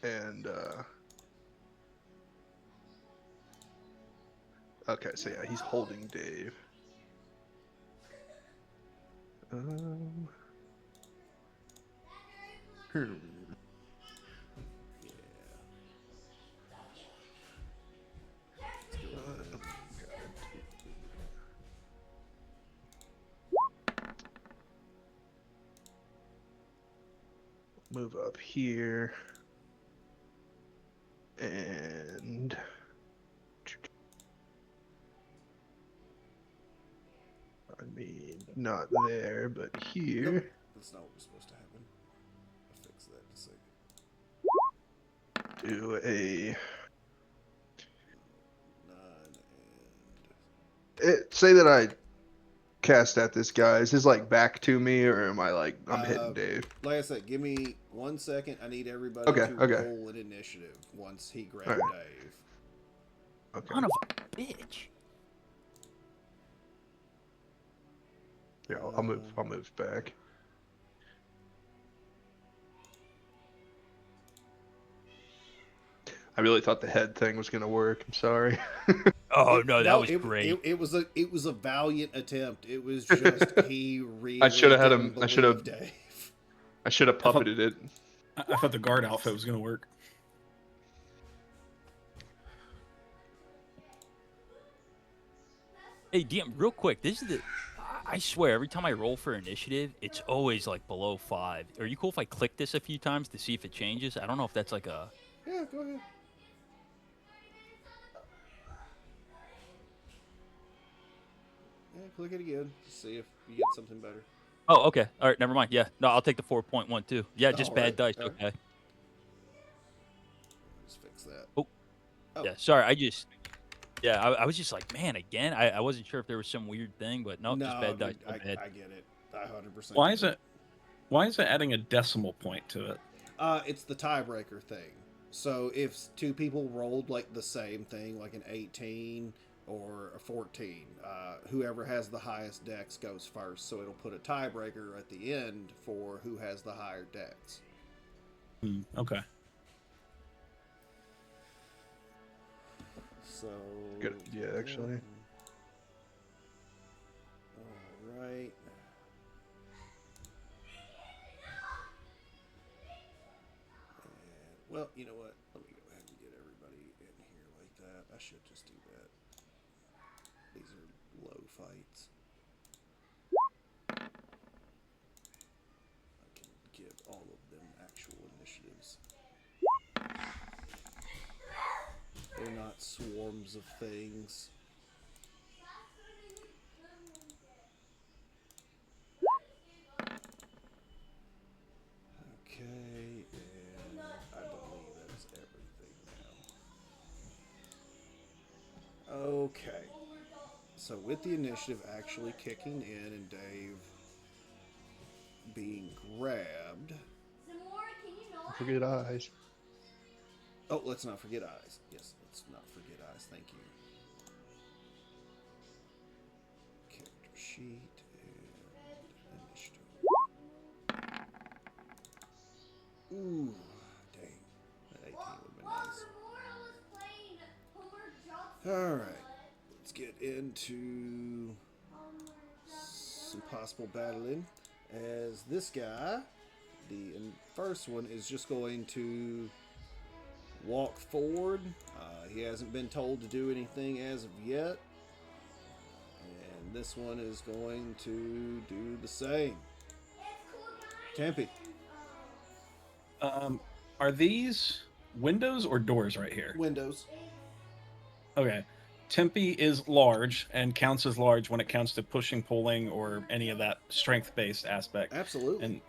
and okay, so yeah, he's holding Dave. Hmm. Move up here. And I mean, not there, but here. Nope, that's not what was supposed to happen. I'll fix that in a second. Do a 9 say that I cast at this guy. Is his like back to me, or am I like I'm hitting Dave? Like I said, give me 1 second. I need everybody Okay, to okay. roll an initiative once he grabs Alright. Dave. Okay. Son of a bitch. Yeah, I'll move. I'll move back. I really thought the head thing was gonna work. I'm sorry. Oh no, that was it, great. It was a valiant attempt. It was just he really I should have had him. didn't I should have. believe Dave. I should have puppeted it. I thought the guard outfit was gonna work. Hey, DM, real quick. This is I swear, every time I roll for initiative, it's always like below 5. Are you cool if I click this a few times to see if it changes? I don't know if that's like a. Yeah, go ahead. Yeah, click it again to see if you get something better. Oh, okay. All right, never mind. Yeah, no, I'll take the 4.1 too. Yeah, just bad dice. All right. Okay. Let's fix that. Oh. Oh. Yeah, sorry. I was just like, man, again. I wasn't sure if there was some weird thing, but no, just bad dice. I Bad. get it. I 100%. Why get is it? Why is it adding a decimal point to it? It's the tiebreaker thing. So if 2 people rolled like the same thing, like an 18 or a 14, whoever has the highest dex goes first. So it'll put a tiebreaker at the end for who has the higher dex. Okay. So Good. Yeah, actually. All right. Well, you know what? Let me go ahead and get everybody in here like that. I should just do that. These are low fights. I can give all of them actual initiatives. They're not swarms of things. Okay, and I believe that is everything now. Okay. So with the initiative actually kicking in and Dave being grabbed. Don't forget eyes. Oh, let's not forget eyes. Yes, let's not forget eyes. Thank you. Character sheet and initiative. Ooh, dang. That 18 would have been nice. Alright. Let's get into some possible battling. As this guy, the first one, is just going to walk forward. He hasn't been told to do anything as of yet. And this one is going to do the same. Tempe. Are these windows or doors right here? Windows. Okay. Tempe is large and counts as large when it counts to pushing, pulling, or any of that strength-based aspect. Absolutely. And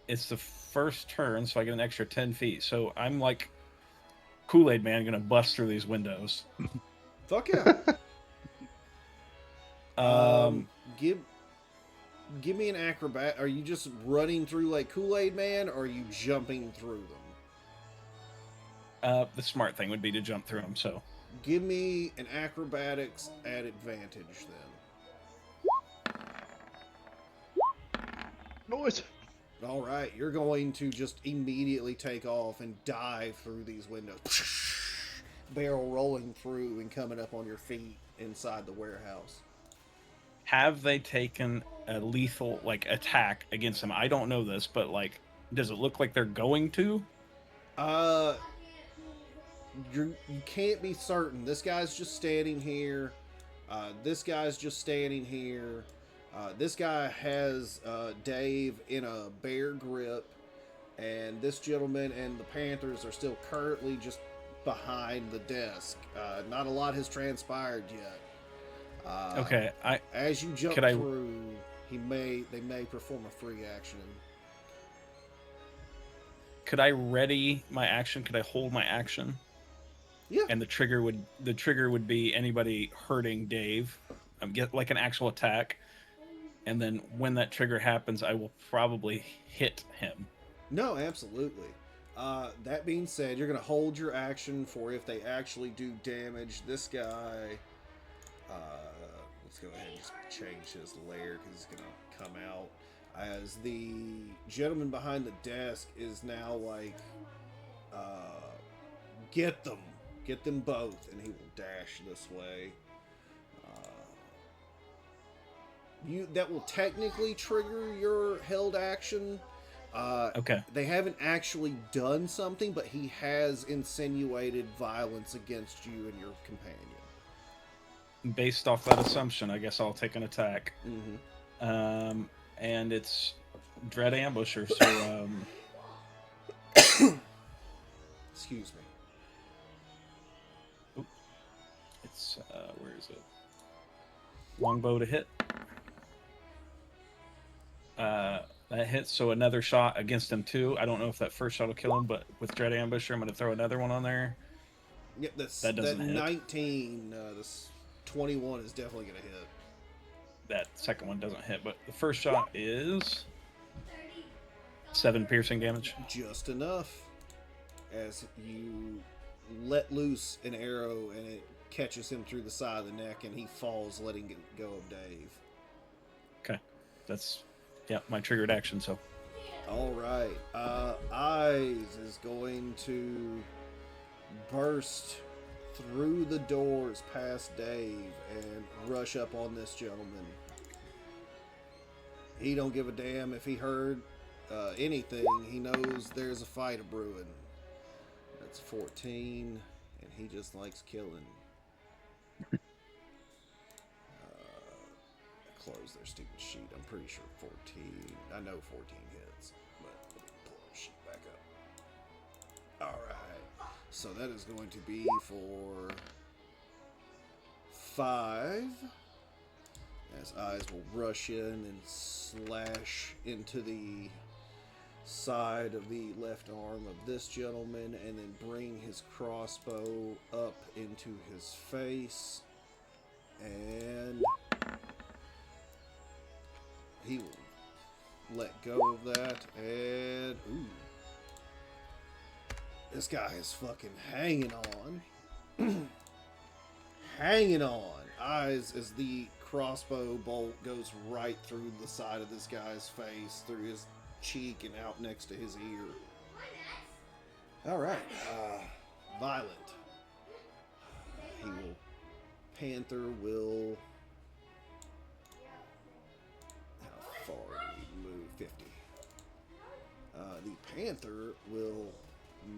it's the first turn, so I get an extra 10 feet. So I'm like Kool-Aid Man gonna bust through these windows. Fuck yeah. Um, Give me an acrobat. Are you just running through like Kool-Aid Man, or are you jumping through them? The smart thing would be to jump through them, so. Give me an acrobatics at advantage then. Noise. All right, you're going to just immediately take off and dive through these windows. Barrel rolling through and coming up on your feet inside the warehouse. Have they taken a lethal, like, attack against him? I don't know this, but, like, does it look like they're going to? You can't be certain. This guy's just standing here. This guy's just standing here. This guy has Dave in a bear grip, and this gentleman and the Panthers are still currently just behind the desk. Not a lot has transpired yet. Okay, As you jump could I- through, they may perform a free action. could I ready my action? Could I hold my action? Yeah. And the trigger would be anybody hurting Dave, get like an actual attack, and then when that trigger happens, I will probably hit him. No, absolutely. That being said, you're going to hold your action for if they actually do damage. This guy, let's go ahead and just change his layer because he's going to come out. As the gentleman behind the desk is now like, get them both, and he will dash this way. That will technically trigger your held action. Okay. They haven't actually done something, but he has insinuated violence against you and your companion. Based off that assumption, I guess I'll take an attack. Mm-hmm. And it's Dread Ambusher, so Excuse me. it's where is it? Longbow to hit. That hits, so another shot against him too. I don't know if that first shot will kill him, but with Dread Ambusher, I'm going to throw another one on there. Yep, That doesn't hit. 19, this 21 is definitely going to hit. That second one doesn't hit, but the first shot is 7 piercing damage. Just enough. As you let loose an arrow and it catches him through the side of the neck and he falls, letting go of Dave. Okay, that's my triggered action. So all right, Eyes is going to burst through the doors past Dave and rush up on this gentleman. He don't give a damn if he heard anything. He knows there's a fight a brewing. That's 14, and he just likes killing. Close their stupid sheet. I'm pretty sure 14. I know 14 hits, but let me pull the sheet back up. All right. So that is going to be for 5. As Eyes will rush in and slash into the side of the left arm of this gentleman and then bring his crossbow up into his face. And he will let go of that. And ooh, this guy is fucking hanging on. Hanging on. Eyes as the crossbow bolt goes right through the side of this guy's face, through his cheek and out next to his ear. Alright, Violent. Panther will... How far do we move? 50. The Panther will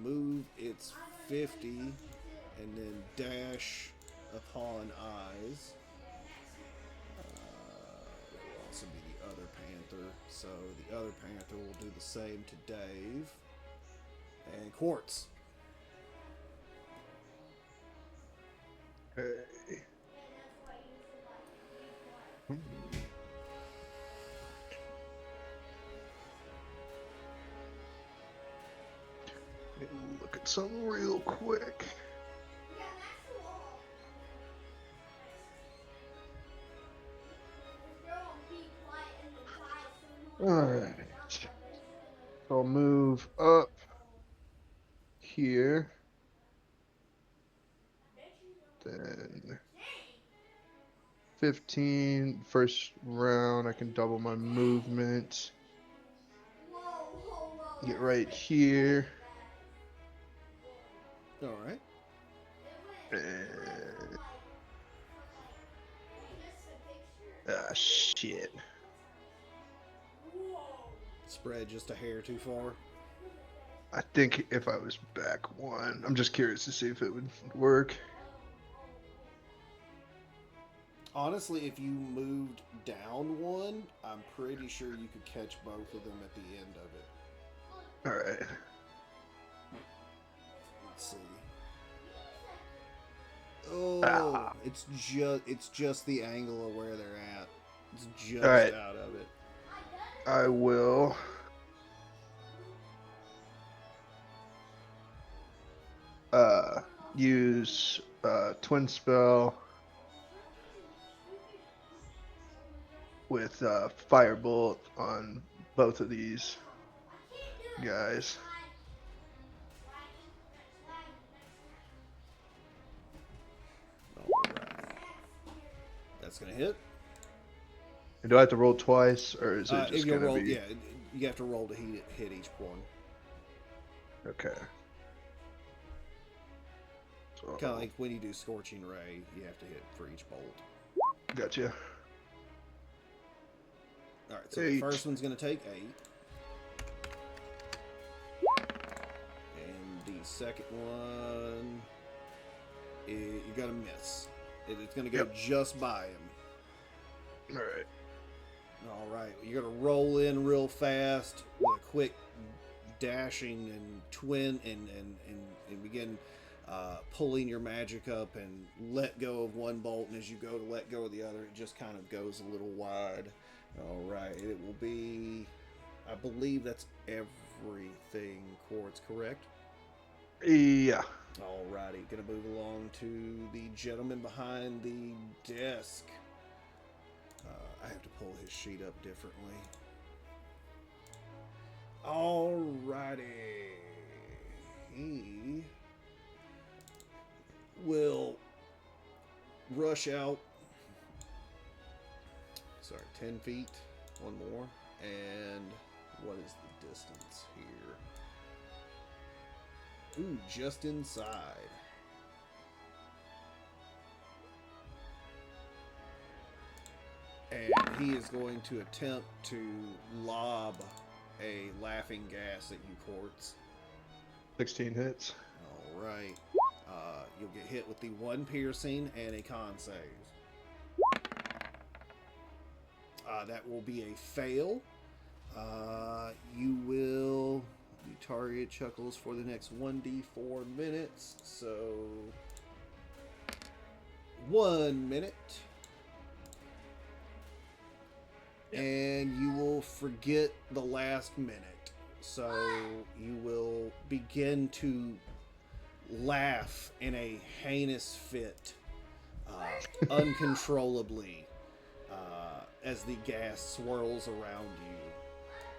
move its 50, and then dash upon eyes. Will also be the other panther. So the other panther will do the same to Dave. And Quartz. Hey. Let me look at something real quick. Alright. I'll move up here. Then 15, first round, I can double my movement. Get right here. Alright. And... ah, shit. Spread just a hair too far. I think if I was back one, I'm just curious to see if it would work. Honestly, if you moved down one, I'm pretty sure you could catch both of them at the end of it. Alright. Let's see. Oh, it's just the angle of where they're at. It's just Alright. out of it. I will. Use twin spell with firebolt on both of these guys. Alright. That's gonna hit. And do I have to roll twice, or is it If just you gonna roll, be? yeah, you have to roll to hit each one. Okay. So, Kind of like when you do Scorching Ray, you have to hit for each bolt. gotcha. Alright, so the 8. first one's going to take 8. And the second one, you're going to miss. It's going to go just by him. Alright. Alright, you're going to roll in real fast with a quick dashing and twin and begin pulling your magic up and let go of one bolt, and as you go to let go of the other, it just kind of goes a little wide. Alright, it will be, I believe that's everything, Quartz, correct? Yeah. Alrighty, gonna move along to the gentleman behind the desk. I have to pull his sheet up differently. Alrighty. He will rush out. Sorry, 10 feet. One more. And what is the distance here? Ooh, just inside. And he is going to attempt to lob a laughing gas at you, Quartz. 16 hits. Alright. You'll get hit with the 1 piercing and a con save. That will be a fail. You will be target chuckles for the next 1d4 minutes. So 1 minute. And you will forget the last minute. So you will begin to laugh in a heinous fit, uncontrollably, as the gas swirls around you.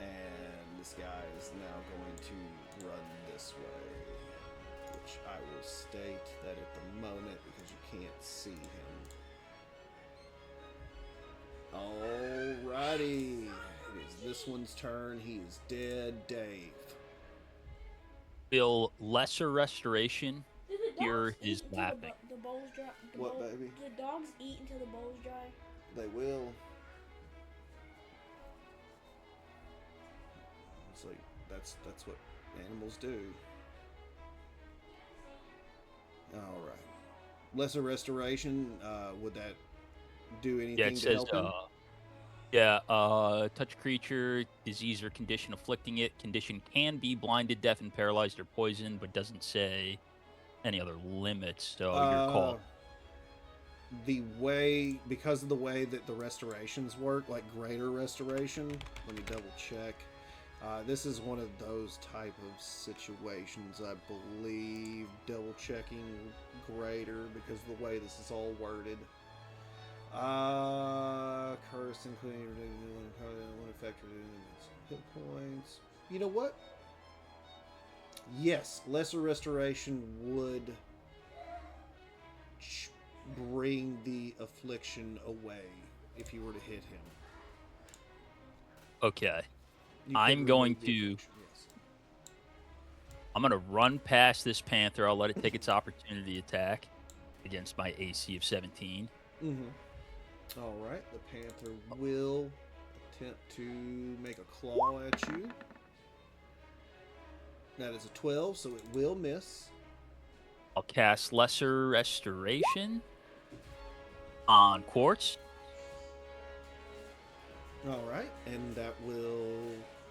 And this guy is now going to run this way, which I will state that at the moment, because you can't see him. Alrighty. It is this one's turn. He is dead. Dave. Feel lesser restoration. Do the Here dogs is eat until laughing. the bowl's dry? What, baby? Do the dogs eat until the bowl's dry? They will. So that's what animals do. Lesser restoration. Would that do anything Yeah, it to says, help him? touch creature, disease or condition afflicting it. Condition can be blinded, deafened, paralyzed, or poisoned, but doesn't say any other limits. So your call. Because of the way that the restorations work, like greater restoration. Let me double check. This is one of those type of situations, I believe. Double checking greater because of the way this is all worded. Curse including one effect hit points. You know what? Yes, lesser restoration would bring the affliction away if you were to hit him. Okay. You could I'm going remove the to affliction, yes. I'm gonna run past this panther. I'll let it take its opportunity attack against my AC of 17. Mm-hmm. All right, the panther will attempt to make a claw at you. That is a 12, so it will miss. I'll cast Lesser Restoration on Quartz. All right, and that will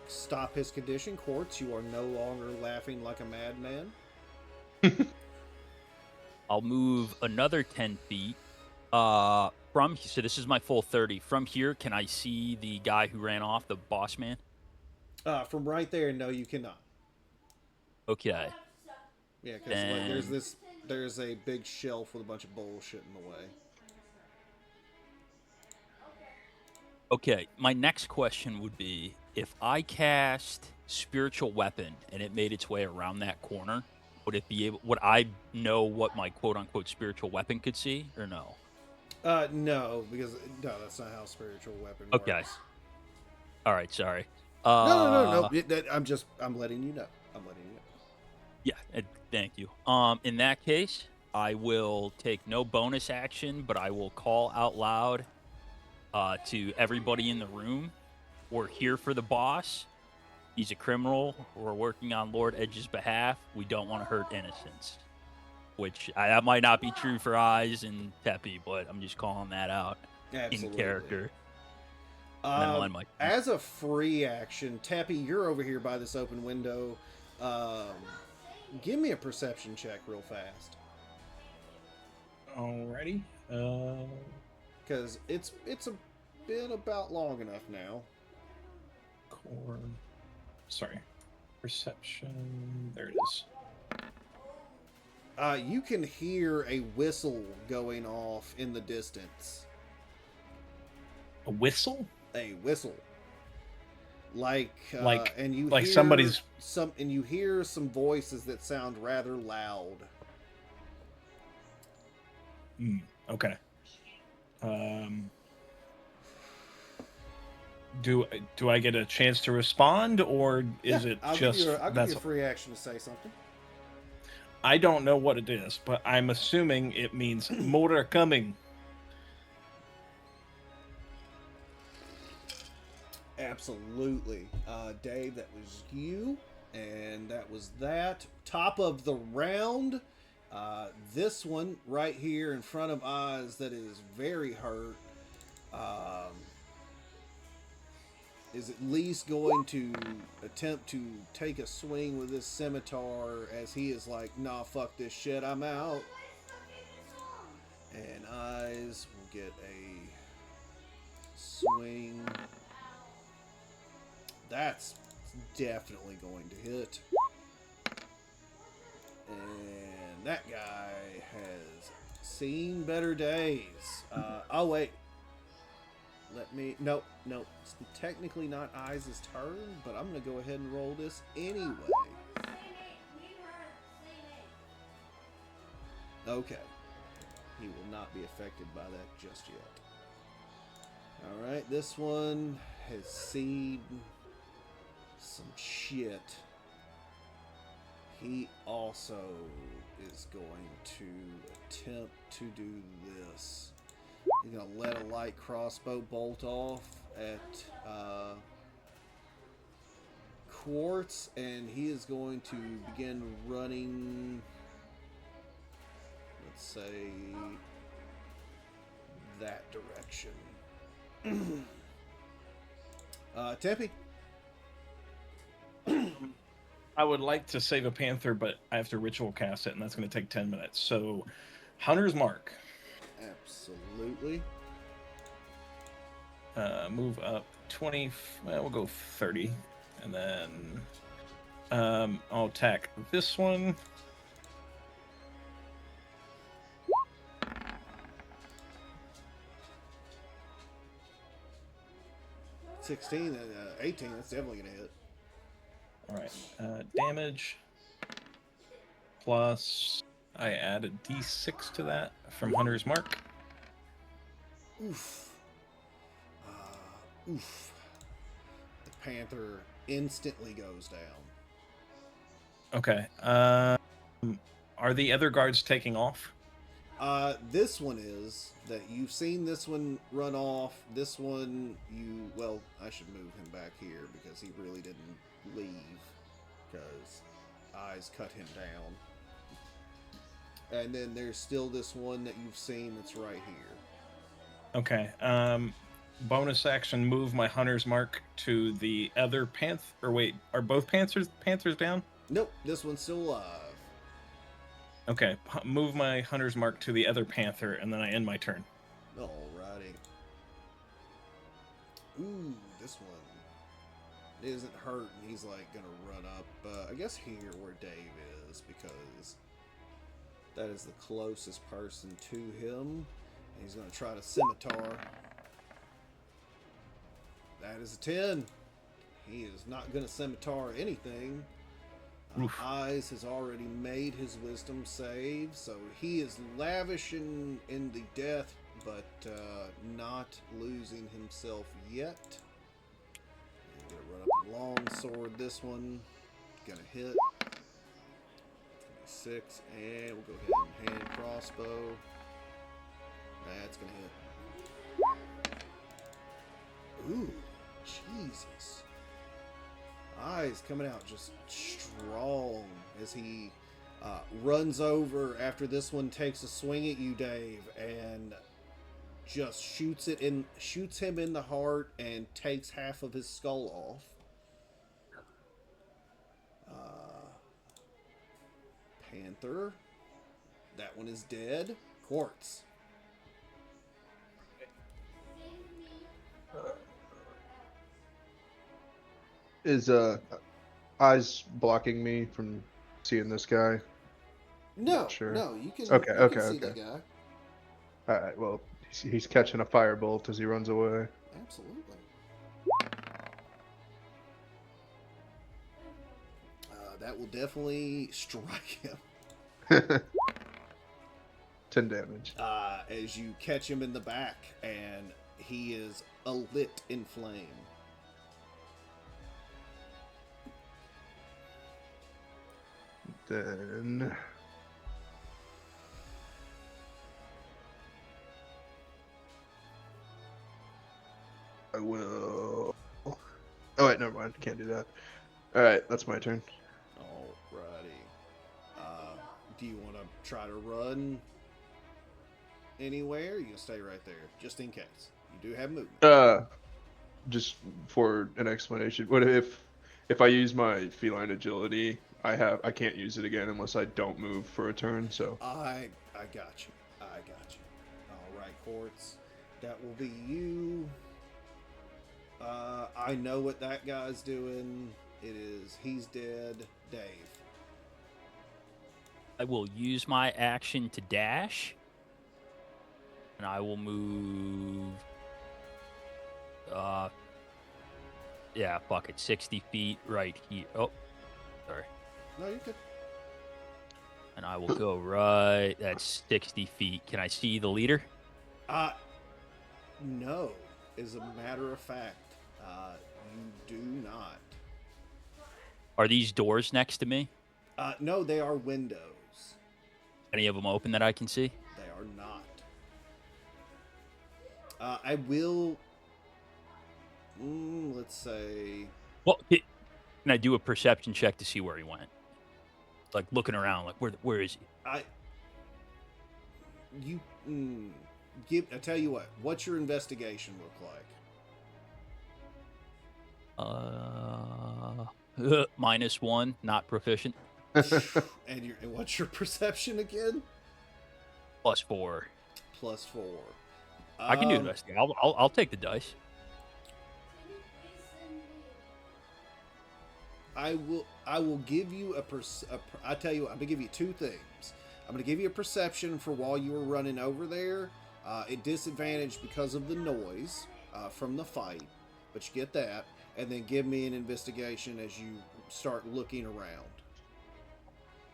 stop his condition. Quartz, you are no longer laughing like a madman. I'll move another 10 feet. So this is my full 30. From here, can I see the guy who ran off, the boss man? From right there, no, you cannot. Okay. Yeah, because Then there's a big shelf with a bunch of bullshit in the way. okay, my next question would be if I cast Spiritual Weapon and it made its way around that corner, would I know what my quote unquote spiritual weapon could see or no? No, because no, that's not how spiritual weapon Okay. works. All right, sorry. No. I'm letting you know. Yeah, thank you. In that case, I will take no bonus action, but I will call out loud to everybody in the room. We're here for the boss. He's a criminal. We're working on Lord Edge's behalf. We don't want to hurt innocents. That might not be true for Eyes and Teppy, but I'm just calling that out in Absolutely. character. And then I'll end my turn. As a free action, Tappy, you're over here by this open window. Give me a perception check real fast. Alrighty. Because it's been about long enough now. Core. Sorry. Perception. There it is. You can hear a whistle going off in the distance. A whistle? A whistle. And you like hear somebody's and you hear some voices that sound rather loud. Okay. Do I get a chance to respond, or is it I'll just give you a free action to say something. I don't know what it is, but I'm assuming it means more are coming. Absolutely. Dave, that was you, and that was that. Top of the round. This one right here in front of Oz that is very hurt is at least going to attempt to take a swing with this scimitar as he is like, nah, fuck this shit, I'm out. And Eyes will get a swing. That's definitely going to hit. And that guy has seen better days. Oh, wait. Nope. It's technically not Eyes' turn, but I'm going to go ahead and roll this anyway. Okay. He will not be affected by that just yet. Alright, this one has seen some shit. He also is going to attempt to do this. He's going to let a light crossbow bolt off at Quartz, and he is going to begin running. Let's say that direction. Tempe? I would like to save a panther, but I have to ritual cast it, and that's going to take 10 minutes. So, Hunter's Mark. Absolutely. Move up 20. Well, we'll go 30. And then I'll attack this one. $16 and $18, that's definitely going to hit. All right. Damage. Plus, I add a d6 to that from Hunter's Mark. Oof. Oof. The panther instantly goes down. Okay. Are the other guards taking off? This one is that you've seen this one run off. This one, well, I should move him back here because he really didn't leave because eyes cut him down. And then there's still this one that you've seen that's right here. Okay. Bonus action, move my Hunter's Mark to the other panther. Or wait, are both panthers down? Nope, this one's still alive. Okay, move my Hunter's Mark to the other panther, and then I end my turn. Alrighty. Ooh, this one isn't hurt, and he's like gonna run up. I guess here where Dave is because that is the closest person to him. And he's gonna try to scimitar. That is a 10. He is not gonna scimitar anything. Eyes has already made his wisdom save, so he is lavish in the death, but not losing himself yet. I'm gonna run up a long sword. This one gonna hit. 26, and we'll go ahead and hand crossbow. That's gonna hit. Ooh, Jesus. Eyes coming out just strong as he runs over after this one takes a swing at you, Dave, and just shoots him in the heart and takes half of his skull off. Panther, that one is dead. Quartz. Is eyes blocking me from seeing this guy? No, Sure. no, you can. Okay, you okay, can see okay. that guy. All right. Well, he's catching a firebolt as he runs away. Absolutely. That will definitely strike him. 10 damage. As you catch him in the back, and he is lit in flame. Then I will. Oh wait, never mind. Can't do that. All right, that's my turn. Alrighty. Do you want to try to run anywhere? Or you can stay right there, just in case. You do have movement. Just for an explanation, what if I use my feline agility? I can't use it again unless I don't move for a turn. So I got you. I got you. All right, Quartz. That will be you. I know what that guy's doing. He's dead. Dave. I will use my action to dash. And I will move... yeah, fuck it. 60 feet right here. Oh, sorry. No, you could. And I will go right... That's 60 feet. Can I see the leader? No. As a matter of fact, you do not. Are these doors next to me? No, they are windows. Any of them open that I can see? They are not. I will. Let's say. Well, can I do a perception check to see where he went? Like looking around, like where is he? you give. I tell you what. What's your investigation look like? -1, not proficient. And what's your perception again? +4. +4. I can do investigate. I'll take the dice. I will give you I tell you what, I'm gonna give you two things. I'm gonna give you a perception for while you were running over there. At disadvantage because of the noise from the fight, but you get that, and then give me an investigation as you start looking around.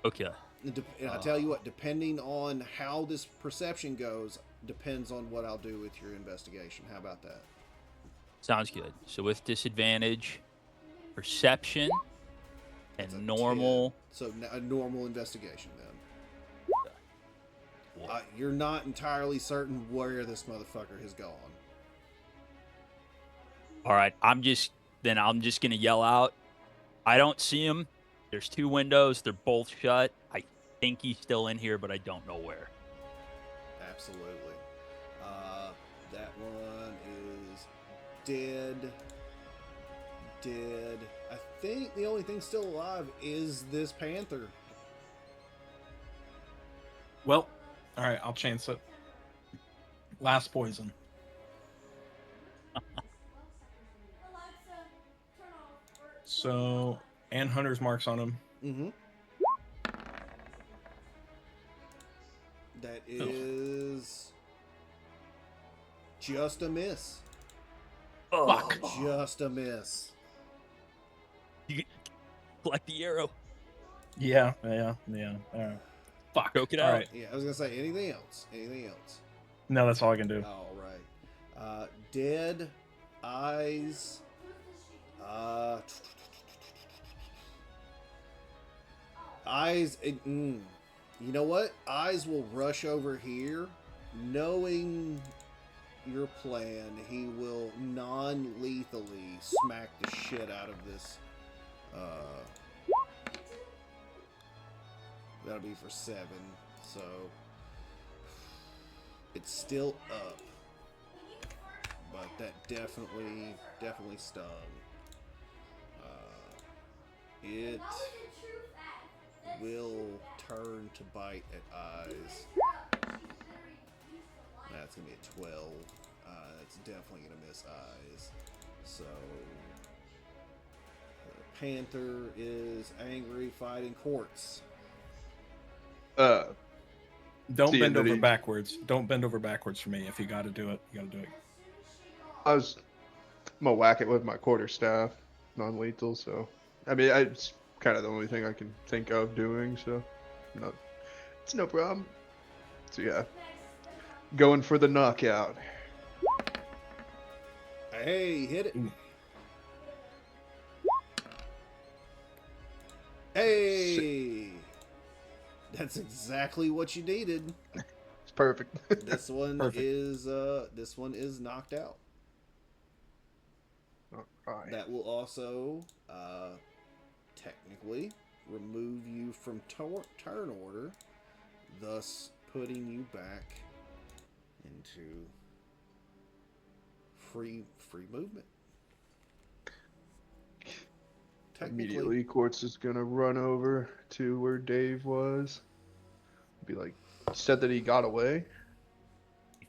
Okay. And I tell you what, depending on how this perception goes, depends on what I'll do with your investigation. How about that? Sounds good. So with disadvantage, perception, That's a and normal. 10. So a normal investigation then. Whoa. You're not entirely certain where this motherfucker has gone. All right. I'm just gonna yell out. I don't see him. There's 2 windows. They're both shut. I think he's still in here, but I don't know where. Absolutely. That one is dead. Dead. I think the only thing still alive is this panther. Well, all right, I'll chance it. Last poison. So, and Hunter's marks on him. Mm-hmm. That is just a miss. Fuck. Just a miss. You collect the arrow. Yeah. All right. Fuck. Choke it All out. right. Yeah, I was gonna say anything else. Anything else? No, that's all I can do. All right. Dead eyes. Eyes. You know what? Eyes will rush over here, knowing your plan. He will non-lethally smack the shit out of this. That'll be for 7. So it's still up, but that definitely stung. It will turn to bite at eyes. That's gonna be a 12. That's definitely gonna miss eyes. So the panther is angry, fighting Quartz. Don't See, bend and then over he- backwards. Don't bend over backwards for me. If you got to do it, you got to do it. I'm gonna whack it with my quarterstaff, non-lethal. So, I mean, it's kind of the only thing I can think of doing. So, it's no problem. So yeah, going for the knockout. Hey, hit it. Ooh. Hey, that's exactly what you needed. It's perfect. This one Perfect. is knocked out. Alright. That will also technically remove you from turn order, thus putting you back into free movement. Technically, Immediately, Quartz is gonna run over to where Dave was. Be like, said that he got away. I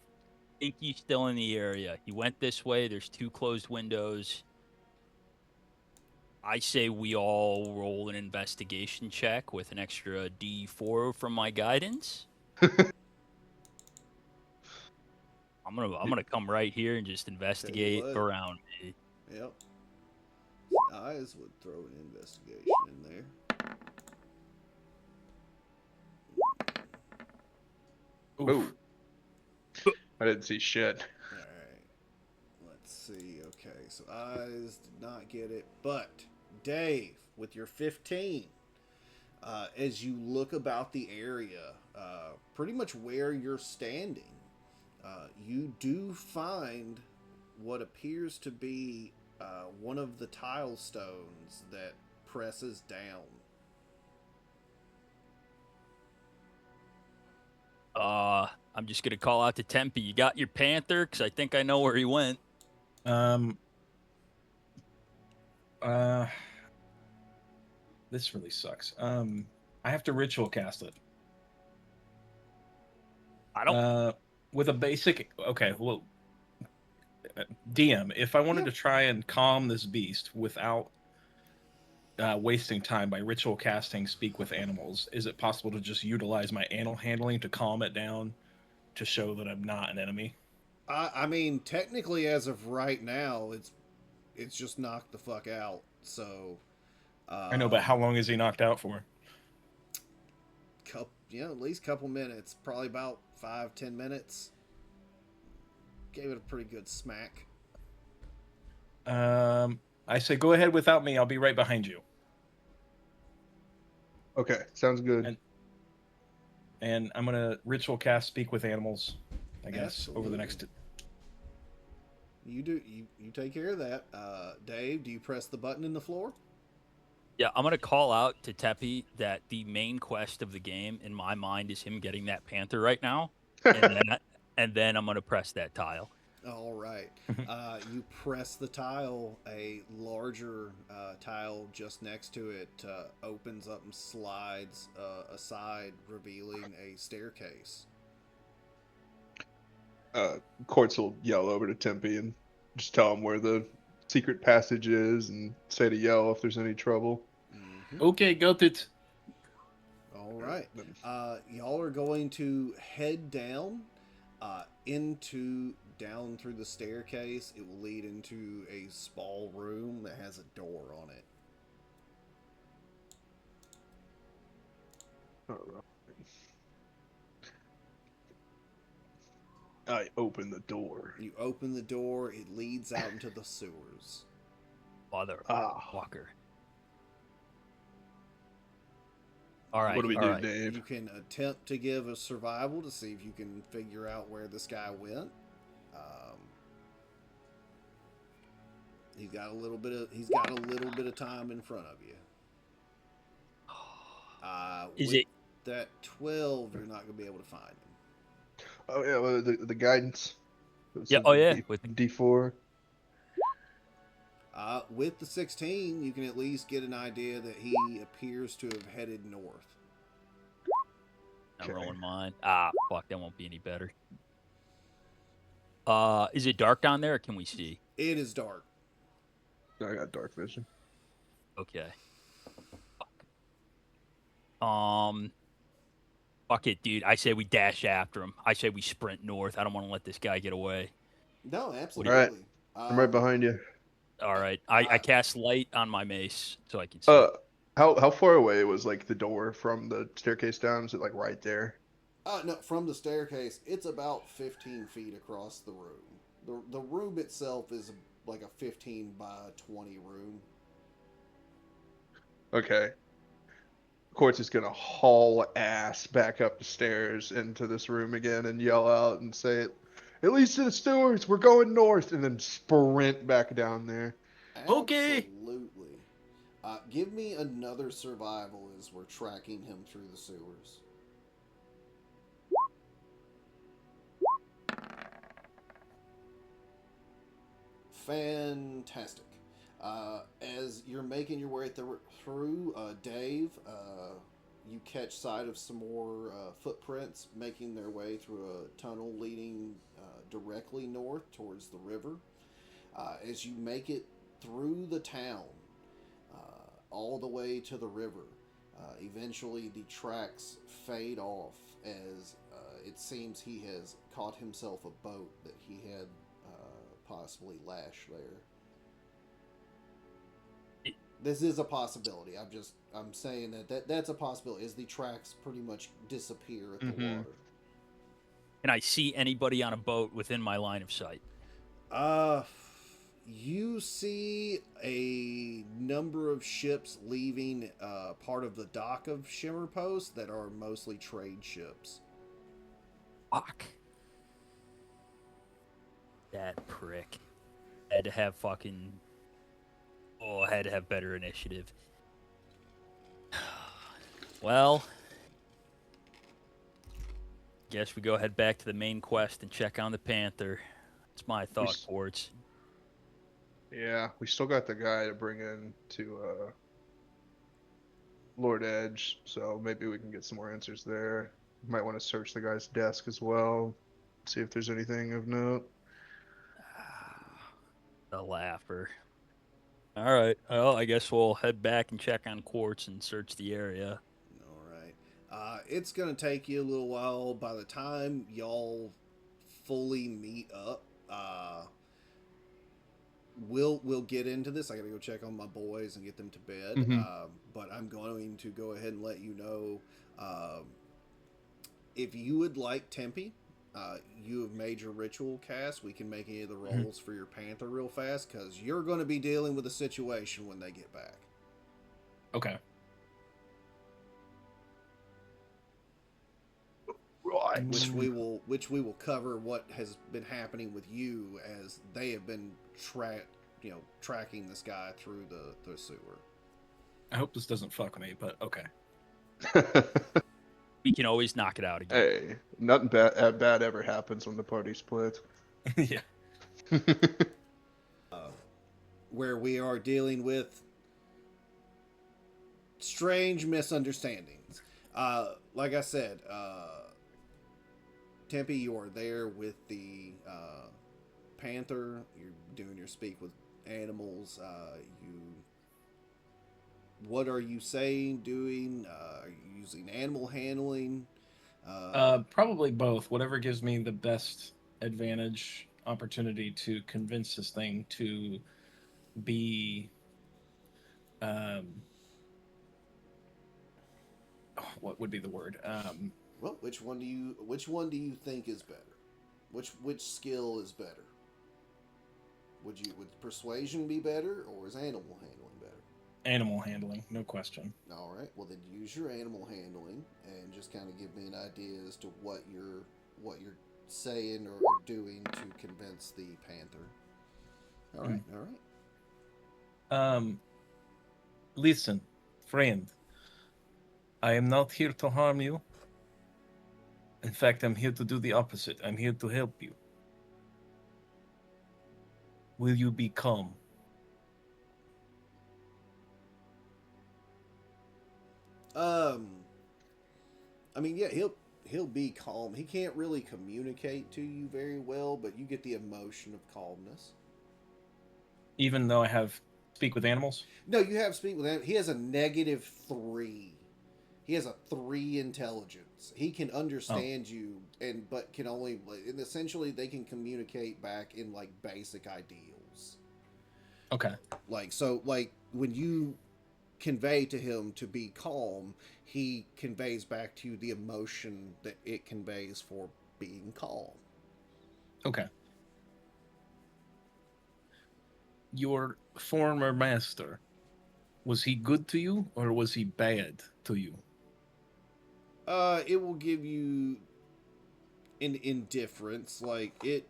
think he's still in the area. He went this way. There's 2 closed windows. I say we all roll an investigation check with an extra D4 from my guidance. I'm gonna come right here and just investigate what. around me. Yep. Eyes would throw an investigation in there. Oof. I didn't see shit. Alright. Let's see. Okay, so eyes did not get it. But, Dave, with your 15, as you look about the area, pretty much where you're standing, you do find what appears to be one of the tile stones that presses down. I I'm just gonna call out to Tempe. You got your panther? Because I think I know where he went. This really sucks. I have to ritual cast it. I don't. With a basic. Okay, well, DM, if I wanted to try and calm this beast without wasting time by ritual casting Speak with Animals, is it possible to just utilize my animal handling to calm it down to show that I'm not an enemy? I mean, technically, as of right now, it's just knocked the fuck out. So, I know, but how long is he knocked out for? at least a couple minutes, probably about 5-10 minutes. Gave it a pretty good smack. I say go ahead without me. I'll be right behind you. Okay, sounds good. And I'm gonna ritual cast Speak with Animals, I guess, over the next. You take care of that. Dave, do you press the button in the floor? Yeah, I'm gonna call out to Tepi that the main quest of the game, in my mind, is him getting that panther right now, and then I'm gonna press that tile. All right. You press the tile. A larger tile just next to it opens up and slides aside, revealing a staircase. Quartz will yell over to Tempe and just tell him where the secret passage is and say to yell if there's any trouble. Okay, got it. All right. Y'all are going to head down down through the staircase. It will lead into a small room that has a door on it. All right. I open the door. You open the door. It leads out into the sewers. Motherfucker. All right. What do we do, Dave? You can attempt to give a survival to see if you can figure out where this guy went. He's got a little bit of time in front of you. Is it that 12? You're not gonna be able to find him. Oh yeah, well, the guidance. Yeah. Oh yeah. With D4. With the 16, you can at least get an idea that he appears to have headed north. I'm rolling mine. Fuck, that won't be any better. Is it dark down there, or can we see? It is dark. I got dark vision. Okay. Fuck it, dude. I say we dash after him. I say we sprint north. I don't want to let this guy get away. No, absolutely. All right. I'm right behind you. All right. I cast light on my mace so I can see. How far away was like the door from the staircase down? Is it like right there? No, from the staircase, it's about 15 feet across the room. The room itself is like a 15 by 20 room. Okay. Quartz is gonna haul ass back up the stairs into this room again and yell out and say, "At least to the stewards, we're going north," and then sprint back down there. Okay. Absolutely. Give me another survival as we're tracking him through the sewers. Fantastic. As you're making your way through, Dave, you catch sight of some more footprints making their way through a tunnel leading directly north towards the river. As you make it through the town, all the way to the river, eventually the tracks fade off as it seems he has caught himself a boat that he had possibly lashed there. This is a possibility. I'm saying that's a possibility, as the tracks pretty much disappear at the water. Can I see anybody on a boat within my line of sight? You see a number of ships leaving part of the dock of Shimmer Post that are mostly trade ships. Fuck. That prick. Had to have fucking... Oh, I had to have better initiative. Well... Guess we go head back to the main quest and check on the panther. It's my thought, s- Quartz. Yeah, we still got the guy to bring in to Lord Edge, so maybe we can get some more answers there. Might want to search the guy's desk as well, see if there's anything of note. The laugher. All right. Well, I guess we'll head back and check on Quartz and search the area. All right. It's gonna take you a little while. By the time y'all fully meet up, we'll get into this. I gotta go check on my boys and get them to bed. Mhm. But I'm going to go ahead and let you know, um, if you would like Tempe. You have made your ritual cast. We can make any of the rolls for your panther real fast because you're going to be dealing with a situation when they get back. Okay. Right. Which we will cover what has been happening with you as they have been tracking this guy through the sewer. I hope this doesn't fuck me, but okay. We can always knock it out again. Hey, nothing bad ever happens when the party splits. Yeah. Where we are dealing with strange misunderstandings. Like I said, Tempe, you are there with the panther. You're doing your speak with animals. What are you saying, doing? Are you using animal handling? Probably both. Whatever gives me the best advantage opportunity to convince this thing to be what would be the word? Well, which one do you think is better? Which skill is better? Would persuasion be better, or is animal handling better? Animal handling, no question. All right. Well, then use your animal handling and just kind of give me an idea as to what you're saying or doing to convince the panther. All right. All right. Listen, friend. I am not here to harm you. In fact, I'm here to do the opposite. I'm here to help you. Will you be calm? I mean, yeah, he'll be calm. He can't really communicate to you very well, but you get the emotion of calmness. Even though I have speak with animals? No, you have speak with him. He has a -3. He has a 3 intelligence. He can understand you, but can only, and essentially they can communicate back in like basic ideals. Okay. Like when you convey to him to be calm, he conveys back to you the emotion that it conveys for being calm. Okay. Your former master, was he good to you or was he bad to you? It will give you an indifference. Like it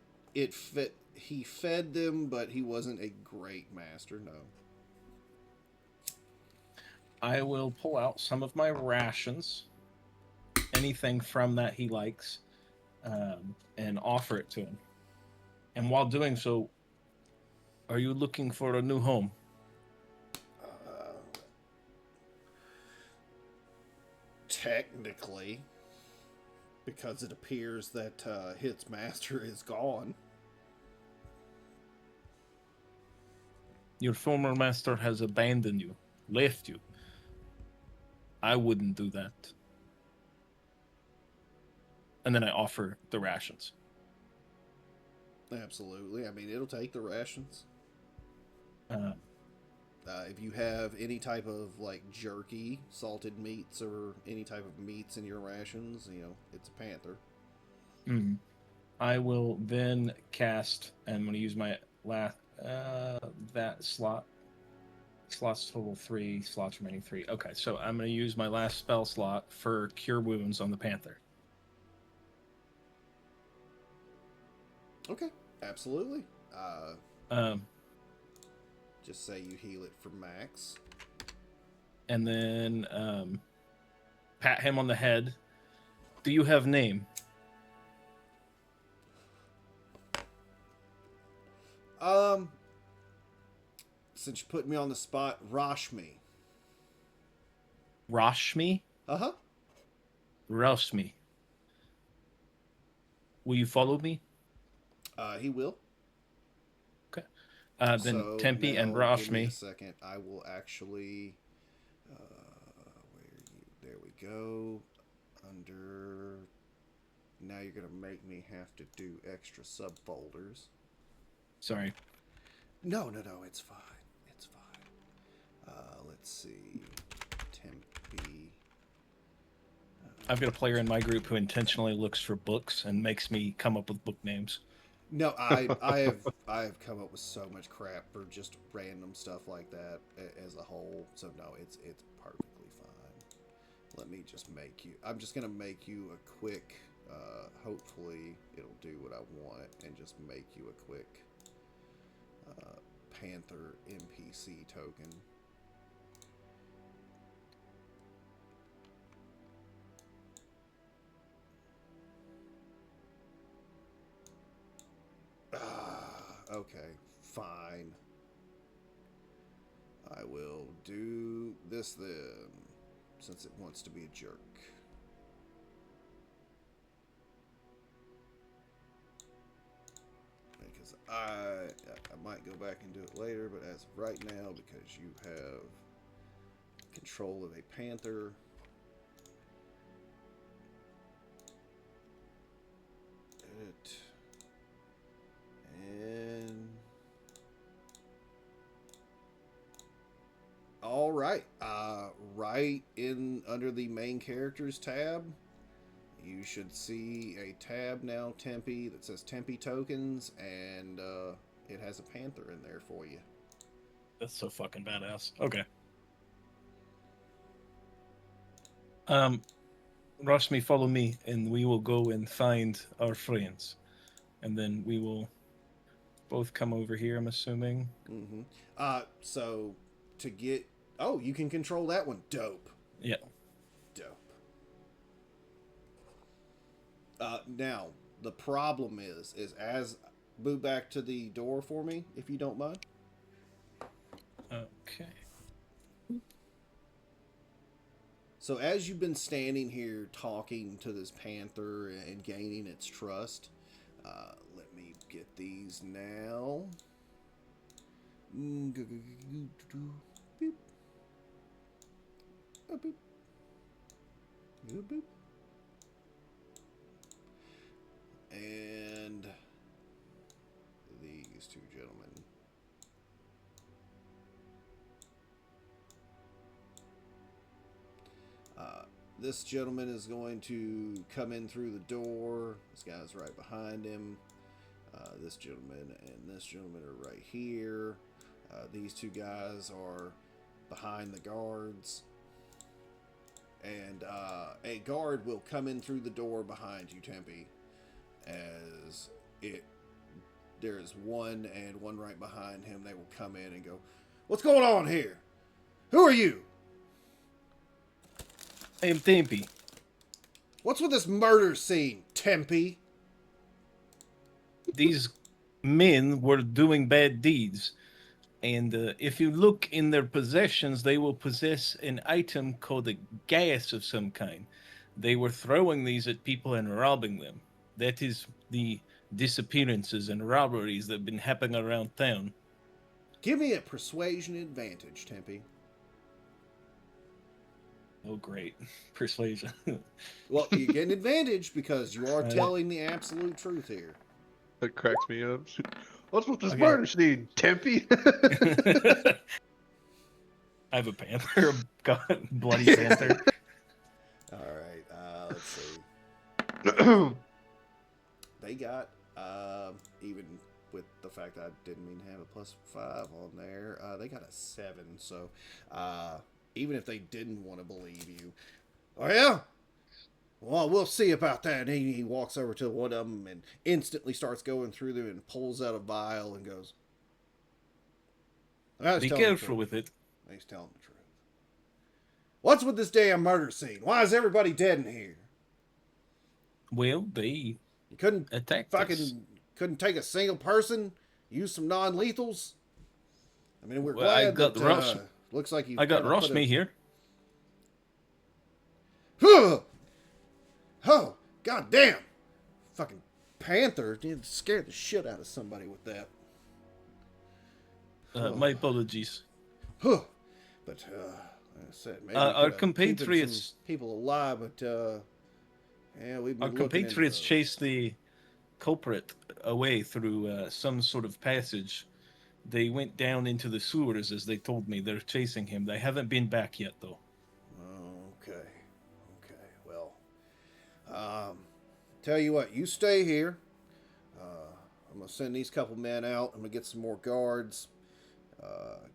fit. He fed them, but he wasn't a great master. No. I will pull out some of my rations, anything from that he likes, and offer it to him. And while doing so, are you looking for a new home? Technically, because it appears that his master is gone. Your former master has abandoned you, left you. I wouldn't do that. And then I offer the rations. Absolutely. I mean, it'll take the rations. Uh, If you have any type of like jerky, salted meats, or any type of meats in your rations, it's a panther. I will then cast, and I'm going to use my last that slot. Slots total 3, slots remaining 3. Okay, so I'm going to use my last spell slot for Cure Wounds on the panther. Okay, absolutely. Just say you heal it for max. And then pat him on the head. Do you have name? Since you put me on the spot, Rashmi. Rashmi? Uh-huh. Rashmi. Will you follow me? He will. Okay. Then So Tempe and now, give me a Rashmi. second. I will actually. Where are you? There we go. Under. Now you're gonna make me have to do extra subfolders. Sorry. No. It's fine. It's fine. Let's see. Tempe. I've got a player in my group who intentionally looks for books and makes me come up with book names. No, I have come up with so much crap for just random stuff like that as a whole. So no, it's perfectly fine. Let me just make you. I'm just gonna make you a quick. Hopefully, it'll do what I want and just make you a quick Panther NPC token. Okay, fine. I will do this then, since it wants to be a jerk. Because I might go back and do it later, but as of right now, because you have control of a panther, edit. And all right, right in under the main characters tab, you should see a tab now, Tempe, that says Tempe tokens, and it has a panther in there for you. That's so fucking badass. Okay. Rashmi, follow me, and we will go and find our friends, and then we will both come over here. I'm assuming. Mm-hmm. So to get, oh, you can control that one. Dope. Yeah. Dope. Now the problem is as move back to the door for me, if you don't mind. Okay. So as you've been standing here talking to this panther and gaining its trust, let me get these now. Boop. Boop. Boop. And these two gentlemen. This gentleman is going to come in through the door. This guy's right behind him. This gentleman and this gentleman are right here. These two guys are behind the guards. And a guard will come in through the door behind you, Tempe. As there's one and one right behind him. They will come in and go, "What's going on here? Who are you? I am Tempe. What's with this murder scene, Tempe?" These men were doing bad deeds, and if you look in their possessions, they will possess an item called a gas of some kind. They were throwing these at people and robbing them. That is the disappearances and robberies that have been happening around town. Give me a persuasion advantage, Tempe. Oh, great. Persuasion. Well, you get an advantage because you are telling the absolute truth here. That cracks me up. What's with this Okay. murder scene, Tempe? I have a panther, a bloody panther. All right, let's see. They got, even with the fact that I didn't mean to have a +5 on there, they got a 7. So, even if they didn't want to believe you, oh yeah, well, we'll see about that. And he walks over to one of them and instantly starts going through them and pulls out a vial and goes, Be careful with it. He's telling the truth. What's with this damn murder scene? Why is everybody dead in here? Well, they You couldn't attacked fucking us. couldn't take a single person. use some non-lethals? I mean, we're Well, I glad got that Ross. looks like you. I got Rosmi here. Huh! Oh, god damn! Fucking panther! Dude, scared the shit out of somebody with that. My apologies. Huh! But like I said, maybe Our keeping some compatriots, people alive. But yeah, we've been our looking into compatriots those. chased the culprit away through some sort of passage. They went down into the sewers, as they told me. They're chasing him. They haven't been back yet, though. Okay. Okay. Well, tell you what, you stay here. I'm gonna send these couple men out. I'm gonna get some more guards.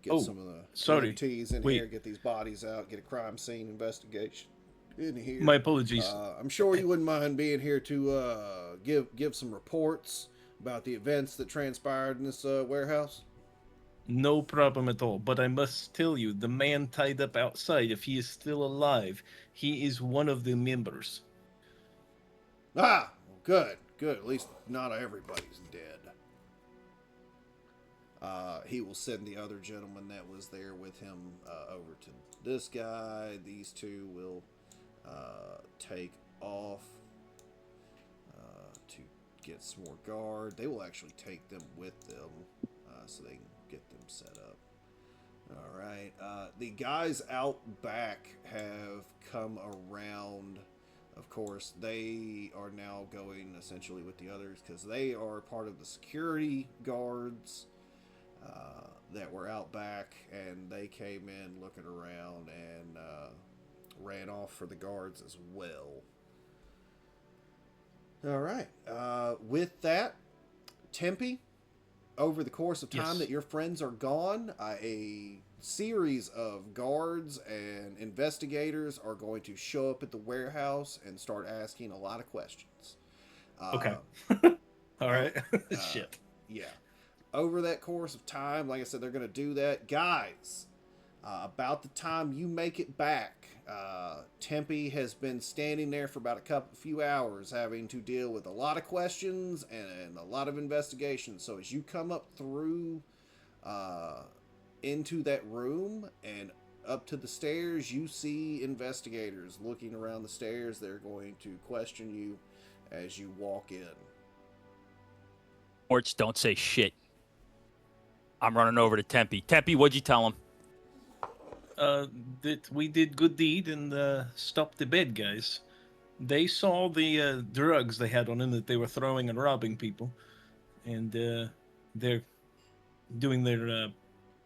Get Oh, some of the sorry. EMTs in Wait. here. Get these bodies out. Get a crime scene investigation in here. My apologies. I'm sure you wouldn't mind being here to give some reports about the events that transpired in this warehouse. No problem at all. But I must tell you, the man tied up outside, if he is still alive, he is one of the members. Ah, good, good. At least not everybody's dead. He will send the other gentleman that was there with him over to this guy. These two will take off to get some more guard. They will actually take them with them so they can get them set up. All right. The guys out back have come around. Of course, they are now going essentially with the others because they are part of the security guards that were out back, and they came in looking around and ran off for the guards as well. All right. With that, Tempe, over the course of time Yes. that your friends are gone, a series of guards and investigators are going to show up at the warehouse and start asking a lot of questions. Okay. All right. Shit. Yeah. Over that course of time, like I said, they're going to do that. Guys, about the time you make it back, Tempe has been standing there for about a few hours having to deal with a lot of questions and a lot of investigations. So as you come up through into that room and up to the stairs, you see investigators looking around the stairs. They're going to question you as you walk in. Orts, don't say shit. I'm running over to Tempe. Tempe, what'd you tell him? That we did good deed and stopped the bad guys. They saw the drugs they had on them that they were throwing and robbing people, and they're doing their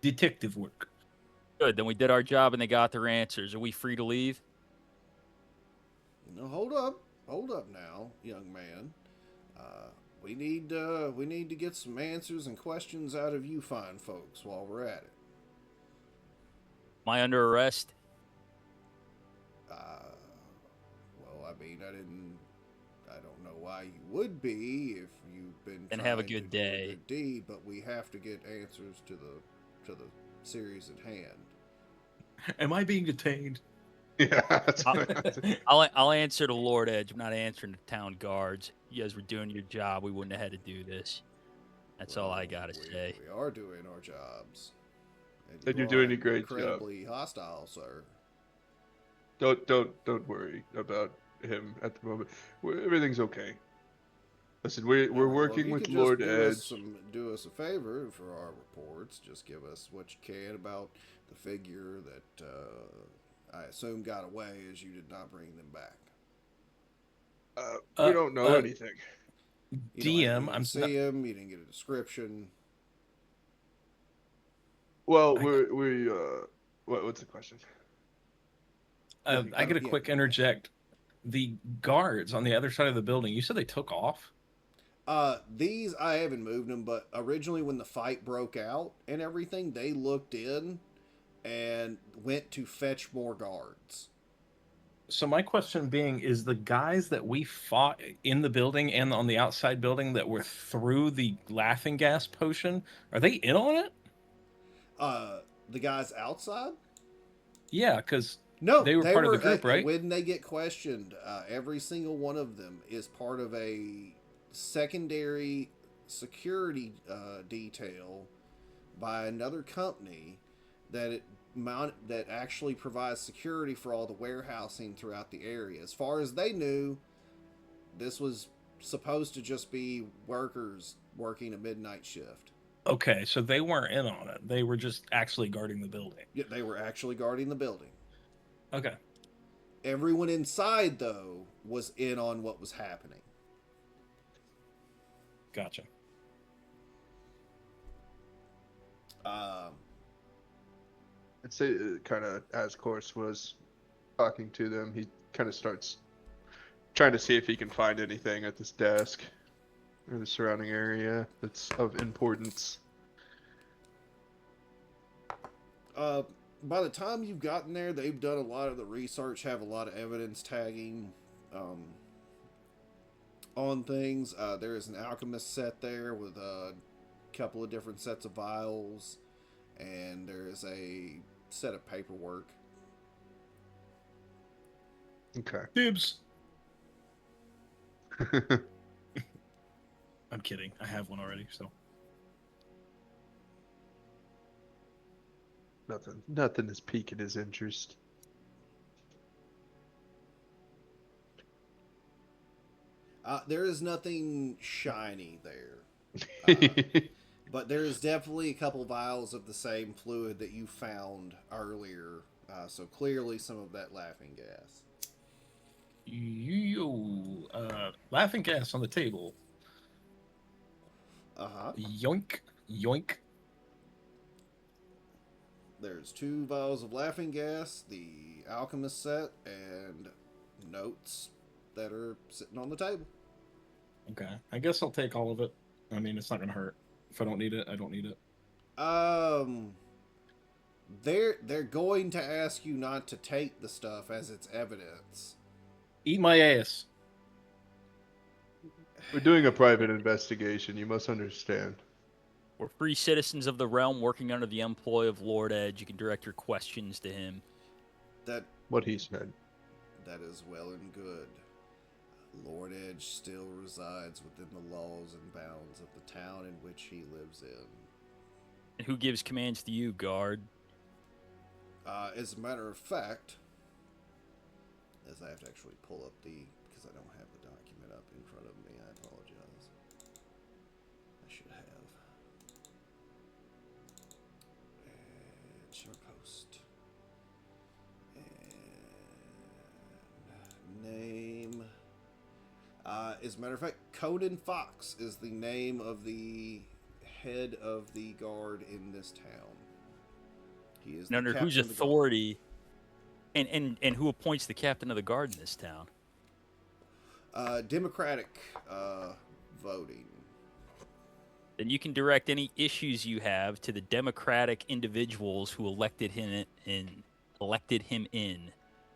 detective work. Good, then we did our job and they got their answers. Are we free to leave? No, hold up now, young man. We need to get some answers and questions out of you fine folks while we're at it. Am I under arrest? Well, I mean, I don't know why you would be if you've been Then trying have a to good do a day. good deed, but we have to get answers to the series at hand. Am I being detained? Yeah. that's I'll, what I'll answer to Lord Edge. I'm not answering to town guards. You guys were doing your job. We wouldn't have had to do this. That's all I gotta say. We are doing our jobs. And you you're are doing a great job. incredibly hostile, sir. Don't worry about him at the moment. Everything's okay. Listen, we're Well, working if you with could Lord just Edge. do us a favor for our reports. Just give us what you can about the figure that I assume got away, as you did not bring them back. We don't know anything. You DM, didn't I'm see him. You didn't get a description. Well, what's the question? I get a Yeah. quick interject. The guards on the other side of the building, you said they took off? These I haven't moved them, but originally when the fight broke out and everything, they looked in and went to fetch more guards. So my question being is the guys that we fought in the building and on the outside building that were through the laughing gas potion, are they in on it? The guys outside? Yeah, because No, they were part of the group, right? When they get questioned, every single one of them is part of a secondary security detail by another company that actually provides security for all the warehousing throughout the area. As far as they knew, this was supposed to just be workers working a midnight shift. Okay, so they weren't in on it. They were just actually guarding the building. Yet they were actually guarding the building. Okay. Everyone inside, though, was in on what was happening. Gotcha. I'd say kind of as Course was talking to them, he kind of starts trying to see if he can find anything at this desk or the surrounding area that's of importance. By the time you've gotten there, they've done a lot of the research, have a lot of evidence tagging on things. There is an alchemist set there with a couple of different sets of vials, and there is a set of paperwork. Okay. Dibs. I'm kidding. I have one already, so. Nothing is piquing his interest. There is nothing shiny there. But there is definitely a couple vials of the same fluid that you found earlier. So clearly some of that laughing gas. Laughing gas on the table. Uh-huh. Yoink. Yoink. There's 2 vials of laughing gas, the alchemist set, and notes that are sitting on the table. Okay. I guess I'll take all of it. I mean, it's not going to hurt. If I don't need it, I don't need it. They're going to ask you not to take the stuff as it's evidence. Eat my ass. We're doing a private investigation, you must understand. We're free citizens of the realm working under the employ of Lord Edge. You can direct your questions to him. What he said. That is well and good. Lord Edge still resides within the laws and bounds of the town in which he lives in. And who gives commands to you, guard? As a matter of fact, as I have to actually pull up because I don't have the document up in front of me, I apologize. I should have. And short post. And name. As a matter of fact, Conan Fox is the name of the head of the guard in this town. He is And under whose authority, and who appoints the captain of the guard in this town? Democratic voting. Then you can direct any issues you have to the democratic individuals who elected him in.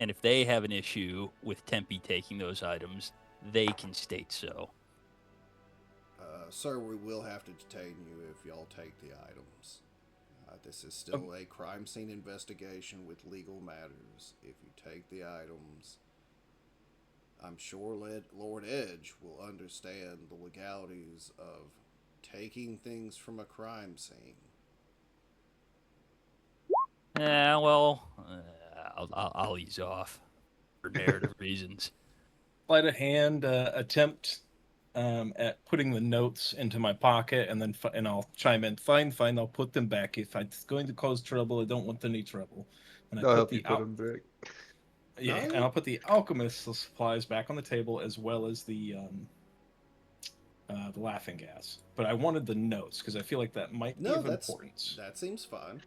And if they have an issue with Tempe taking those items, they can state so. Sir, we will have to detain you if y'all take the items. This is still a crime scene investigation with legal matters. If you take the items, I'm sure Lord Edge will understand the legalities of taking things from a crime scene. Yeah, well, I'll ease off for narrative reasons. Sleight of hand attempt at putting the notes into my pocket, and then and I'll chime in. Fine, I'll put them back. If it's going to cause trouble, I don't want any trouble. And I'll help you put them back. Yeah, and I'll put the alchemist supplies back on the table, as well as the laughing gas. But I wanted the notes because I feel like that might be of importance. That seems fine.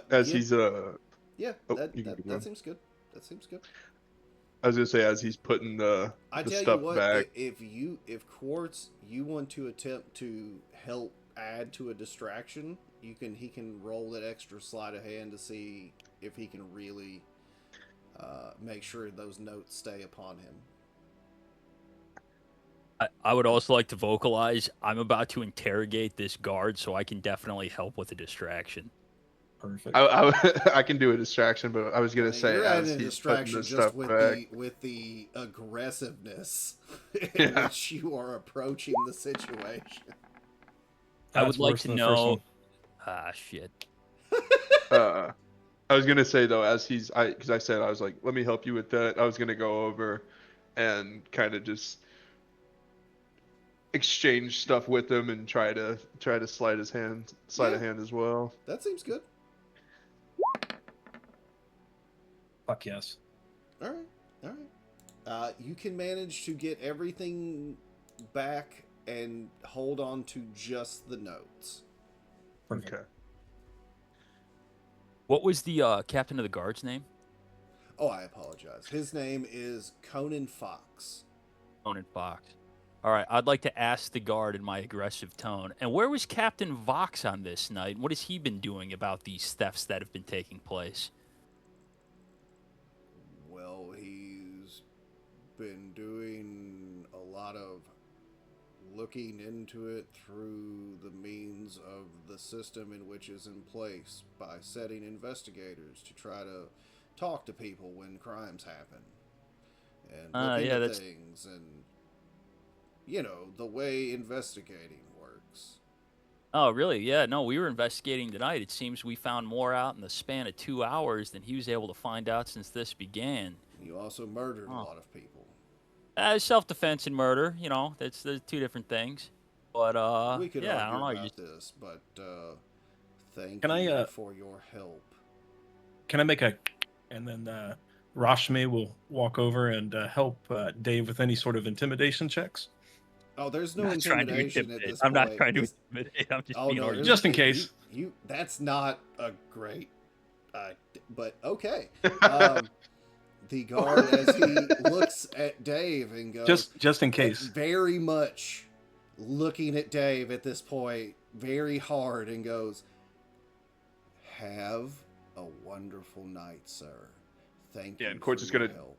He's yeah, Oh, that seems good. That seems good. I was gonna say as he's putting the stuff back. If Quartz, you want to attempt to help add to a distraction, he can roll that extra sleight of hand to see if he can really make sure those notes stay upon him. I would also like to vocalize, I'm about to interrogate this guard, so I can definitely help with a distraction. Perfect. I can do a distraction, but I was gonna say you're as adding a he's putting distraction the just stuff back. with the aggressiveness in which you are approaching the situation. I That's would like worse to than the first know. one. Ah, shit. I was gonna say though, because I said I was like, let me help you with that. I was gonna go over and kind of just exchange stuff with him and try to slide a Yeah. hand as well. That seems good. Fuck yes. All right, all right. You can manage to get everything back and hold on to just the notes. Perfect. Okay. What was the captain of the guard's name? Oh, I apologize. His name is Conan Fox. Conan Fox. All right, I'd like to ask the guard in my aggressive tone. And where was Captain Vox on this night? What has he been doing about these thefts that have been taking place? Well, he's been doing a lot of looking into it through the means of the system in which is in place by setting investigators to try to talk to people when crimes happen and look Yeah, into that's things and the way investigating works. Oh, really? Yeah, no, we were investigating tonight. It seems we found more out in the span of 2 hours than he was able to find out since this began. You also murdered a Oh. lot of people. Self-defense and murder, that's the two different things. But We could yeah, I don't argue know. about this, but thank Can I, you for your help. Can I make a, and then Rashmi will walk over and help Dave with any sort of intimidation checks, Oh, there's no I'm not trying to intimidation at intimidate. this I'm not point. trying to This- intimidate. I'm just Oh being no, argumentative. Just in case. You that's not a great. But okay. The guard, as he looks at Dave and goes, just in case. very much looking at Dave at this point, very hard, and goes, "Have a wonderful night, sir. Thank you Yeah, and for Quartz is your gonna help."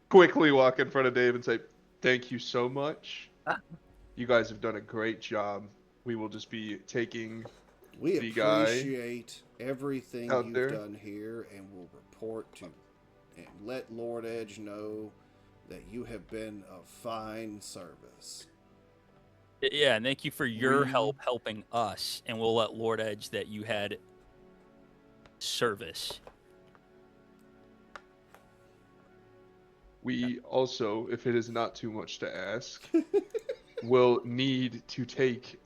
quickly walk in front of Dave and say, "Thank you so much. You guys have done a great job. We will just be taking We the guy appreciate everything out you've there. done here, and will report to and let Lord Edge know that you have been of fine service." Yeah, and thank you for your We- help helping us, and we'll let Lord Edge that you had service. We also, if it is not too much to ask, will need to take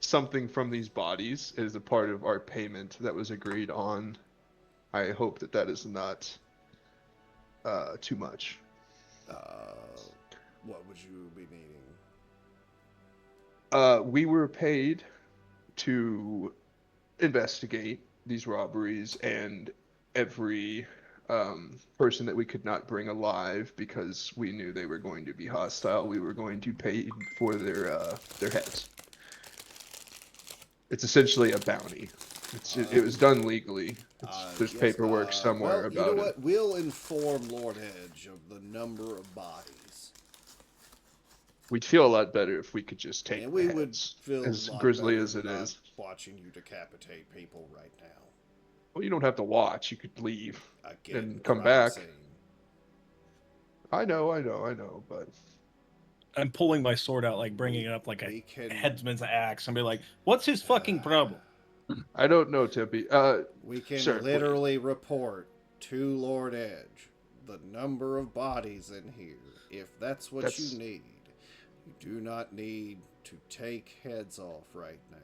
something from these bodies as a part of our payment that was agreed on. I hope that is not too much. What would you be needing? We were paid to investigate these robberies and every person that we could not bring alive because we knew they were going to be hostile. We were going to pay for their heads. It's essentially a bounty. It was done legally. There's Yes, paperwork somewhere well, about you know it. what? We'll inform Lord Edge of the number of bodies. We'd feel a lot better if we could just take And the we would heads, feel as a lot grisly better as it not is. watching you decapitate people right now. Well, you don't have to watch. You could leave I get and the come crime back. scene. I know, but I'm pulling my sword out, like bringing it up like We a can headsman's axe, and be like, "What's his fucking problem?" I don't know, Tippy. we can Sir, literally report to Lord Edge the number of bodies in here. If that's what That's- you need, you do not need to take heads off right now.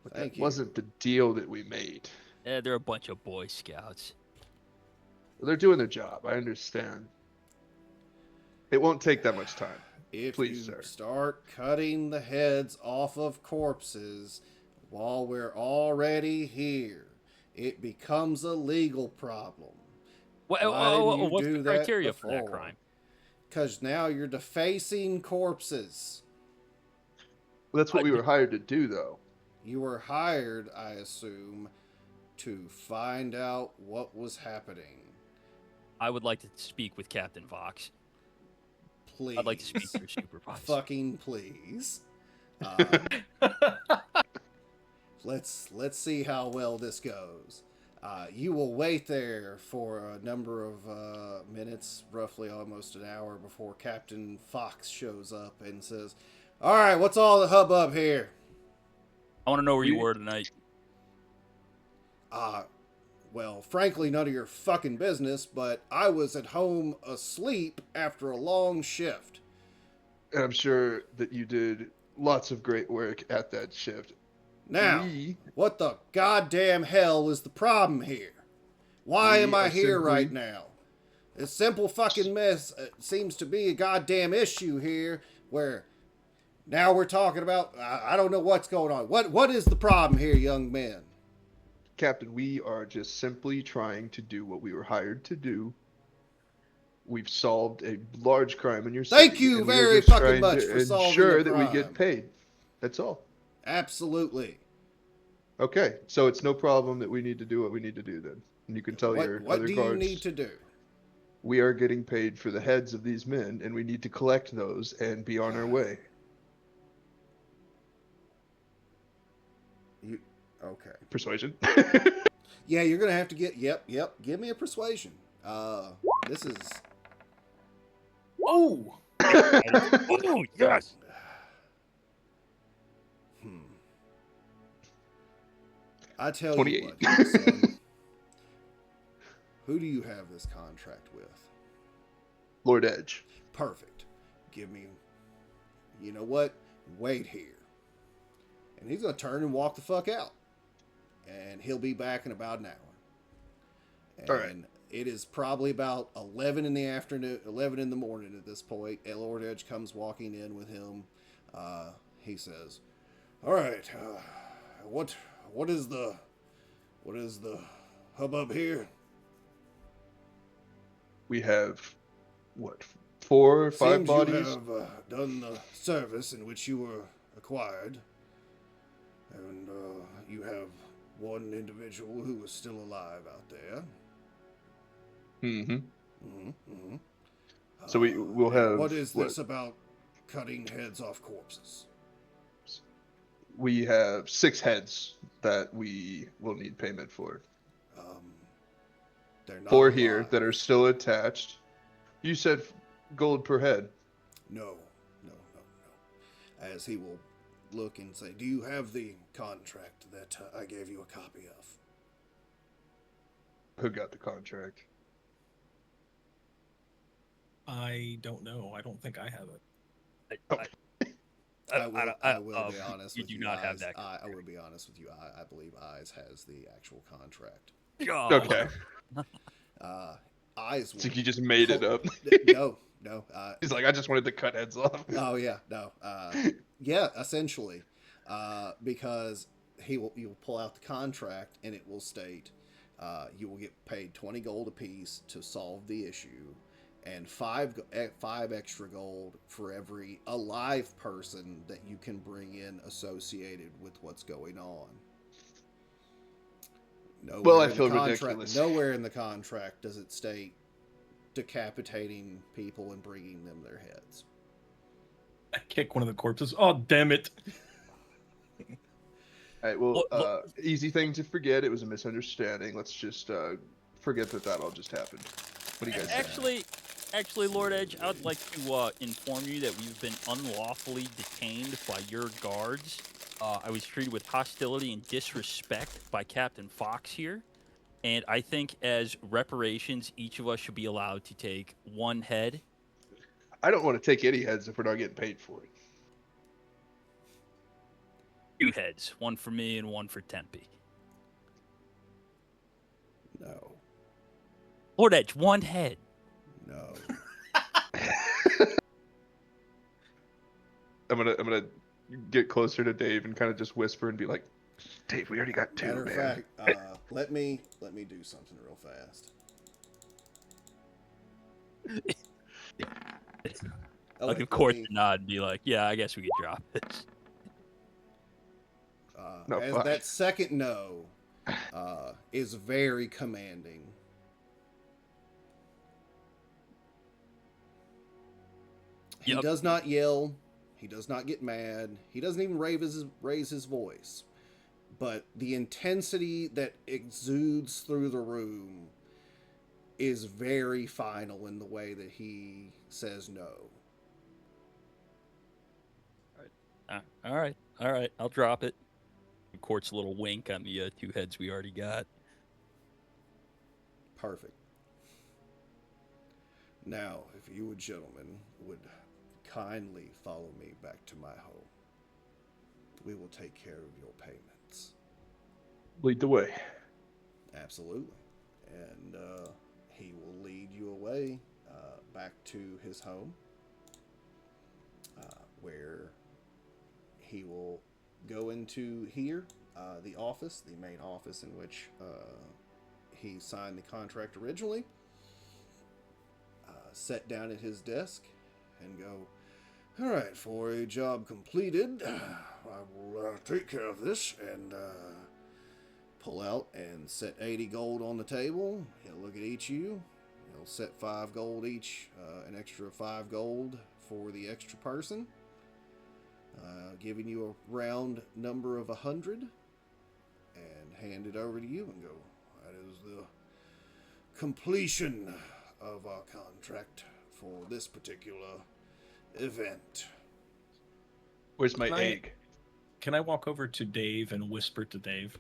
But Thank that you. wasn't the deal that we made. Yeah, they're a bunch of Boy Scouts. They're doing their job. I understand. It won't take that much time. If Please, you sir. start cutting the heads off of corpses while we're already here, it becomes a legal problem. Why didn't you What's do the that criteria for that before? crime? Because now you're defacing corpses. Well, that's what we were hired to do, though. You were hired, I assume, to find out what was happening. I would like to speak with Captain Vox. Please. I'd like to speak to your supervisor. Fucking please. Let's see how well this goes. You will wait there for a number of minutes, roughly almost an hour, before Captain Fox shows up and says, "All right, what's all the hubbub here?" I want to know where you We- were tonight. Well, frankly, none of your fucking business, but I was at home asleep after a long shift. And I'm sure that you did lots of great work at that shift. Now, We what the goddamn hell is the problem here? Why We am I are here simply- right now? This simple fucking mess seems to be a goddamn issue here where now we're talking about, I don't know what's going on. What is the problem here, young men? Captain, we are just simply trying to do what we were hired to do. We've solved a large crime in your city. Thank you and we are very just fucking trying much to for solving ensure the that we crime. get paid. That's all. Absolutely. Okay, so it's no problem that we need to do what we need to do then. And you can tell your What other do you guards, need to do? we are getting paid for the heads of these men, and we need to collect those and be on our way. Okay. Persuasion. Yeah, you're gonna have to get. Yep. Give me a persuasion. This is. Oh! Oh, yes! I tell 28. you what, young son. Who do you have this contract with? Lord Edge. Perfect. Give me. You know what? Wait here. And he's gonna turn and walk the fuck out. And he'll be back in about an hour. And All right. it is probably about 11 in the afternoon, 11 in the morning at this point. And Lord Edge comes walking in with him. He says, "All right, what is the hubbub here?" We have, what, 4 or 5 Seems bodies? you have done the service in which you were acquired, and you have one individual who is still alive out there. Mm-hmm. Mm-hmm. So we'll have... What is this about cutting heads off corpses? We have 6 heads that we will need payment for. They're not 4 here alive. that are still attached. You said gold per head. No. As he will look and say, "Do you have the contract that I gave you a copy of?" Who got the contract? I don't know. I don't think I have it. I will be honest you with do you. not have Eyes. that. I will be honest with you. I believe Eyes has the actual contract. Oh. Okay. Eyes. So Will you just made it up. No. He's like, I just wanted to cut heads off. Oh yeah, no. Yeah, essentially, because you'll pull out the contract and it will state you will get paid 20 gold apiece to solve the issue, and 5 extra gold for every alive person that you can bring in associated with what's going on. Well, I feel ridiculous. Nowhere in the contract does it state decapitating people and bringing them their heads. I kick one of the corpses. Oh, damn it. All right, well, What- easy thing to forget. It was a misunderstanding. Let's just forget that all just happened. What do you guys think? Actually, Lord Edge, I would like to inform you that we've been unlawfully detained by your guards. I was treated with hostility and disrespect by Captain Fox here. And I think as reparations, each of us should be allowed to take 1 head. I don't want to take any heads if we're not getting paid for it. 2 heads. 1 for me and 1 for Tempe. No. Lord Edge, 1 head. No. I'm gonna get closer to Dave and kind of just whisper and be like, Dave, we already got 2, Matter of man. fact, let me do something real fast. Oh, Like, wait, of course, let me- nod and be like, yeah, I guess we could drop this. No, as fuck. that second no is very commanding. He Yep. does not yell. He does not get mad. He doesn't even raise his voice. But the intensity that exudes through the room is very final in the way that he says no. All right. I'll drop it. Court's a little wink on the 2 heads we already got. Perfect. Now, if you gentlemen would kindly follow me back to my home, we will take care of your payments. Lead the way. Absolutely. And he will lead you away back to his home, where he will go into here, the office, the main office in which he signed the contract originally, sit down at his desk and go, all right, for a job completed, I will take care of this, and pull out and set 80 gold on the table. He'll look at each of you. He'll set 5 gold each, an extra 5 gold for the extra person, giving you a round number of 100, and hand it over to you and go, that is the completion of our contract for this particular event. Where's my Can I- egg? Can I walk over to Dave and whisper to Dave?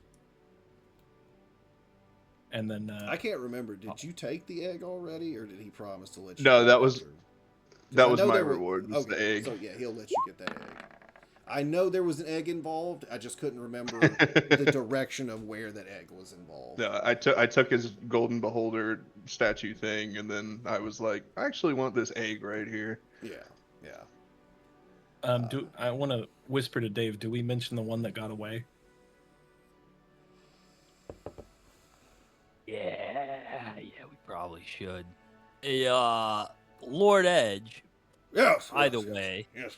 And then I can't remember. Did you take the egg already, or did he promise to let you? No, get that it was- after? 'Cause That I was know my there was- reward, was the egg. So yeah, he'll let you get that egg. I know there was an egg involved. I just couldn't remember the direction of where that egg was involved. No, I took his golden beholder statue thing, and then I was like, I actually want this egg right here. Yeah, yeah. do I want to whisper to Dave? Do we mention the one that got away? Yeah, we probably should. Lord Edge, Yes. either yes, way, Yes.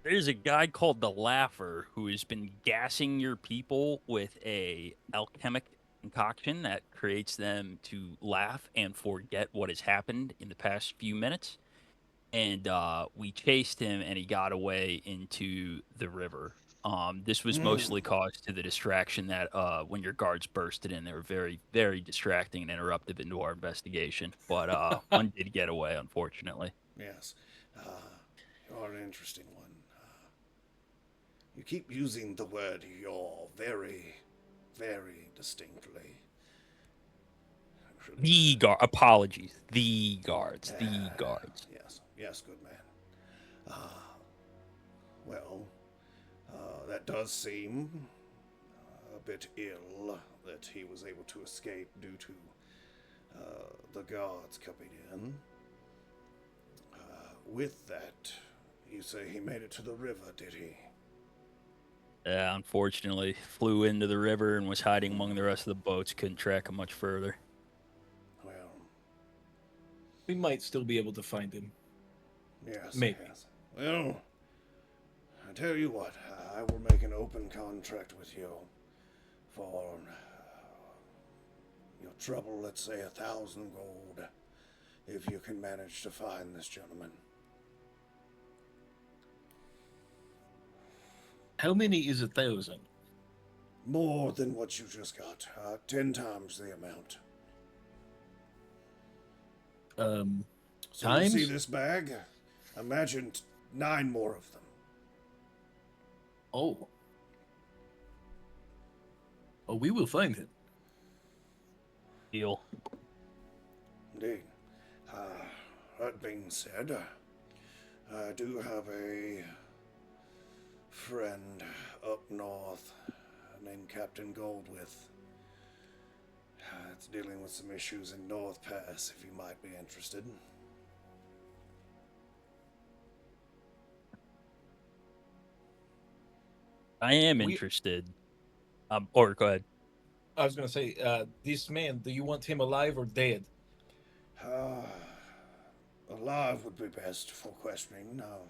there's a guy called the Laugher who has been gassing your people with a alchemic concoction that creates them to laugh and forget what has happened in the past few minutes. And we chased him, and he got away into the river. This was mostly caused to the distraction that when your guards bursted in, they were very, very distracting and interruptive into our investigation. But one did get away, unfortunately. Yes. You're an interesting one. You keep using the word "you're" very, very distinctly. The guard. Apologies. The guards. The guards. Yes, good man. Well, that does seem a bit ill that he was able to escape due to the guards coming in. With that, you say he made it to the river, did he? Yeah, unfortunately, flew into the river and was hiding among the rest of the boats. Couldn't track him much further. Well, We might still be able to find him. yes. Maybe. Yes. Well, I tell you what, I will make an open contract with you for your trouble, let's say 1,000 gold, if you can manage to find this gentleman. How many is 1,000? More than what you just got. 10 times the amount. So you see Times? this bag? Imagine 9 more of them. Oh. Oh, we will find him. Deal. Indeed. That being said, I do have a friend up north named Captain Goldwith. It's dealing with some issues in North Pass, if you might be interested. I am We- interested. Or go ahead. I was going to say, this man, do you want him alive or dead? Alive would be best for questioning. Now,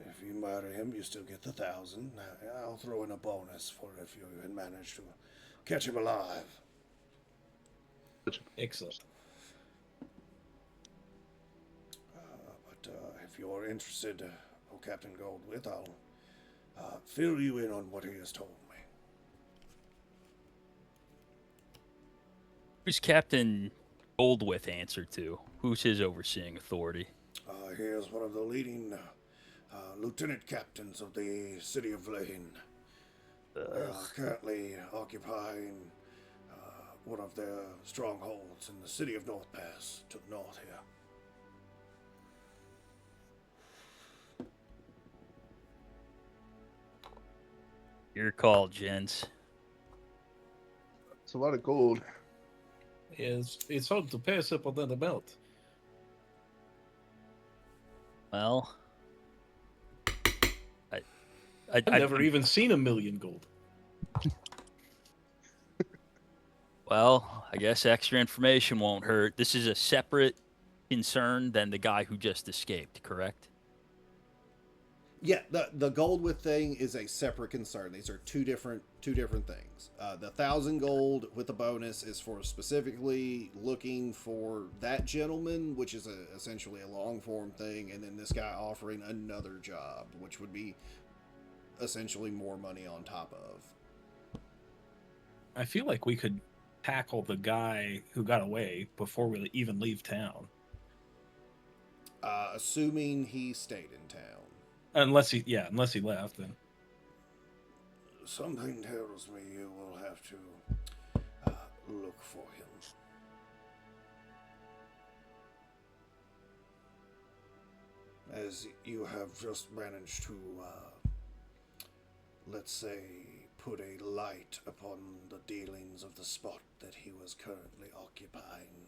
if you murder him, you still get the 1,000. I'll throw in a bonus for if you can manage to catch him alive. Excellent. But if you're interested, Captain Goldwith, I'll fill you in on what he has told me. Who's Captain Goldwith answer to? Who's his overseeing authority? He is one of the leading lieutenant captains of the city of Lane. They are currently occupying one of their strongholds in the city of North Pass to the north here. Your call, gents. It's a lot of gold. It's hard to pass up under the belt. Well, I've never even seen $1 million gold. Well, I guess extra information won't hurt. This is a separate concern than the guy who just escaped, correct? Yeah, the Goldwith thing is a separate concern. These are two different things. The 1,000 gold with the bonus is for specifically looking for that gentleman, which is essentially a long form thing, and then this guy offering another job, which would be essentially more money on top of. I feel like we could tackle the guy who got away before we even leave town. Assuming he stayed in town. Unless he left, then. Something tells me you will have to look for him. As you have just managed to, let's say, put a light upon the dealings of the spot that he was currently occupying.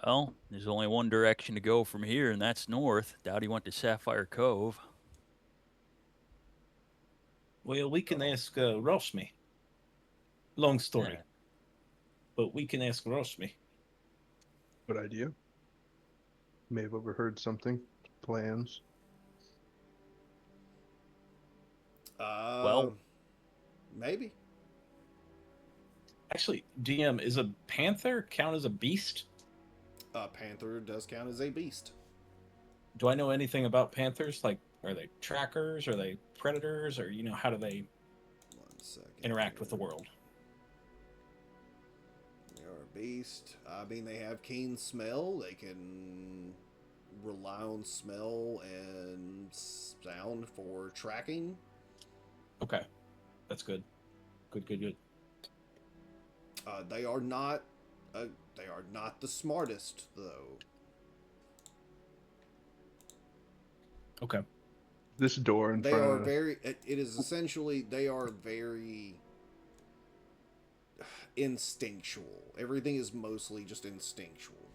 Well, there's only one direction to go from here, and that's north. Doubt he went to Sapphire Cove. Well, we can ask Rosmi. Long story. Yeah. But we can ask Rosmi. Good idea. May have overheard something. Plans. Well, maybe. Actually, DM, is a panther count as a beast? A panther does count as a beast. Do I know anything about panthers? Like, are they trackers? Are they predators? Or, how do they 1 second interact with here. the world? They are a beast. I mean, they have keen smell. They can rely on smell and sound for tracking. Okay. That's good. Good. They are not. They are not the smartest, though. Okay. This door in They front are of... very. It is essentially they are very instinctual. Everything is mostly just instinctual.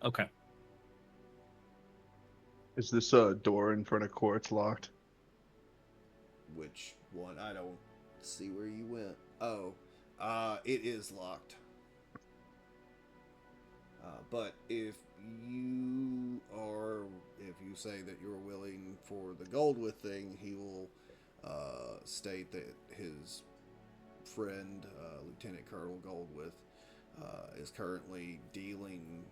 Okay. Is this door in front of Quartz locked? Which one? I don't see where you went. Oh, it is locked. But if you say that you're willing for the Goldwith thing, he will state that his friend, Lieutenant Colonel Goldwith, is currently dealing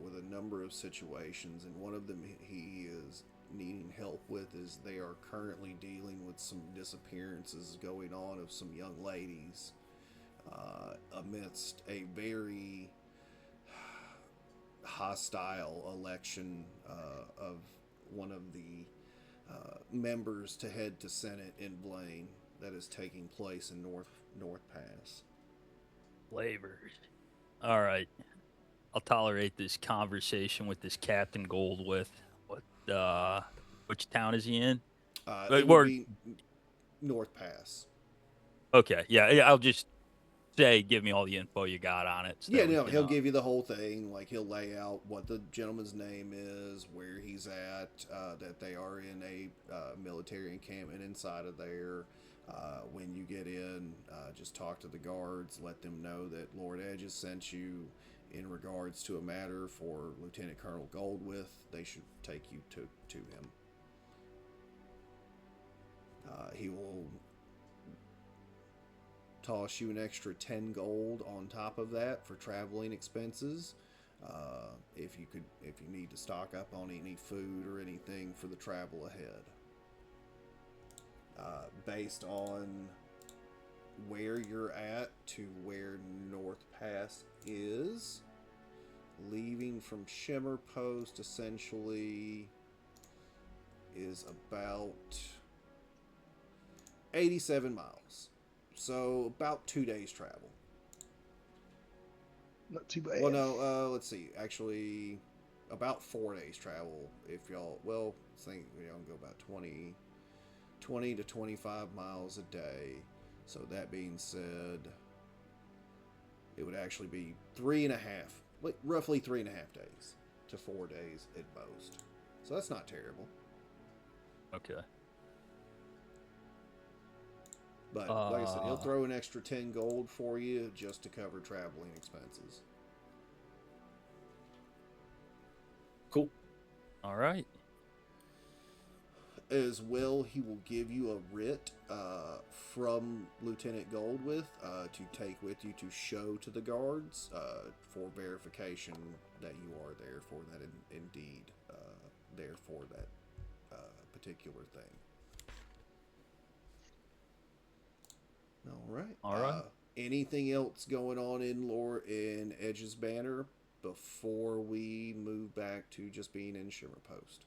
with a number of situations, and one of them he is needing help with is they are currently dealing with some disappearances going on of some young ladies amidst a very hostile election of one of the members to head to Senate in Blaine that is taking place in North Pass. flavors. All right. I'll tolerate this conversation with this Captain Goldwith. Which town is he in? It would be North Pass. Okay, yeah, I'll just say, give me all the info you got on it. So Yeah, no, he'll give you the whole thing. Like, he'll lay out what the gentleman's name is, where he's at, that they are in a military encampment inside of there. When you get in, just talk to the guards, let them know that Lord Edge has sent you in regards to a matter for Lieutenant Colonel Goldwith. They should take you to him. He will toss you an extra 10 gold on top of that for traveling expenses. If you need to stock up on any food or anything for the travel ahead. Based on where you're at to where North Pass is, leaving from Shimmer Post, essentially is about 87 miles. So about 2 days travel. Not too bad. Well, no, let's see. Actually, about 4 days travel. If y'all, well, I think y'all can go about 20 to 25 miles a day. So that being said, it would actually be 3.5, roughly 3.5 days to 4 days at most. So that's not terrible. Okay. But like I said, he'll throw an extra 10 gold for you just to cover traveling expenses. Cool. All right. As well, he will give you a writ from Lieutenant Goldwith to take with you to show to the guards for verification that you are there for that, indeed there for that particular thing. All right. Anything else going on in Edge's Banner before we move back to just being in Shimmer Post?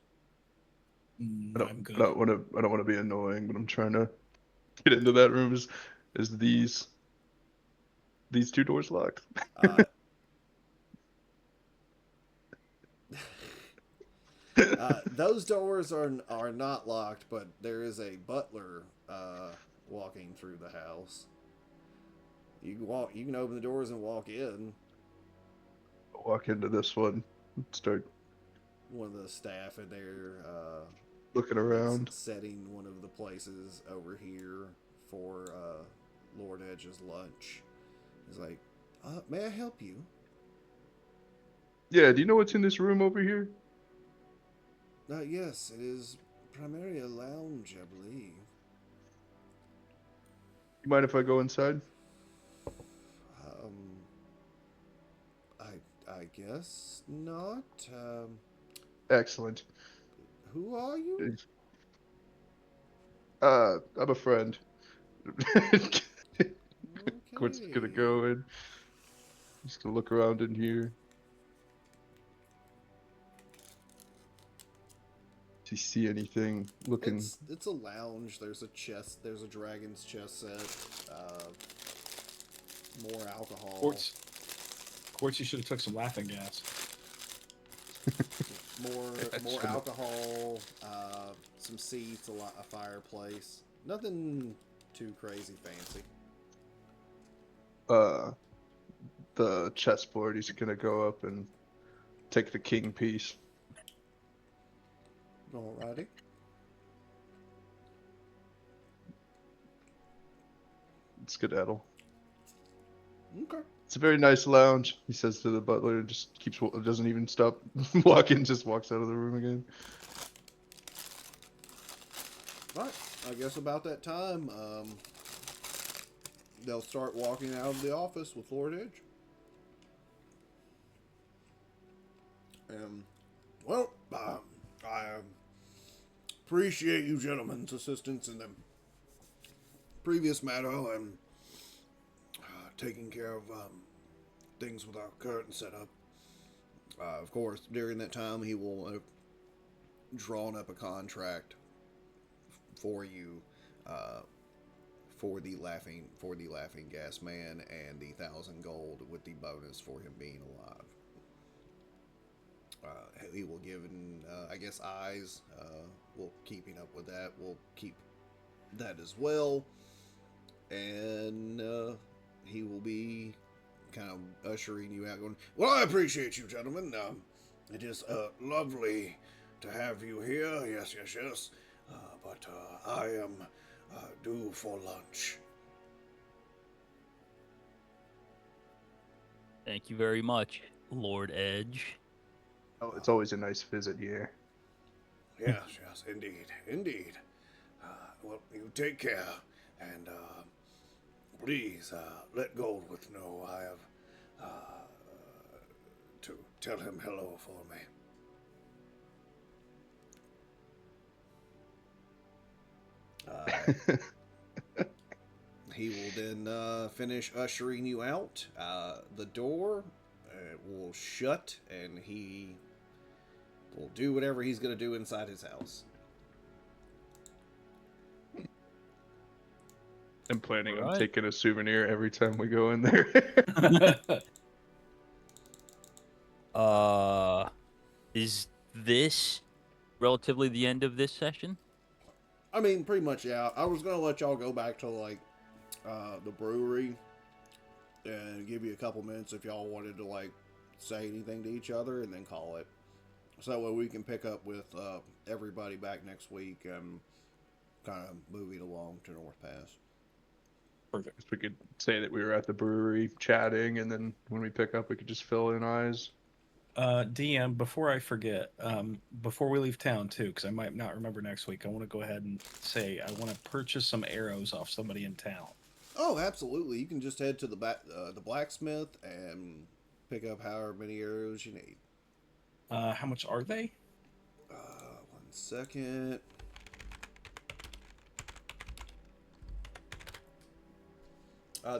I'm good. I don't want to be annoying, but I'm trying to get into that room. Is these two doors locked? Those doors are not locked, but there is a butler walking through the house. You can open the doors and walk in. Walk into this one and start One of the staff in there looking around. setting one of the places over here for Lord Edge's lunch. He's like, may I help you? Yeah, do you know what's in this room over here? Yes, it is primarily a lounge, I believe. You mind if I go inside? I guess not. Excellent. Who are you? I'm a friend. Okay. Quint's gonna go in. Just gonna look around in here. Do you see anything looking? It's a lounge. There's a chest. There's a dragon's chest set. More alcohol. Quartz, you should have took some laughing gas. More alcohol. Some seats. A fireplace. Nothing too crazy fancy. The chessboard. He's gonna go up and take the king piece. Alrighty. Skedaddle. Okay. It's a very nice lounge, he says to the butler, and just doesn't even stop walking, just walks out of the room again. Right. I guess about that time, they'll start walking out of the office with Lord Edge. Well, I appreciate you gentlemen's assistance in the previous matter and taking care of things with our current setup. Of course, during that time, he will have drawn up a contract for you for the laughing gas man and the 1,000 gold with the bonus for him being alive. He will give, I guess, eyes. We'll keeping up with that. We'll keep that as well, and he will be kind of ushering you out, going, "Well, I appreciate you, gentlemen. It is lovely to have you here. Yes. But I am due for lunch." Thank you very much, Lord Edge. Oh, it's always a nice visit here. Yes, indeed. Well, you take care, and please let Goldwith know I have to tell him hello for me. He will then finish ushering you out. The door will shut, and he will do whatever he's going to do inside his house. I'm planning on Right. taking a souvenir every time we go in there. Is this relatively the end of this session? I mean, pretty much, yeah. I was gonna let y'all go back to like the brewery and give you a couple minutes if y'all wanted to like say anything to each other, and then call it. So that way we can pick up with everybody back next week and kind of move it along to North Pass. Perfect. We could say that we were at the brewery chatting, and then when we pick up, we could just fill in eyes. DM, before I forget, before we leave town too, because I might not remember next week, I want to go ahead and say I want to purchase some arrows off somebody in town. Oh, absolutely. You can just head to the blacksmith and pick up however many arrows you need. How much are they? 1 second.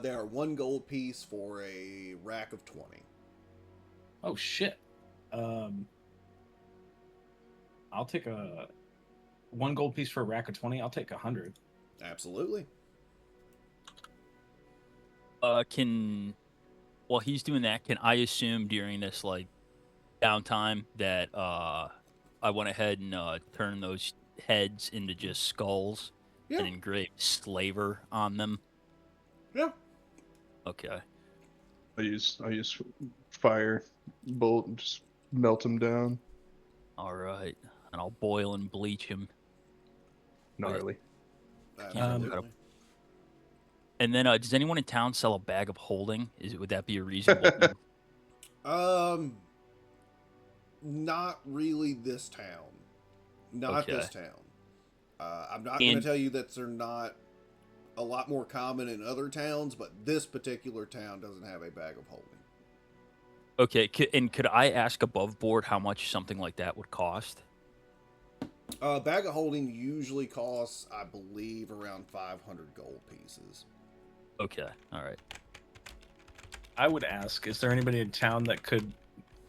They are 1 gold piece for a rack of 20. Oh shit. I'll take 1 gold piece for a rack of 20. I'll take 100. Absolutely. While he's doing that, can I assume during this like downtime that I went ahead and turned those heads into just skulls Yeah. and engraved slaver on them? Yeah. Okay. I use fire bolt and just melt them down. All right. And I'll boil and bleach him. Gnarly. Absolutely. And then, does anyone in town sell a bag of holding? Would that be a reasonable thing? Not really this town. Not Okay. this town. I'm not going to tell you that they're not a lot more common in other towns, but this particular town doesn't have a bag of holding. Okay. And could I ask above board how much something like that would cost? A bag of holding usually costs, I believe, around 500 gold pieces. Okay. All right. I would ask, is there anybody in town that could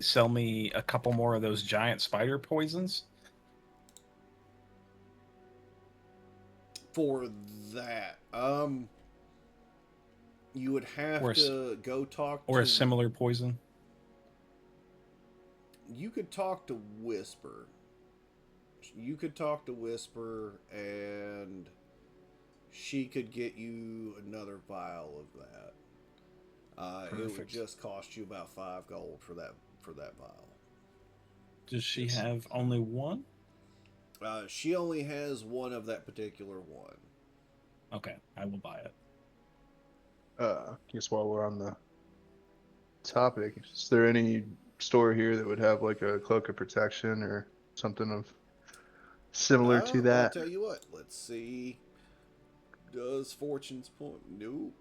sell me a couple more of those giant spider poisons? For that, you would have to go talk to... Or a similar poison? You could talk to Whisper. And she could get you another vial of that. It would just cost you about 5 gold for that vial. Does she have only one? She only has one of that particular one. Okay, I will buy it. I guess while we're on the topic, is there any store here that would have like a cloak of protection or something of similar to I'll that? tell you what. Let's see. Does Fortune's Point? Nope.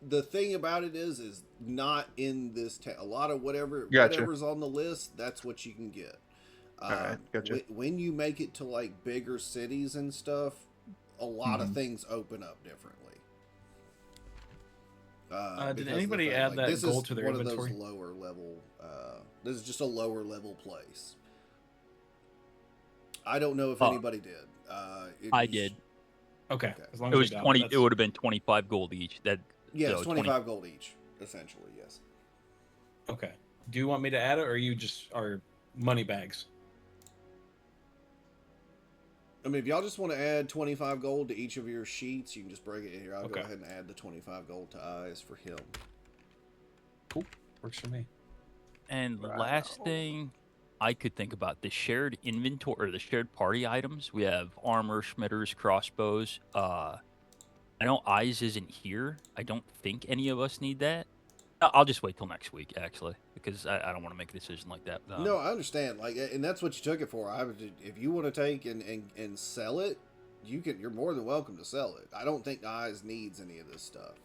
The thing about it is not in this town. A lot of whatever's on the list, that's what you can get. Alright, gotcha. When you make it to like bigger cities and stuff, a lot of things open up differently. Did anybody add that gold to their inventory? This is one of those lower level. This is just a lower level place. I don't know if anybody did. I did. Okay. As long It as was they got 20. that's- It would have been 25 gold each. It's 25 gold each, essentially. Yes. Okay. Do you want me to add it, or you just are money bags? I mean, if y'all just want to add 25 gold to each of your sheets, you can just break it in here. I'll Okay. go ahead and add the 25 gold to eyes for him. Cool. Works for me. And last thing I could think about, the shared inventory or the shared party items. We have armor, schmitters, crossbows. I know eyes isn't here. I don't think any of us need that. I'll just wait till next week, actually, because I don't want to make a decision like that. No, I understand. Like, and that's what you took it for. If you want to take and sell it, you're more than welcome to sell it. I don't think Eyes needs any of this stuff.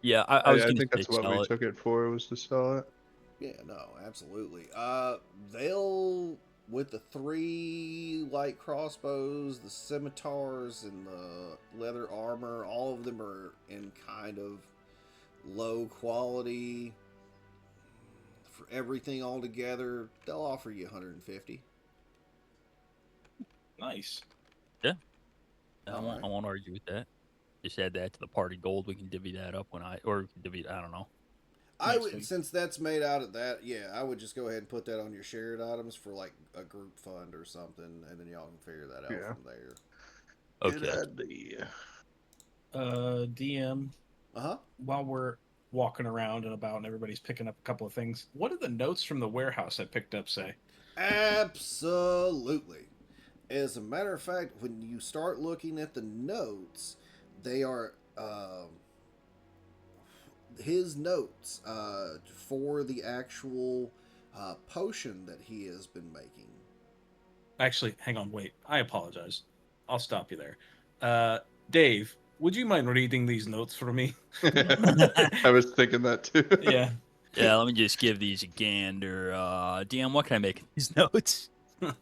Yeah, I was I going to think that's what we took it for, was to sell it. Yeah, no, absolutely. They'll, with the 3 light crossbows, the scimitars, and the leather armor, all of them are in kind of low quality. For everything all together, they'll offer you 150. Nice. Yeah. I won't argue with that. Just add that to the party gold. We can divvy that up or we can divvy. I don't know. I Next would, week. since that's made out of that, yeah, I would just go ahead and put that on your shared items for like a group fund or something, and then y'all can figure that out Yeah. from there. Okay. DM, Uh huh. while we're walking around and about and everybody's picking up a couple of things, what do the notes from the warehouse I picked up say? Absolutely. As a matter of fact, when you start looking at the notes, they are his notes for the actual potion that he has been making. Actually, hang on, wait. I apologize. I'll stop you there. Dave, would you mind reading these notes for me? I was thinking that too. Yeah. Yeah, let me just give these a gander. DM, what can I make in these notes?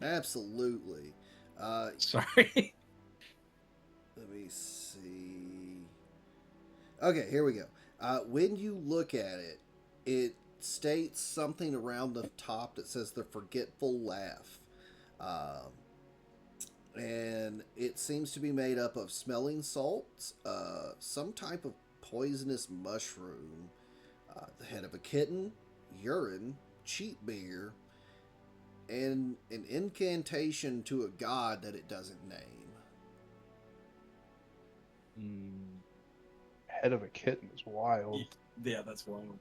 Absolutely. Sorry. Let me see. Okay, here we go. When you look at it, it states something around the top that says the forgetful laugh. Um, and it seems to be made up of smelling salts, some type of poisonous mushroom, the head of a kitten, urine, cheap beer, and an incantation to a god that it doesn't name. Head of a kitten is wild. Yeah, that's wild.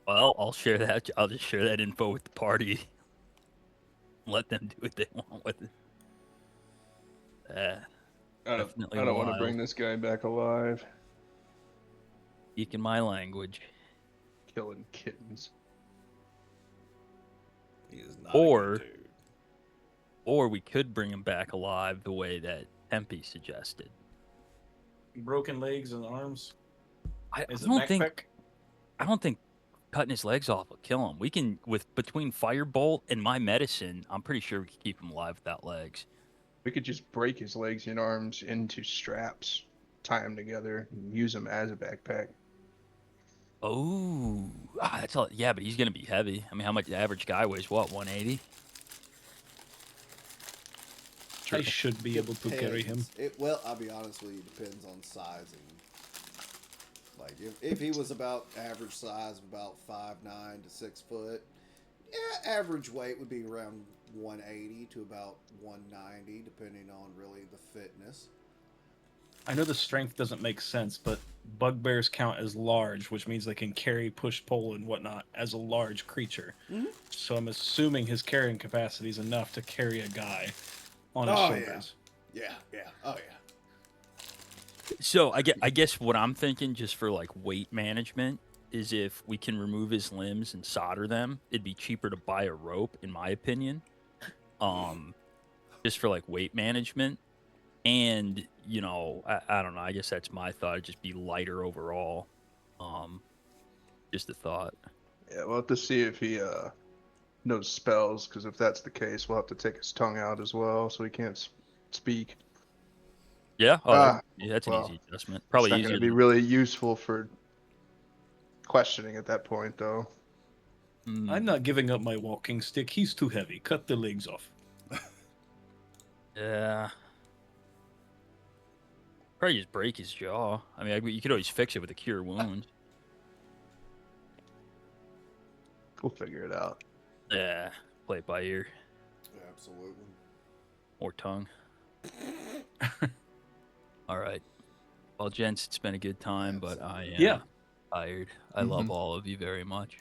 Well, I'll share that. I'll just share that info with the party. Let them do what they want with it. I Definitely don't want to wild. bring this guy back alive. Speaking my language. Killing kittens. He is not Or- a good dude. Or we could bring him back alive the way that Tempe suggested. Broken legs and arms. I Is it don't think backpack? I don't think cutting his legs off will kill him. We can between Firebolt and my medicine, I'm pretty sure we can keep him alive without legs. We could just break his legs and arms into straps, tie them together, and use them as a backpack. Oh, that's all. Yeah, but he's gonna be heavy. I mean, how much the average guy weighs? What, 180? I should be able to carry him. Well, I'll be honest with you, it depends on sizing. Like, if he was about average size of about 5'9" to 6 foot, yeah, average weight would be around 180 to about 190, depending on really the fitness. I know the strength doesn't make sense, but bugbears count as large, which means they can carry, push, pull, and whatnot as a large creature. Mhm. So I'm assuming his carrying capacity is enough to carry a guy on his Oh, shoulders. Yeah, oh yeah. So I guess what I'm thinking, just for like weight management, is if we can remove his limbs and solder them, it'd be cheaper to buy a rope, in my opinion. Just for like weight management, and I don't know. I guess that's my thought. It'd just be lighter overall. Just a thought. Yeah, we'll have to see if he knows spells, because if that's the case, we'll have to take his tongue out as well, so he can't speak. Yeah. Ah, Yeah, that's an well, easy adjustment. It's Probably not easier. going to be really useful for questioning at that point, though. I'm not giving up my walking stick. He's too heavy. Cut the legs off. Yeah. Probably just break his jaw. I mean, you could always fix it with a cure wound. We'll figure it out. Yeah. Play it by ear Absolutely. or tongue. All right. Well, gents, it's been a good time, but I am Yeah. tired. I love all of you very much.